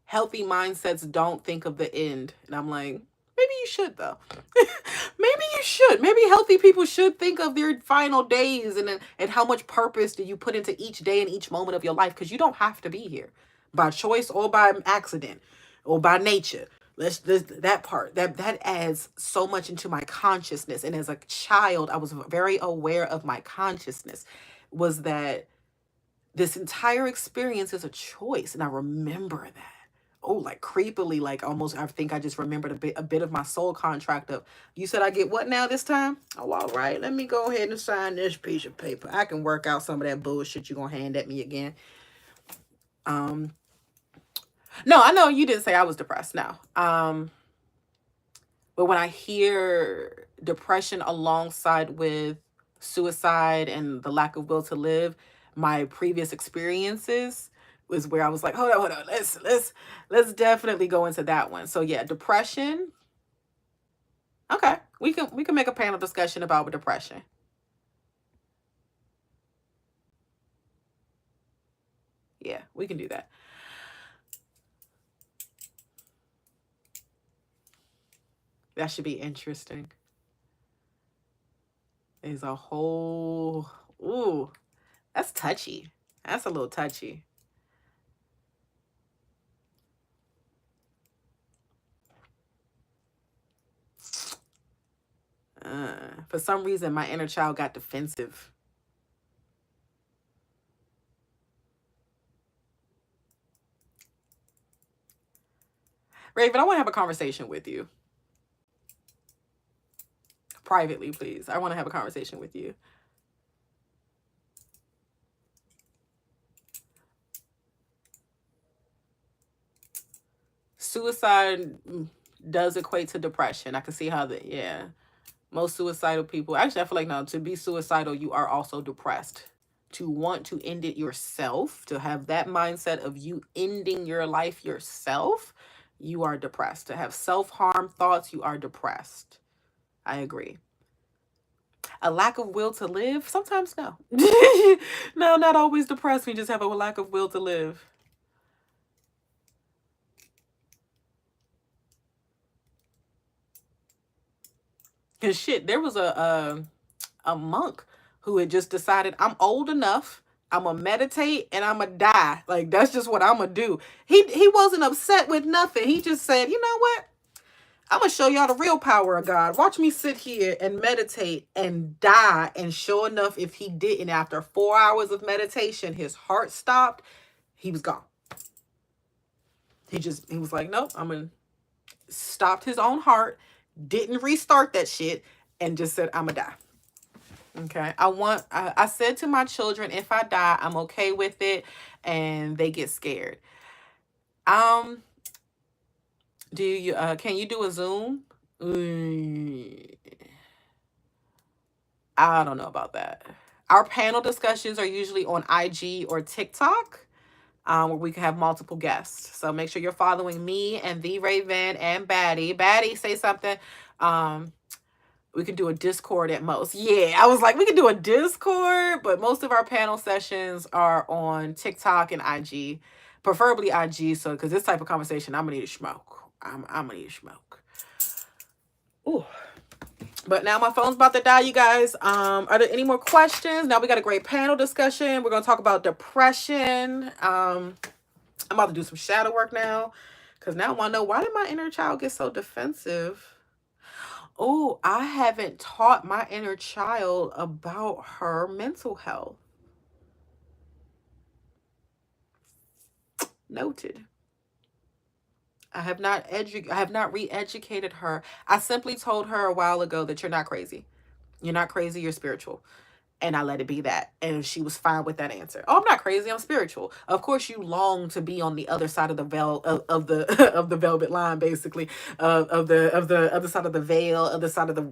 healthy mindsets don't think of the end. And I'm like, maybe you should, though. Maybe you should. Maybe healthy people should think of their final days and how much purpose do you put into each day and each moment of your life, because you don't have to be here by choice or by accident or by nature. That part that adds so much into my consciousness. And as a child, I was very aware of my consciousness, was that this entire experience is a choice, and I remember that. Oh, like creepily, like almost, I think I just remembered a bit of my soul contract of, you said I get what now this time? Oh, all right, let me go ahead and sign this piece of paper. I can work out some of that bullshit you're gonna hand at me again. No, I know you didn't say I was depressed. No. But when I hear depression alongside with suicide and the lack of will to live, my previous experiences was where I was like, hold on. Let's definitely go into that one. So yeah, depression. Okay. We can make a panel discussion about depression. Yeah, we can do that. That should be interesting. There's a whole, ooh, that's touchy. That's a little touchy. For some reason, my inner child got defensive. Raven, I want to have a conversation with you. Privately, please. I want to have a conversation with you. Suicide does equate to depression. I can see how that, yeah. Most suicidal people, actually, I feel like now to be suicidal, you are also depressed. To want to end it yourself, to have that mindset of you ending your life yourself, you are depressed. To have self-harm thoughts, you are depressed. I agree. A lack of will to live? Sometimes no. No, not always depressed. We just have a lack of will to live. Cause shit, there was a monk who had just decided, I'm old enough, I'm gonna meditate and I'm gonna die. Like that's just what I'm gonna do. He wasn't upset with nothing. He just said, you know what? I'm gonna show y'all the real power of God. Watch me sit here and meditate and die. And sure enough, if he didn't, after 4 hours of meditation, his heart stopped. He was gone. He was like, nope, I'm gonna stopped his own heart, didn't restart that shit, and just said, I'm gonna die. Okay. I said to my children, if I die, I'm okay with it. And they get scared. Um, do you can you do a Zoom? Mm, I don't know about that. Our panel discussions are usually on IG or TikTok, where we can have multiple guests. So make sure you're following me and the Raven and Batty. Batty, say something. Um, we could do a Discord at most. Yeah, I was like, we could do a Discord, but most of our panel sessions are on TikTok and IG, preferably IG. So, because this type of conversation, I'm gonna need to smoke. I'm gonna need to smoke. Ooh. But now my phone's about to die, you guys. Are there any more questions? Now we got a great panel discussion. We're gonna talk about depression. I'm about to do some shadow work now, because now I want to know, why did my inner child get so defensive? Oh, I haven't taught my inner child about her mental health. Noted. I have not re-educated her. I simply told her a while ago that you're not crazy. You're not crazy, you're spiritual. And I let it be that. And she was fine with that answer. Oh, I'm not crazy, I'm spiritual. Of course you long to be on the other side of the veil of the of the velvet line, basically. Of the other side of the veil, other side of the,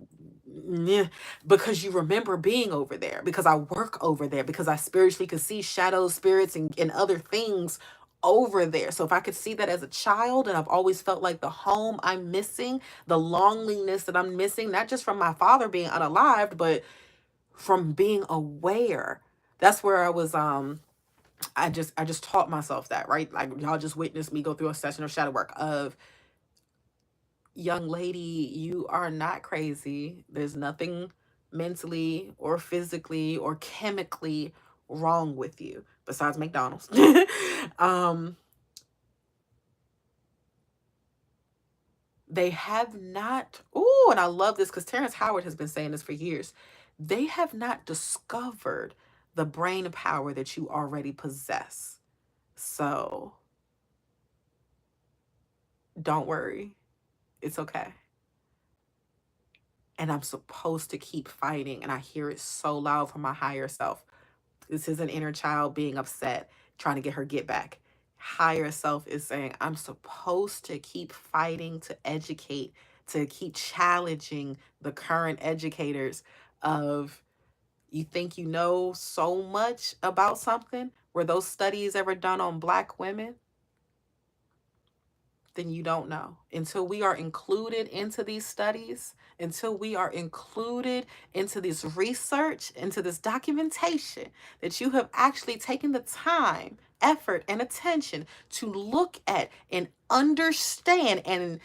yeah, because you remember being over there, because I work over there, because I spiritually could see shadows, spirits, and other things over there. So if I could see that as a child, and I've always felt like the home I'm missing, the loneliness that I'm missing, not just from my father being unalived, but from being aware. That's where I was I just taught myself that, right? Like y'all just witnessed me go through a session of shadow work of, young lady, you are not crazy. There's nothing mentally or physically or chemically wrong with you besides McDonald's. um, they have not, oh, and I love this because Terrence Howard has been saying this for years. They have not discovered the brain power that you already possess. So don't worry. It's okay. And I'm supposed to keep fighting. And I hear it so loud from my higher self. This is an inner child being upset, trying to get her get back. Higher self is saying, I'm supposed to keep fighting to educate, to keep challenging the current educators of, you think you know so much about something? Were those studies ever done on Black women? Then you don't know. Until we are included into these studies, until we are included into this research, into this documentation, that you have actually taken the time effort and attention to look at and understand. And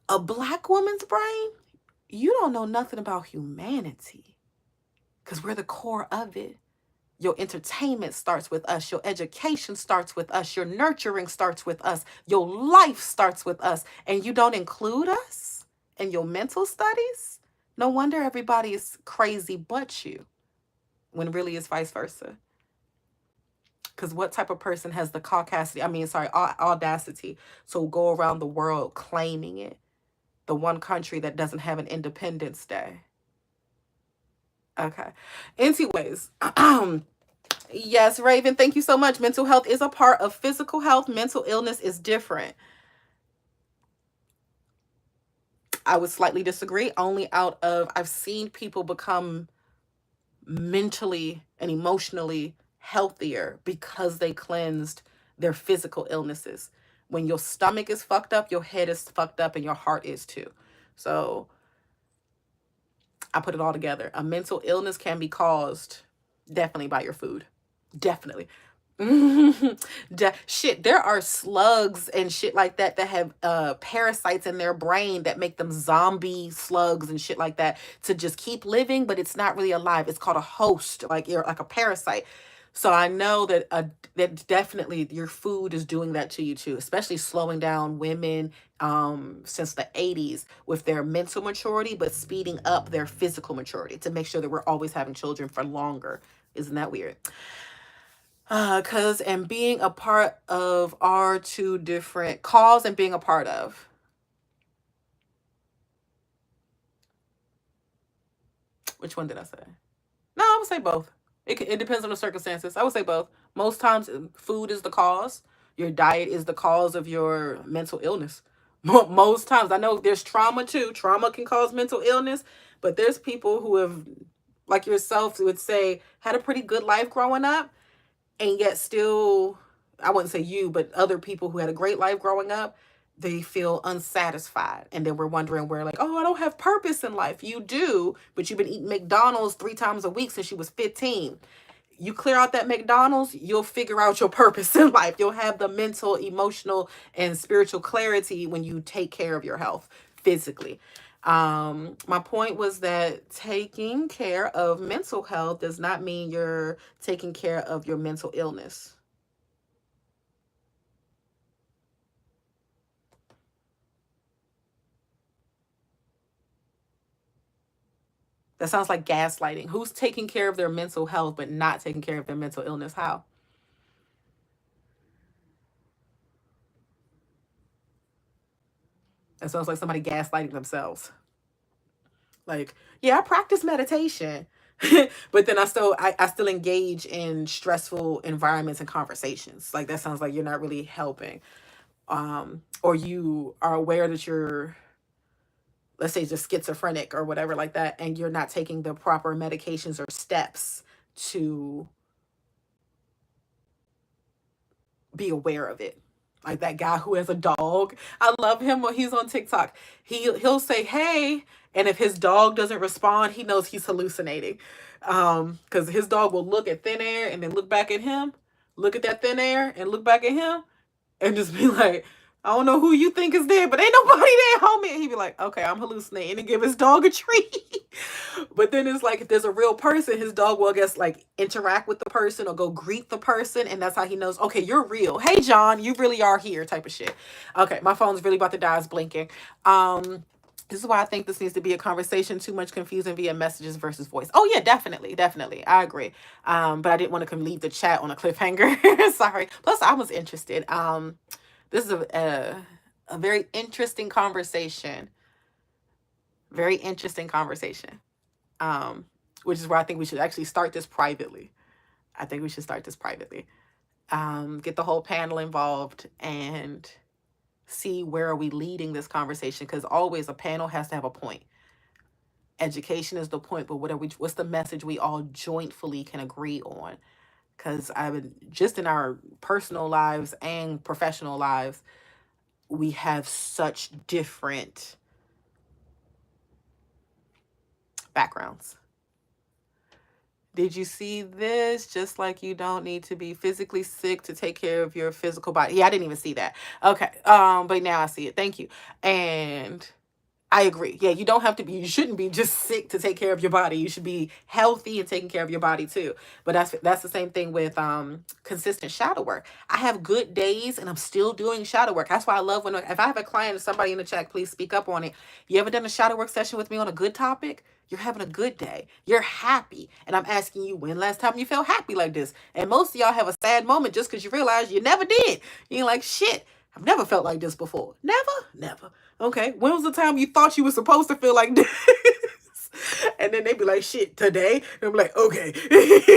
a Black woman's brain, you don't know nothing about humanity because we're the core of it. Your entertainment starts with us. Your education starts with us. Your nurturing starts with us. Your life starts with us. And you don't include us in your mental studies? No wonder everybody is crazy but you, when really it's vice versa. Because what type of person has the audacity to go around the world claiming it? The one country that doesn't have an Independence Day. Okay. Anyways, yes, Raven, thank you so much. Mental health is a part of physical health. Mental illness is different. I would slightly disagree. Only I've seen people become mentally and emotionally healthier because they cleansed their physical illnesses. When your stomach is fucked up, your head is fucked up, and your heart is too. So I put it all together. A mental illness can be caused definitely by your food. Definitely. Shit, there are slugs and shit like that that have parasites in their brain that make them zombie slugs and shit like that to just keep living, but it's not really alive. It's called a host, like you're like a parasite. So I know that that definitely your food is doing that to you too, especially slowing down women since the 80s with their mental maturity, but speeding up their physical maturity to make sure that we're always having children for longer. Isn't that weird? And being a part of are two different cause and being a part of. Which one did I say? No, I would say both. It depends on the circumstances. I would say both. Most times, food is the cause. Your diet is the cause of your mental illness. Most times, I know there's trauma too. Trauma can cause mental illness, but there's people who have, like yourself, would say, had a pretty good life growing up, and yet still, I wouldn't say you, but other people who had a great life growing up, they feel unsatisfied. And then we're wondering where, like, oh, I don't have purpose in life. You do, but you've been eating McDonald's 3 times a week since you was 15. You clear out that McDonald's, you'll figure out your purpose in life. You'll have the mental, emotional, and spiritual clarity when you take care of your health physically. My point was that taking care of mental health does not mean you're taking care of your mental illness. That sounds like gaslighting. Who's taking care of their mental health but not taking care of their mental illness? How? That sounds like somebody gaslighting themselves. Like, yeah, I practice meditation, but then I still engage in stressful environments and conversations. Like that sounds like you're not really helping. Or you are aware that you're, let's say, just schizophrenic or whatever like that, and you're not taking the proper medications or steps to be aware of it. Like that guy who has a dog. I love him when he's on TikTok. He'll say, "Hey," and if his dog doesn't respond, he knows he's hallucinating. Because his dog will look at thin air and then look back at him, look at that thin air and look back at him, and just be like, I don't know who you think is there, but ain't nobody there, homie. And he'd be like, okay, I'm hallucinating, and give his dog a treat. But then it's like, if there's a real person, his dog will, I guess, like interact with the person or go greet the person. And that's how he knows, okay, you're real. Hey, John, you really are here type of shit. Okay, my phone's really about to die. It's blinking. This is why I think this needs to be a conversation. Too much confusion via messages versus voice. Oh yeah, definitely, definitely. I agree. But I didn't want to leave the chat on a cliffhanger. Sorry. Plus, I was interested. This is a very interesting conversation. Very interesting conversation. Which is where I think we should actually start this privately. I think we should start this privately. Get the whole panel involved and see where are we leading this conversation, because always a panel has to have a point. Education is the point, but what's the message we all jointfully can agree on? Because just in our personal lives and professional lives, we have such different backgrounds. Did you see this? Just like you don't need to be physically sick to take care of your physical body. Yeah, I didn't even see that. Okay. But now I see it. Thank you. And I agree. Yeah, you don't have to be, you shouldn't be just sick to take care of your body. You should be healthy and taking care of your body too. But that's the same thing with consistent shadow work. I have good days and I'm still doing shadow work. That's why I love when if I have a client or somebody in the chat, please speak up on it. You ever done a shadow work session with me on a good topic? You're having a good day. You're happy. And I'm asking you, when last time you felt happy like this? And most of y'all have a sad moment just because you realize you never did. You're like, shit, I've never felt like this before. Never? Never. Okay. When was the time you thought you were supposed to feel like this? And then they'd be like, shit, today? And I'm like, okay,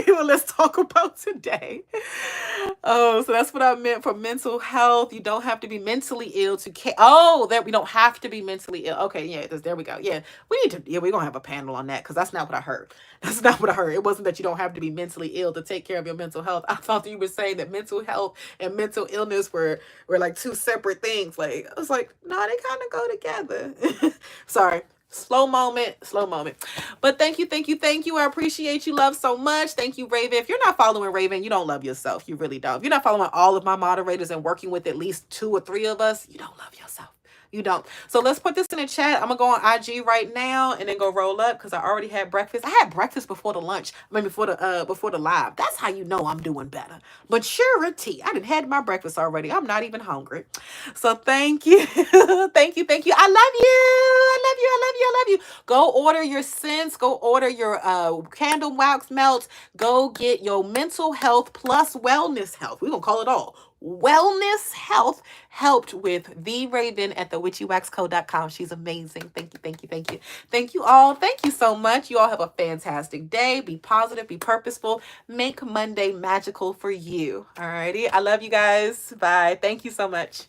well, let's talk about today. Oh, so that's what I meant for mental health. You don't have to be mentally ill to care. Oh, that we don't have to be mentally ill. Okay, yeah, there we go. Yeah, we need to, yeah, we're going to have a panel on that because that's not what I heard. That's not what I heard. It wasn't that you don't have to be mentally ill to take care of your mental health. I thought that you were saying that mental health and mental illness were like two separate things. Like, I was like, no, they kind of go together. Sorry. Slow moment, slow moment. But thank you, thank you, thank you. I appreciate you, love, so much. Thank you, Raven. If you're not following Raven, you don't love yourself. You really don't. If you're not following all of my moderators and working with at least 2 or 3 of us, you don't love yourself. You don't. So let's put this in the chat. I'm gonna go on IG right now and then go roll up because I already had breakfast. I had breakfast before the lunch. I mean before the live. That's how you know I'm doing better. Maturity. I done had my breakfast already. I'm not even hungry. So thank you. Thank you. Thank you. I love you. I love you. I love you. I love you. Go order your scents. Go order your candle wax melts. Go get your mental health plus wellness health. We're gonna call it all. Wellness health helped with the Raven at thewitchywaxco.com. She's amazing. Thank you, thank you, thank you. Thank you all. Thank you so much. You all have a fantastic day. Be positive, be purposeful. Make Monday magical for you. All righty. I love you guys. Bye. Thank you so much.